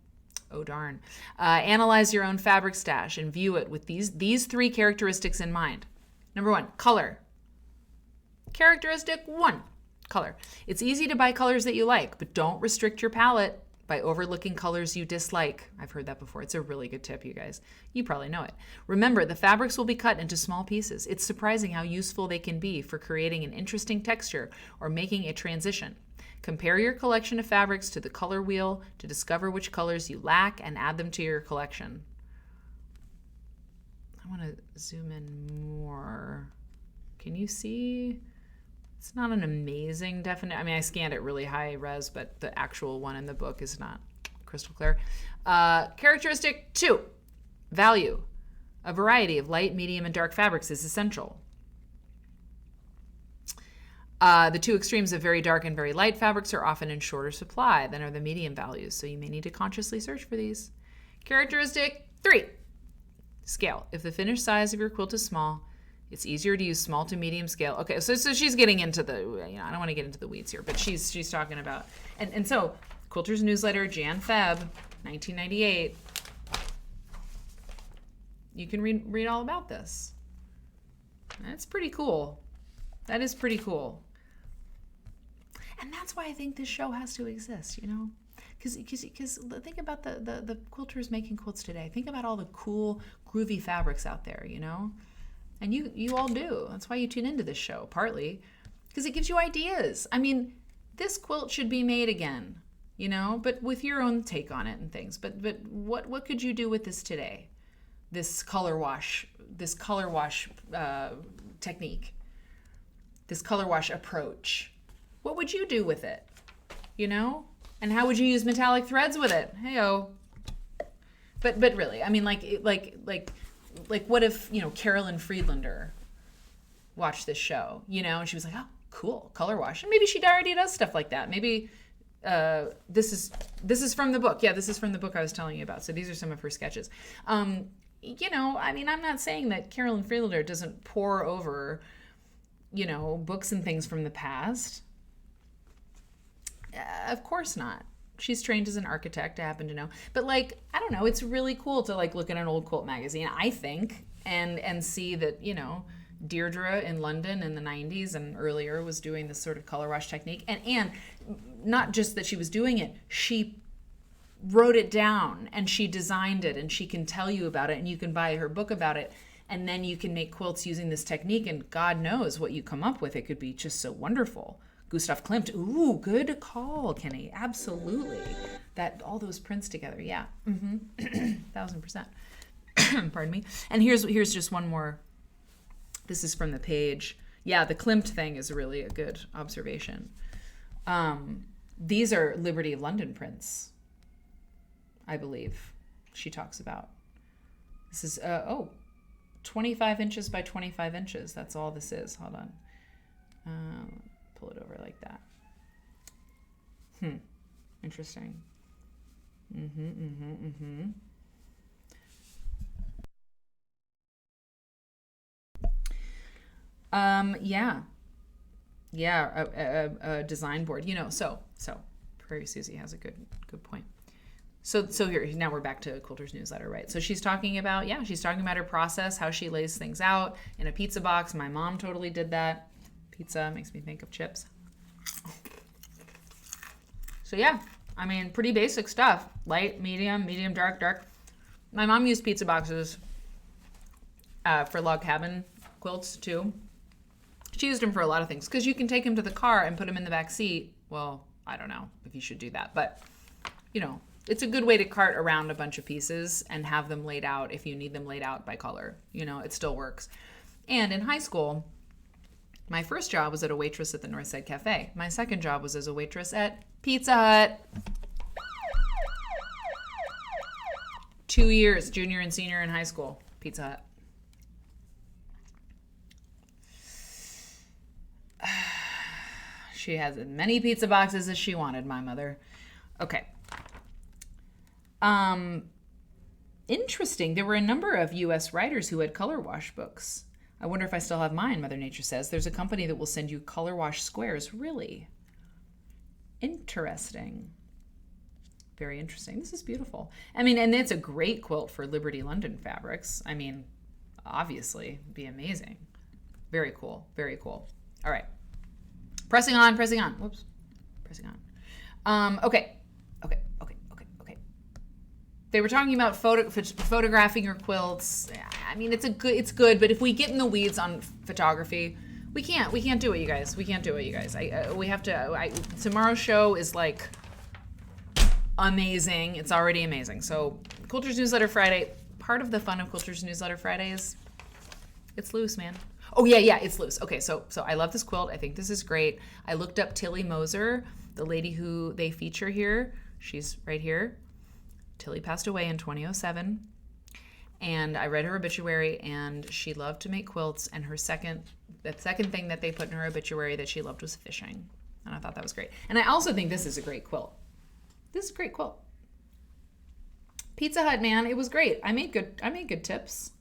Oh, darn. Analyze your own fabric stash and view it with these three characteristics in mind. Number 1, color. Characteristic 1, color. It's easy to buy colors that you like, but don't restrict your palette by overlooking colors you dislike. I've heard that before. It's a really good tip, you guys. You probably know it. Remember, the fabrics will be cut into small pieces. It's surprising how useful they can be for creating an interesting texture or making a transition. Compare your collection of fabrics to the color wheel to discover which colors you lack and add them to your collection. I want to zoom in more. Can you see? It's not an amazing definite. I mean, I scanned it really high res, but the actual one in the book is not crystal clear. Characteristic 2, value. A variety of light, medium, and dark fabrics is essential. The two extremes of very dark and very light fabrics are often in shorter supply than are the medium values, so you may need to consciously search for these. Characteristic 3, scale. If the finished size of your quilt is small, it's easier to use small to medium scale. Okay, so she's getting into the, I don't want to get into the weeds here, but she's talking about, and so Quilter's newsletter, Jan-Feb, 1998. You can read all about this. That's pretty cool. That is pretty cool. And that's why I think this show has to exist, Because think about the quilters making quilts today. Think about all the cool, groovy fabrics out there, And you all do. That's why you tune into this show, partly. Because it gives you ideas. I mean, this quilt should be made again, but with your own take on it and things. But what could you do with this today? This color wash technique. This color wash approach. What would you do with it? And how would you use metallic threads with it? Hey-oh. But really, I mean, like what if, Carolyn Friedlander watched this show, and she was like, oh, cool, color wash. And maybe she already does stuff like that. Maybe this is from the book. Yeah, this is from the book I was telling you about. So these are some of her sketches. I mean, I'm not saying that Carolyn Friedlander doesn't pore over, books and things from the past. Of course not. She's trained as an architect, I happen to know. But I don't know, it's really cool to look at an old quilt magazine, I think, and see that, Deirdre in London in the 90s and earlier was doing this sort of color wash technique. And not just that she was doing it, she wrote it down and she designed it and she can tell you about it and you can buy her book about it. And then you can make quilts using this technique and God knows what you come up with. It could be just so wonderful. Gustav Klimt. Ooh, good call, Kenny. Absolutely. All those prints together. Yeah. 1000%. Pardon me. And here's just one more. This is from the page. Yeah, the Klimt thing is really a good observation. These are Liberty of London prints, I believe she talks about. This is, 25 inches by 25 inches. That's all this is. Hold on. Pull it over like that. Interesting. A design board, so Prairie Susie has a good point. So here, now we're back to Quilter's newsletter, right? So she's talking about her process, how she lays things out in a pizza box. My mom totally did that. Pizza makes me think of chips. So yeah, I mean, pretty basic stuff. Light, medium, dark, dark. My mom used pizza boxes for log cabin quilts too. She used them for a lot of things because you can take them to the car and put them in the back seat. Well, I don't know if you should do that, but you know, it's a good way to cart around a bunch of pieces and have them laid out if you need them laid out by color. You know, it still works. And in high school, my first job was as a waitress at the Northside Cafe. My second job was as a waitress at Pizza Hut. 2 years, junior and senior in high school, Pizza Hut. She has as many pizza boxes as she wanted, my mother. Okay. Interesting. There were a number of U.S. writers who had color wash books. I wonder if I still have mine, Mother Nature says. There's a company that will send you color wash squares. Really? Interesting. Very interesting. This is beautiful. I mean, and it's a great quilt for Liberty London Fabrics. I mean, obviously, it'd be amazing. Very cool. Very cool. All right. Pressing on. Whoops. Pressing on. Okay. They were talking about photographing your quilts. I mean, it's good, but if we get in the weeds on photography, we can't do it, you guys. We can't do it, you guys. We have to. Tomorrow's show is like amazing. It's already amazing. So, Quilter's Newsletter Friday. Part of the fun of Quilter's Newsletter Friday is it's loose, man. Oh yeah, it's loose. Okay, so I love this quilt. I think this is great. I looked up Tilly Moser, the lady who they feature here. She's right here. Tilly passed away in 2007, and I read her obituary, and she loved to make quilts, and the second thing that they put in her obituary that she loved was fishing, and I thought that was great. And I also think this is a great quilt. This is a great quilt. Pizza Hut, man, it was great. I made good tips.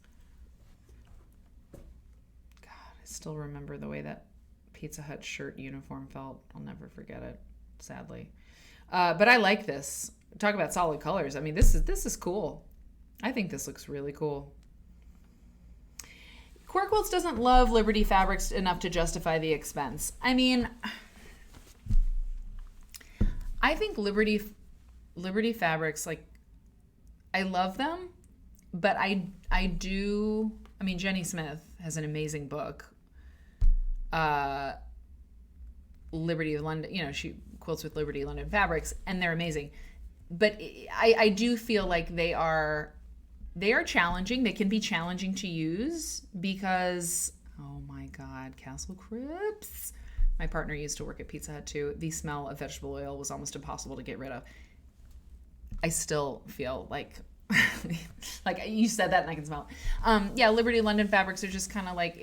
God, I still remember the way that Pizza Hut shirt uniform felt. I'll never forget it, sadly. But I like this. Talk about solid colors. I mean, this is cool. I think this looks really cool. Core Quilts doesn't love Liberty Fabrics enough to justify the expense. I mean, I think Liberty Fabrics, like, I love them, but I mean, Jenny Smith has an amazing book. Liberty of London, you know, she quilts with Liberty London Fabrics, and they're amazing. But I do feel like they are challenging. They can be challenging to use because, oh my God, Castle Crisps. My partner used to work at Pizza Hut too. The smell of vegetable oil was almost impossible to get rid of. I still feel like, like you said that and I can smell it. Yeah, Liberty London Fabrics are just kind of like,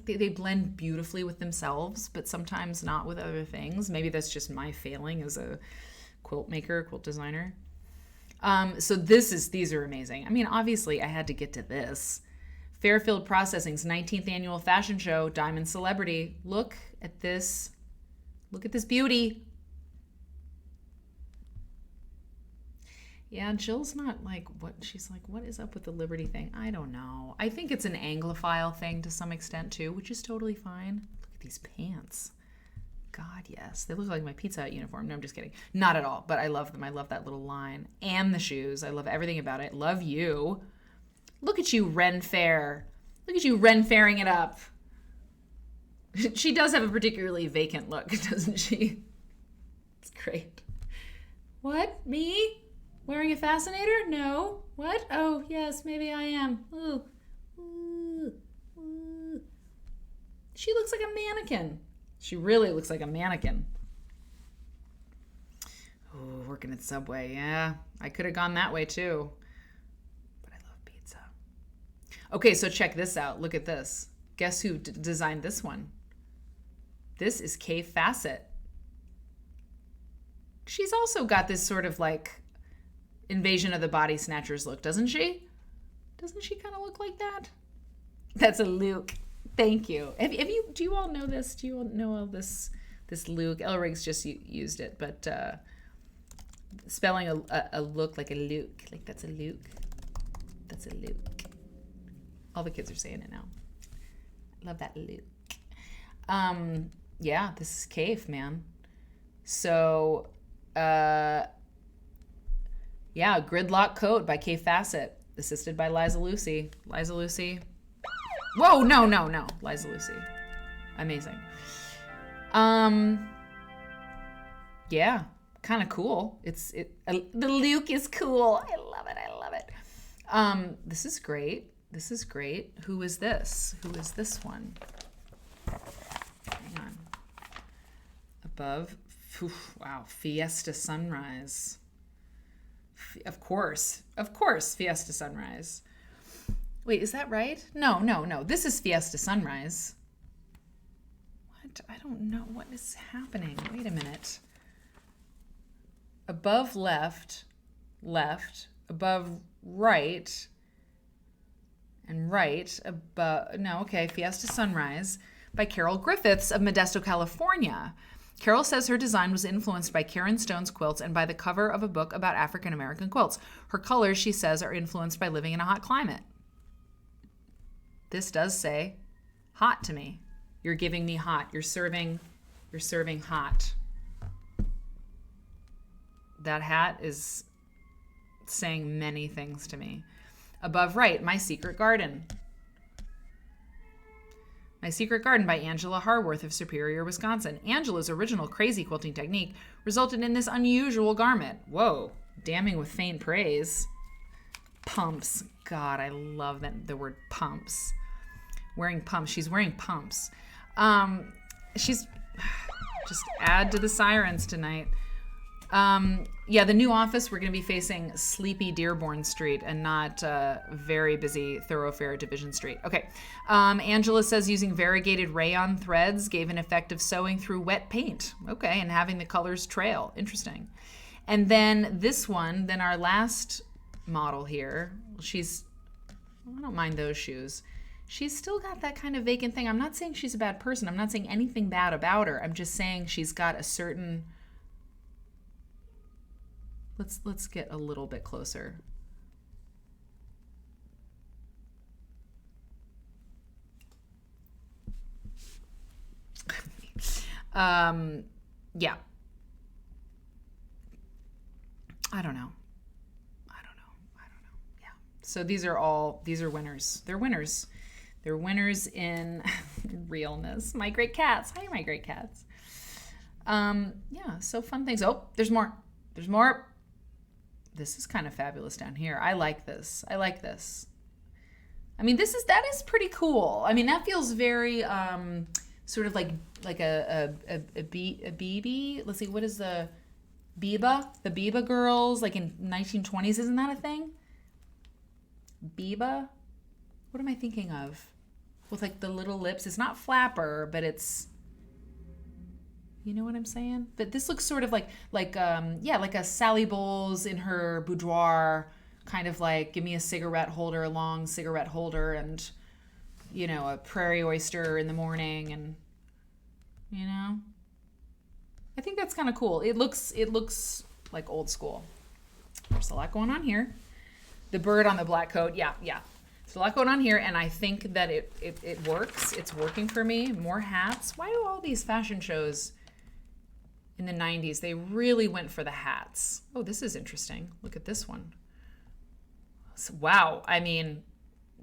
they blend beautifully with themselves, but sometimes not with other things. Maybe that's just my failing as a quilt maker, quilt designer. So these are amazing. I mean, obviously I had to get to this. Fairfield Processing's 19th annual fashion show, Diamond Celebrity. Look at this. Look at this beauty. Yeah, Jill's not like, she's like, what is up with the Liberty thing? I don't know. I think it's an Anglophile thing to some extent too, which is totally fine. Look at these pants. God, yes. They look like my Pizza Hut uniform. No, I'm just kidding. Not at all, but I love them. I love that little line. And the shoes. I love everything about it. Love you. Look at you, Ren Fair. Look at you, Ren Fairing it up. She does have a particularly vacant look, doesn't she? It's great. What? Me? Wearing a fascinator? No. What? Oh, yes, maybe I am. Ooh. Ooh. Ooh. She looks like a mannequin. She really looks like a mannequin. Oh, working at Subway. Yeah, I could have gone that way too. But I love pizza. Okay, so check this out. Look at this. Guess who designed this one? This is Kaffe Fassett. She's also got this sort of like Invasion of the Body Snatchers look, doesn't she? Doesn't she kind of look like that? That's a Luke. Thank you. Do you all know this? Do you all know all this Luke? Elrig's just used it, but spelling a look like a Luke. Like that's a Luke. That's a Luke. All the kids are saying it now. Love that Luke. Yeah, this is Kaffe, man. So, yeah, Gridlock Coat by Kaffe Fassett, assisted by Liza Lucy. Liza Lucy. Whoa, no. Liza Lucy. Amazing. Yeah, kind of cool. The Luke is cool. I love it. This is great. Who is this? Who is this one? Hang on. Above. Wow. Fiesta Sunrise. Of course, Fiesta Sunrise. Wait, is that right? No. This is Fiesta Sunrise. What? I don't know what is happening. Wait a minute. Above left, above right, and right, above, no, okay, Fiesta Sunrise by Carol Griffiths of Modesto, California. Carol says her design was influenced by Karen Stone's quilts and by the cover of a book about African American quilts. Her colors, she says, are influenced by living in a hot climate. This does say hot to me. You're giving me hot. You're serving hot. That hat is saying many things to me. Above right, My Secret Garden. My Secret Garden by Angela Harworth of Superior, Wisconsin. Angela's original crazy quilting technique resulted in this unusual garment. Whoa, damning with faint praise. Pumps. God, I love the word pumps. Wearing pumps. She's wearing pumps. She's just add to the sirens tonight. Yeah, the new office, we're going to be facing sleepy Dearborn Street and not very busy thoroughfare Division Street. Okay. Angela says using variegated rayon threads gave an effect of sewing through wet paint. Okay, and having the colors trail. Interesting. And then this one, then our last model here, I don't mind those shoes. She's still got that kind of vacant thing. I'm not saying she's a bad person. I'm not saying anything bad about her. I'm just saying she's got a certain... Let's get a little bit closer. Yeah. I don't know. Yeah. So these are winners. They're winners. They're winners in realness. My great cats. Hi, my great cats. Yeah, so fun things. Oh, there's more. This is kind of fabulous down here. I like this. I mean, that is pretty cool. I mean, that feels very sort of like a BB. Let's see, what is the Biba? The Biba girls, like in 1920s, isn't that a thing? Biba? What am I thinking of? With like the little lips. It's not flapper, but it's, you know what I'm saying? But this looks sort of like a Sally Bowles in her boudoir, kind of like, give me a cigarette holder, a long cigarette holder, and, you know, a prairie oyster in the morning, and, you know, I think that's kind of cool. It looks like old school. There's a lot going on here. The bird on the black coat, yeah. There's a lot going on here, and I think that it works. It's working for me. More hats. Why do all these fashion shows in the 90s, they really went for the hats? Oh, this is interesting. Look at this one. So, wow. I mean,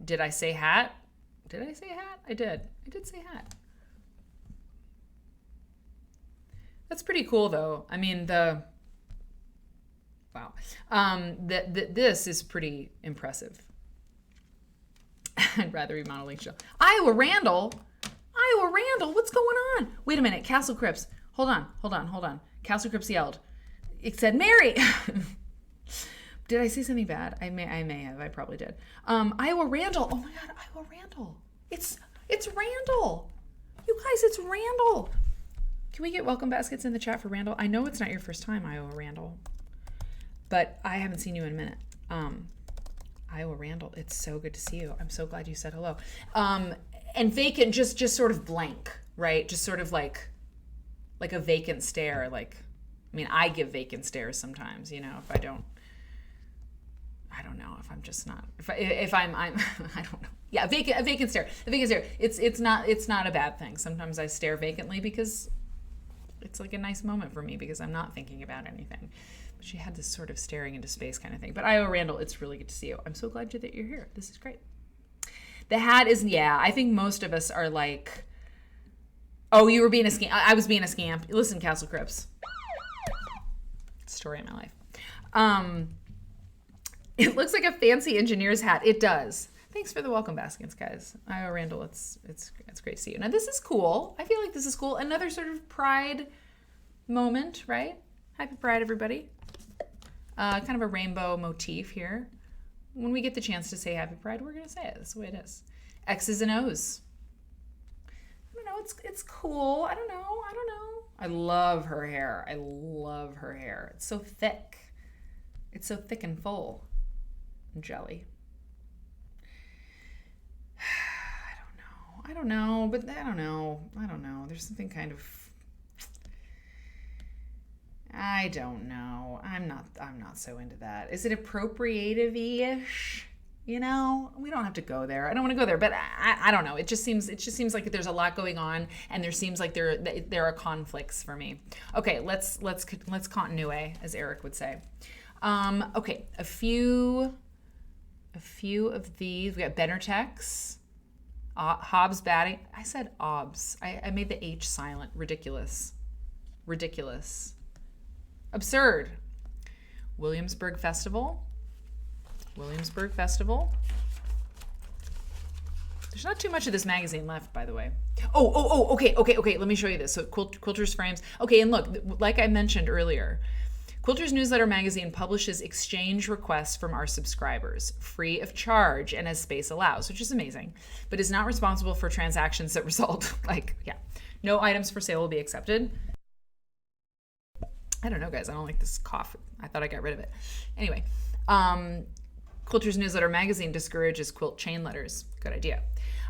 did I say hat? I did say hat. That's pretty cool, though. I mean, wow. This is pretty impressive. I'd rather be modeling show. Iowa Randall, what's going on? Wait a minute, Castle Cripps. Hold on. Castle Cripps yelled. It said, Mary. Did I say something bad? I may have. I probably did. Iowa Randall. Oh my God, Iowa Randall. It's Randall. You guys, it's Randall. Can we get welcome baskets in the chat for Randall? I know it's not your first time, Iowa Randall, but I haven't seen you in a minute. Iowa Randall, it's so good to see you. I'm so glad you said hello. And vacant, just sort of blank, right? Just sort of like a vacant stare, like, I mean, I give vacant stares sometimes, if I don't know, if I'm just not, if I'm I don't know. Yeah, a vacant stare. It's not a bad thing. Sometimes I stare vacantly because it's like a nice moment for me because I'm not thinking about anything. But she had this sort of staring into space kind of thing. But Io Randall, it's really good to see you. I'm so glad that you're here. This is great. The hat is, I think most of us are like, oh, you were being a scamp. I was being a scamp. Listen, Castle Crips. Story of my life. It looks like a fancy engineer's hat. It does. Thanks for the welcome baskets, guys. Io Randall, it's great to see you. Now this is cool. I feel like this is cool. Another sort of pride moment, right? Happy Pride, everybody. Kind of a rainbow motif here. When we get the chance to say Happy Pride, we're gonna say it. That's the way it is. X's and O's. I don't know. It's cool. I don't know. I love her hair. It's so thick. It's so thick and full. And jelly. I don't know. There's something kind of, I don't know. I'm not so into that. Is it appropriative-ish? We don't have to go there. I don't want to go there, but I don't know. It just seems like there's a lot going on, and there seems like there are conflicts for me. Okay, let's continue, as Eric would say. Okay, a few of these. We got Benartex, Hobbs batting. I said obs. I made the H silent. Ridiculous. Absurd. Williamsburg Festival. There's not too much of this magazine left, by the way. Okay. Let me show you this. So Quilter's frames. Okay, and look, like I mentioned earlier, Quilter's newsletter magazine publishes exchange requests from our subscribers, free of charge and as space allows, which is amazing, but is not responsible for transactions that result. No items for sale will be accepted. I don't know, guys. I don't like this cough. I thought I got rid of it. Anyway, Quilter's newsletter magazine discourages quilt chain letters. Good idea.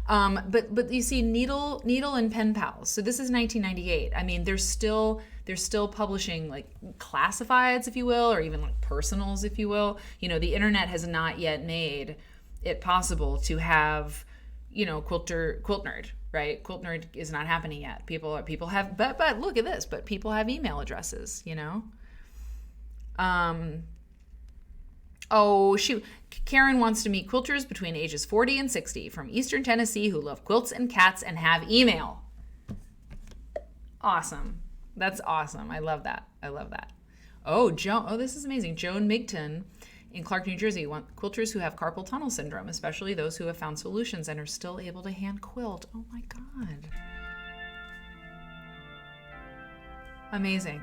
But you see, needle and pen pals. So this is 1998. I mean, they're still publishing like classifieds, if you will, or even like personals, if you will. The internet has not yet made it possible to have, quilt nerd, right? Quilt nerd is not happening yet. People have, but look at this. But people have email addresses, Oh, shoot. Karen wants to meet quilters between ages 40 and 60 from Eastern Tennessee who love quilts and cats and have email. Awesome. That's awesome. I love that. Oh, Joan. Oh, this is amazing. Joan Migton in Clark, New Jersey want quilters who have carpal tunnel syndrome, especially those who have found solutions and are still able to hand quilt. Oh my God. Amazing.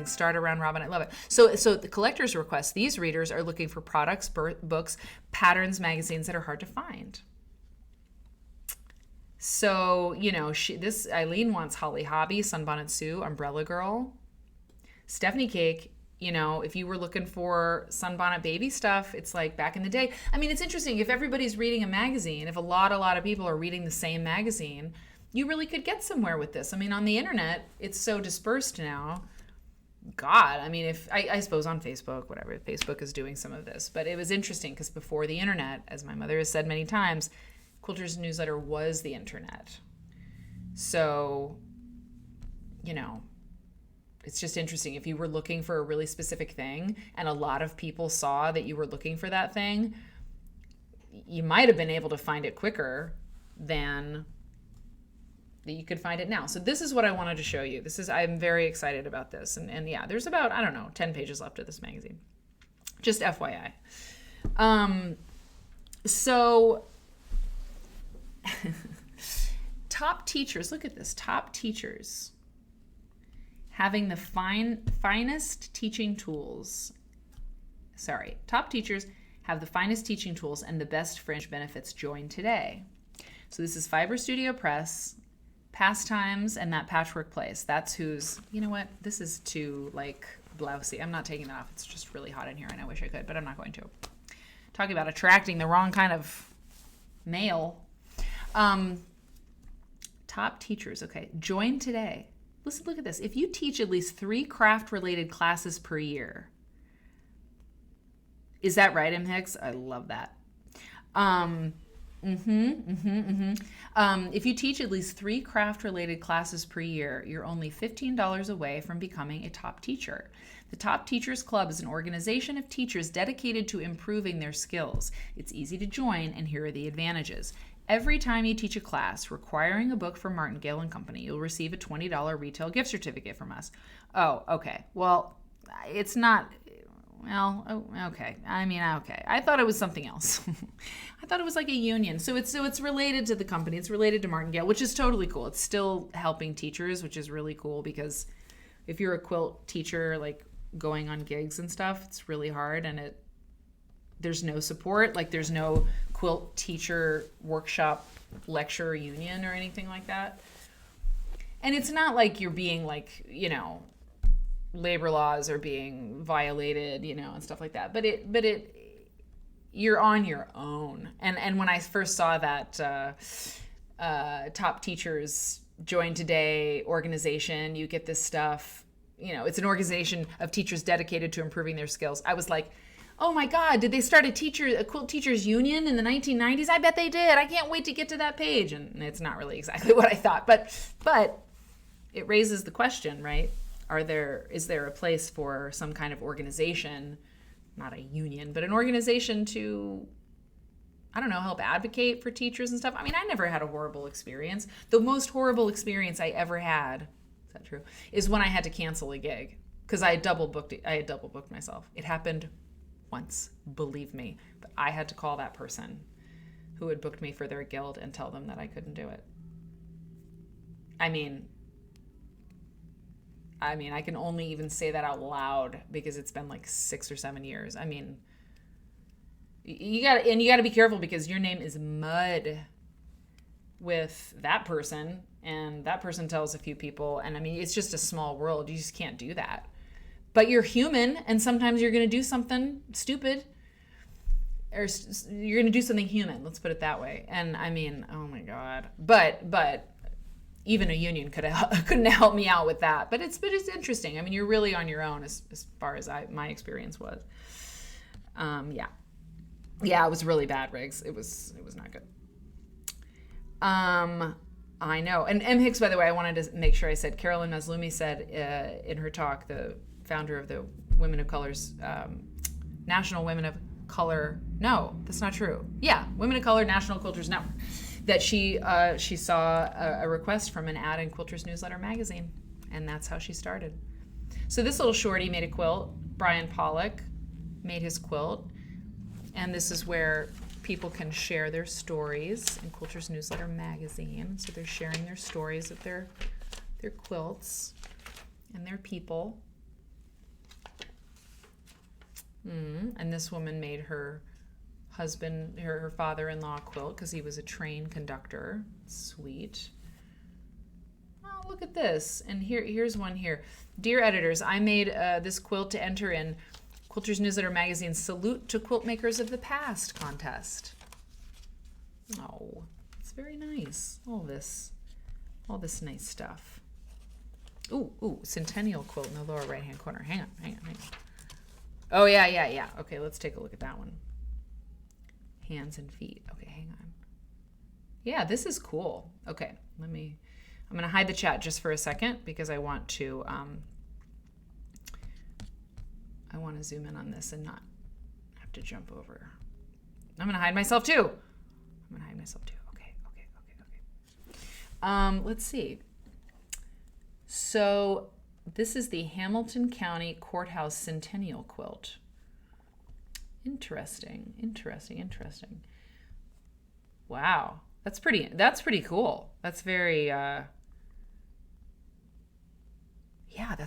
Start around Robin. I love it. So the collector's request, these readers are looking for products, books, patterns, magazines that are hard to find. So, Eileen wants Holly Hobby, Sunbonnet Sue, Umbrella Girl. Stephanie Cake, if you were looking for Sunbonnet baby stuff, it's like back in the day. I mean, it's interesting. If everybody's reading a magazine, if a lot of people are reading the same magazine, you really could get somewhere with this. I mean, on the internet, it's so dispersed now. God, I mean, I suppose on Facebook, whatever, Facebook is doing some of this. But it was interesting because before the internet, as my mother has said many times, Quilter's newsletter was the internet. So, it's just interesting. If you were looking for a really specific thing and a lot of people saw that you were looking for that thing, you might have been able to find it quicker than that you could find it now. So this is what I wanted to show you. I'm very excited about this. And yeah, there's about, 10 pages left of this magazine. Just FYI. So top teachers, look at this. Top teachers having the finest teaching tools. Top teachers have the finest teaching tools and the best fringe benefits. Join today. So this is Fiber Studio Press, Pastimes, and That Patchwork Place. That's who's, this is too blousy. I'm not taking that off. It's just really hot in here and I wish I could, but I'm not going to. Talking about attracting the wrong kind of male. Top teachers. Okay. Join today. listen, look at this. If you teach at least 3 craft-related classes per year, is that right, M. Hicks? I love that. If you teach at least 3 craft-related classes per year, you're only $15 away from becoming a top teacher. The Top Teachers Club is an organization of teachers dedicated to improving their skills. It's easy to join, and here are the advantages. Every time you teach a class requiring a book from Martingale and Company, you'll receive a $20 retail gift certificate from us. Oh, okay. Well, it's not... Well, okay. I mean, okay. I thought it was something else. I thought it was like a union. So it's related to the company. It's related to Martingale, which is totally cool. It's still helping teachers, which is really cool because if you're a quilt teacher, like going on gigs and stuff, it's really hard, and there's no support. Like there's no quilt teacher workshop lecture union or anything like that. And it's not like you're being like, you know, labor laws are being violated, you know, and stuff like that. But you're on your own. And when I first saw that Top Teachers Join Today organization, you get this stuff, you know, it's an organization of teachers dedicated to improving their skills. I was like, oh my God, did they start a quilt teachers union in the 1990s? I bet they did. I can't wait to get to that page. And it's not really exactly what I thought, but it raises the question, right? Is there a place for some kind of organization, not a union, but an organization to, I don't know, help advocate for teachers and stuff? I mean, I never had a horrible experience. The most horrible experience I ever had, is that true, is when I had to cancel a gig because I had double booked myself. It happened once, believe me, but I had to call that person who had booked me for their guild and tell them that I couldn't do it. I mean, I can only even say that out loud because it's been like 6 or 7 years. I mean, you got to be careful because your name is mud with that person, and that person tells a few people, and I mean, it's just a small world. You just can't do that. But you're human, and sometimes you're going to do something stupid, or you're going to do something human. Let's put it that way. And I mean, oh my God. But even a union couldn't help me out with that. But it's interesting. I mean, you're really on your own as far as my experience was. Yeah, it was really bad, Riggs. It was not good. I know. And M. Hicks, by the way, I wanted to make sure I said, Carolyn Maslumi said in her talk, the founder of the Women of Color's National Women of Color. No, that's not true. Yeah, Women of Color National Quilters Network. That she saw a request from an ad in Quilter's Newsletter magazine, and that's how she started. So this little shorty made a quilt. Brian Pollock made his quilt, and this is where people can share their stories in Quilter's Newsletter magazine. So they're sharing their stories of their quilts and their people. And this woman made her husband, her father-in-law quilt because he was a train conductor. Sweet. Oh, look at this. And here's one here. Dear editors, I made this quilt to enter in Quilter's Newsletter magazine's Salute to Quilt Makers of the Past contest. Oh, it's very nice. All this nice stuff. Ooh, Centennial quilt in the lower right-hand corner. Hang on. Oh, yeah. Okay, let's take a look at that one. Hands and feet. Okay, hang on. Yeah, this is cool. Okay, I'm going to hide the chat just for a second because I want to zoom in on this and not have to jump over. I'm going to hide myself too. Okay. Let's see. So this is the Hamilton County Courthouse Centennial Quilt. Interesting. Wow. That's pretty cool. That's very, that's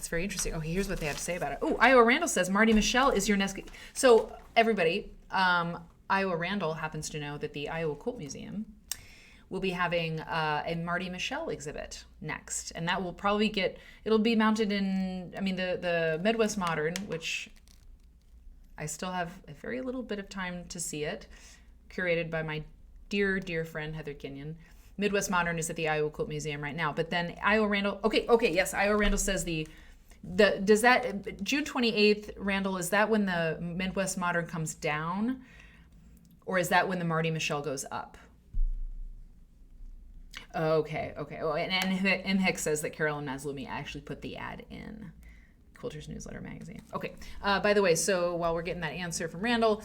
very interesting. Okay, here's what they have to say about it. Oh, Iowa Randall says, Marty Michelle is your next... So, everybody, Iowa Randall happens to know that the Iowa Quilt Museum will be having a Marty Michelle exhibit next. And that will probably it'll be mounted in, the Midwest Modern, which I still have a very little bit of time to see it, curated by my dear, dear friend, Heather Kenyon. Midwest Modern is at the Iowa Quilt Museum right now. But then Iowa Randall, yes, Iowa Randall says does that, June 28th, Randall, is that when the Midwest Modern comes down? Or is that when the Marty Michelle goes up? Okay. Oh, and M. Hicks says that Carolyn Maslumi actually put the ad in Quilter's Newsletter magazine. Okay. By the way, so while we're getting that answer from Randall,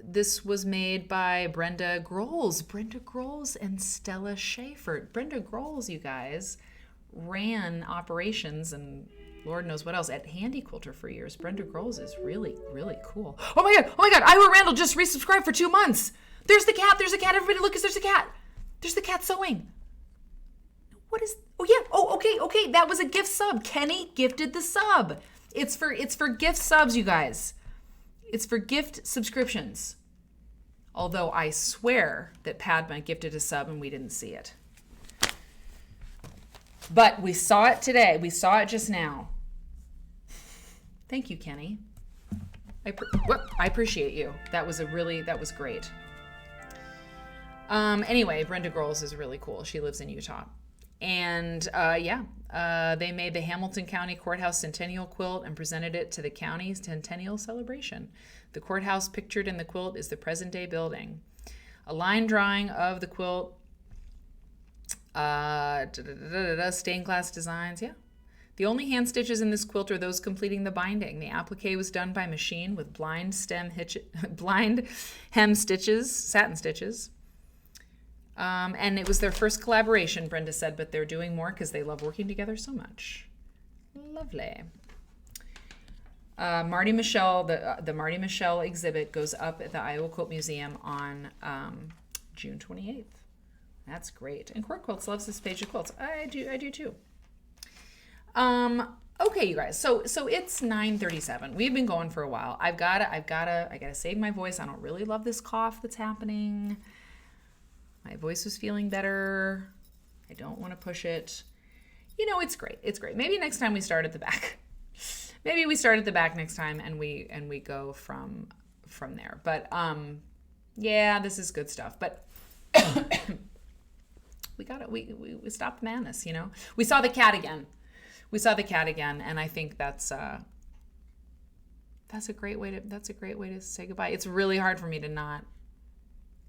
this was made by Brenda Groles. Brenda Groles and Stella Schaefer. Brenda Groles, you guys, ran operations and Lord knows what else at Handy Quilter for years. Brenda Groles is really, really cool. Oh my God. Iowa Randall just resubscribed for 2 months. There's the cat. Everybody look, there's a cat. There's the cat sewing. What is, oh yeah, oh, okay. That was a gift sub. Kenny gifted the sub. It's for gift subs, you guys. It's for gift subscriptions. Although I swear that Padma gifted a sub and we didn't see it. But we saw it today. We saw it just now. Thank you, Kenny. I appreciate you. That was great. Anyway, Brenda Groles is really cool. She lives in Utah. And they made the Hamilton County Courthouse Centennial Quilt and presented it to the county's centennial celebration. The courthouse pictured in the quilt is the present-day building. A line drawing of the quilt, stained glass designs, yeah. The only hand stitches in this quilt are those completing the binding. The applique was done by machine with blind hem stitches, satin stitches. And it was their first collaboration, Brenda said, but they're doing more because they love working together so much. Lovely. Marty Michelle, the Marty Michelle exhibit goes up at the Iowa Quilt Museum on June 28th. That's great. And Court Quilts loves this page of quilts. I do too. Okay, you guys. So it's 9:37. We've been going for a while. I gotta save my voice. I don't really love this cough that's happening. My voice was feeling better. I don't want to push it. It's great. It's great. Maybe next time we start at the back. Maybe we start at the back next time and we go from there. But yeah, this is good stuff. But we stopped the madness, We saw the cat again. And I think that's a great way to say goodbye. It's really hard for me to not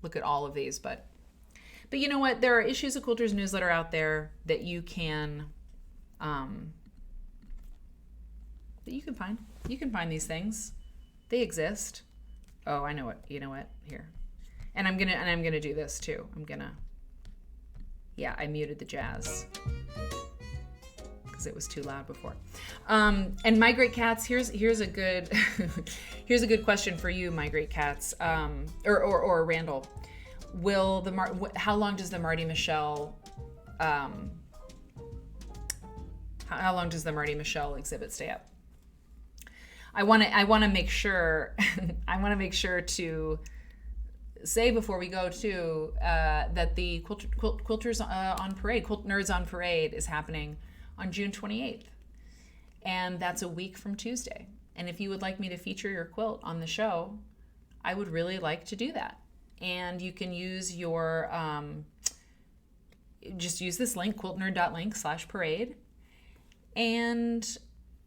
look at all of these, but you know what? There are issues of Quilter's Newsletter out there that you can find. You can find these things. They exist. Oh, I know it. You know what? Here. And I'm gonna do this too. I muted the jazz because it was too loud before. And My Great Cats, here's a good here's a good question for you, My Great Cats, or Randall. How long does the Marty Michelle exhibit stay up? I want to make sure to say before we go too that the Quilters on Parade, Quilt Nerds on Parade is happening on June 28th, and that's a week from Tuesday. And if you would like me to feature your quilt on the show, I would really like to do that. And you can use your, just use this link, quiltnerd.link/parade, and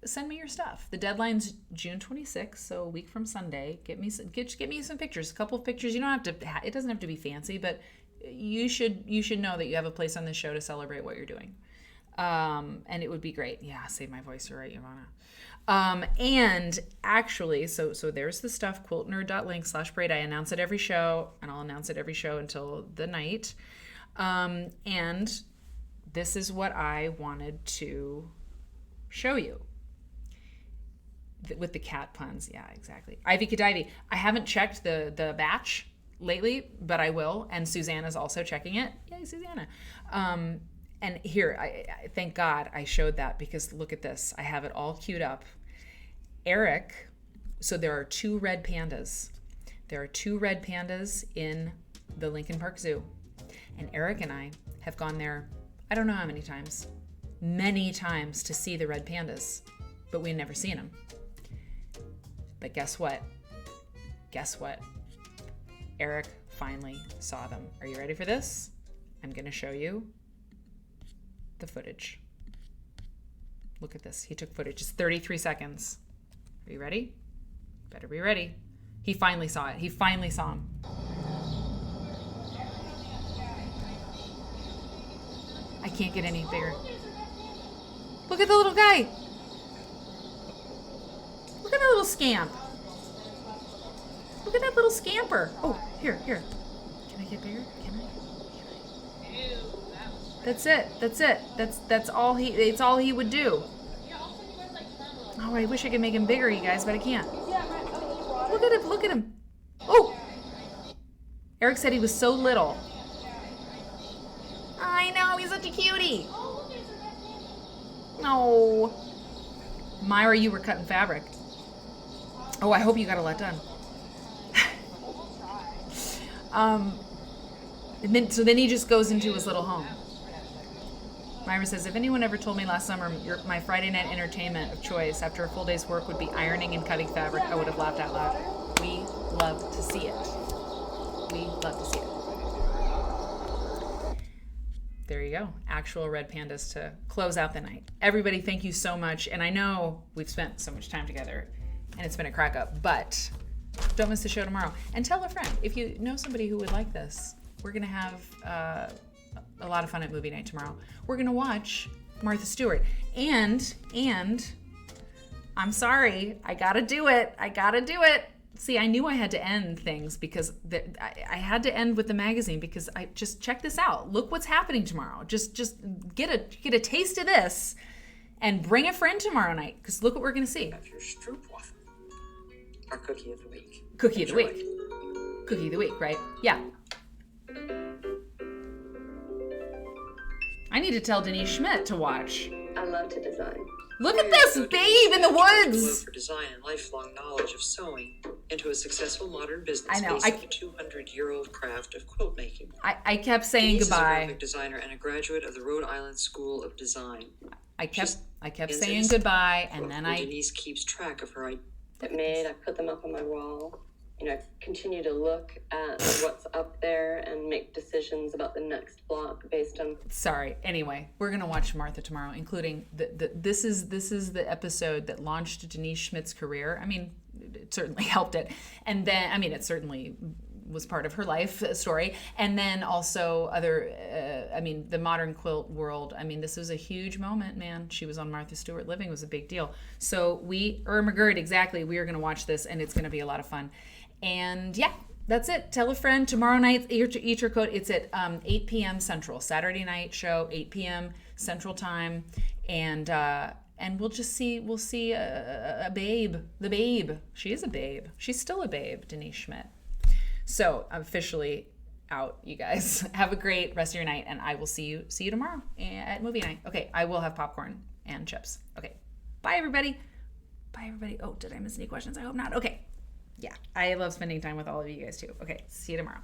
send me your stuff. The deadline's June 26th, so a week from Sunday. Get me some pictures, a couple of pictures. You don't have to, it doesn't have to be fancy, but you should know that you have a place on this show to celebrate what you're doing. And it would be great. Yeah, save my voice, you're right, Ivana. And actually, so there's the stuff, quiltnerd.link/parade. I announce it every show, and I'll announce it every show until the night. And this is what I wanted to show you with the cat puns. Yeah, exactly. Ivy Kadivy. I haven't checked the batch lately, but I will. And Susanna's also checking it. Yay, Susanna. And here, I thank God I showed that, because look at this. I have it all queued up. Eric, so there are 2 red pandas. There are 2 red pandas in the Lincoln Park Zoo. And Eric and I have gone there, I don't know how many times to see the red pandas, but we've never seen them. But guess what? Eric finally saw them. Are you ready for this? I'm going to show you the footage. Look at this. He took footage. It's 33 seconds. Are you ready? Better be ready. He finally saw it. He finally saw him. I can't get any bigger. Look at the little guy. Look at that little scamp. Look at that little scamper. Oh, here. Can I get bigger? Can I? That's it. It's all he would do. Oh, I wish I could make him bigger, you guys, but I can't. Look at him. Oh! Eric said he was so little. I know, he's such a cutie. No. Myra, you were cutting fabric. Oh, I hope you got a lot done. So then he just goes into his little home. Myra says, if anyone ever told me last summer my Friday night entertainment of choice after a full day's work would be ironing and cutting fabric, I would have laughed out loud. We love to see it. There you go. Actual red pandas to close out the night. Everybody, thank you so much. And I know we've spent so much time together and it's been a crack up, but don't miss the show tomorrow. And tell a friend. If you know somebody who would like this, we're going to have a lot of fun at movie night tomorrow. We're going to watch Martha Stewart. And I'm sorry, I got to do it. See, I knew I had to end things because I had to end with the magazine because I just check this out. Look what's happening tomorrow. Just get a taste of this and bring a friend tomorrow night because look what we're going to see. That's your stroopwafel. Our cookie of the week. Cookie of the week, right? Yeah. I need to tell Denise Schmidt to watch. I love to design. Look at this babe in the woods. For design and lifelong knowledge of sewing into a successful modern business I know. based on the 200-year-old craft of quilt making. I kept saying Denise goodbye. Is a graphic designer and a graduate of the Rhode Island School of Design. I kept saying goodbye, and then Denise keeps track of her. I put them up on my wall. I continue to look at what's up there and make decisions about the next block based on. Sorry. Anyway, we're gonna watch Martha tomorrow, including this is the episode that launched Denise Schmidt's career. I mean, it certainly helped it, and then it certainly was part of her life story, and then also other. The modern quilt world. This was a huge moment, man. She was on Martha Stewart Living. It was a big deal. So Irma Gerd, exactly. We are gonna watch this, and it's gonna be a lot of fun. And yeah, that's it. Tell a friend. Tomorrow night, Eat Your Coat. It's at 8 p.m. Central. Saturday night show, 8 p.m. Central Time. And we'll see a babe. The babe. She is a babe. She's still a babe, Denise Schmidt. So I'm officially out, you guys. Have a great rest of your night, and I will see you tomorrow at movie night. Okay, I will have popcorn and chips. Okay, bye everybody. Oh, did I miss any questions? I hope not. Okay. Yeah, I love spending time with all of you guys too. Okay, see you tomorrow.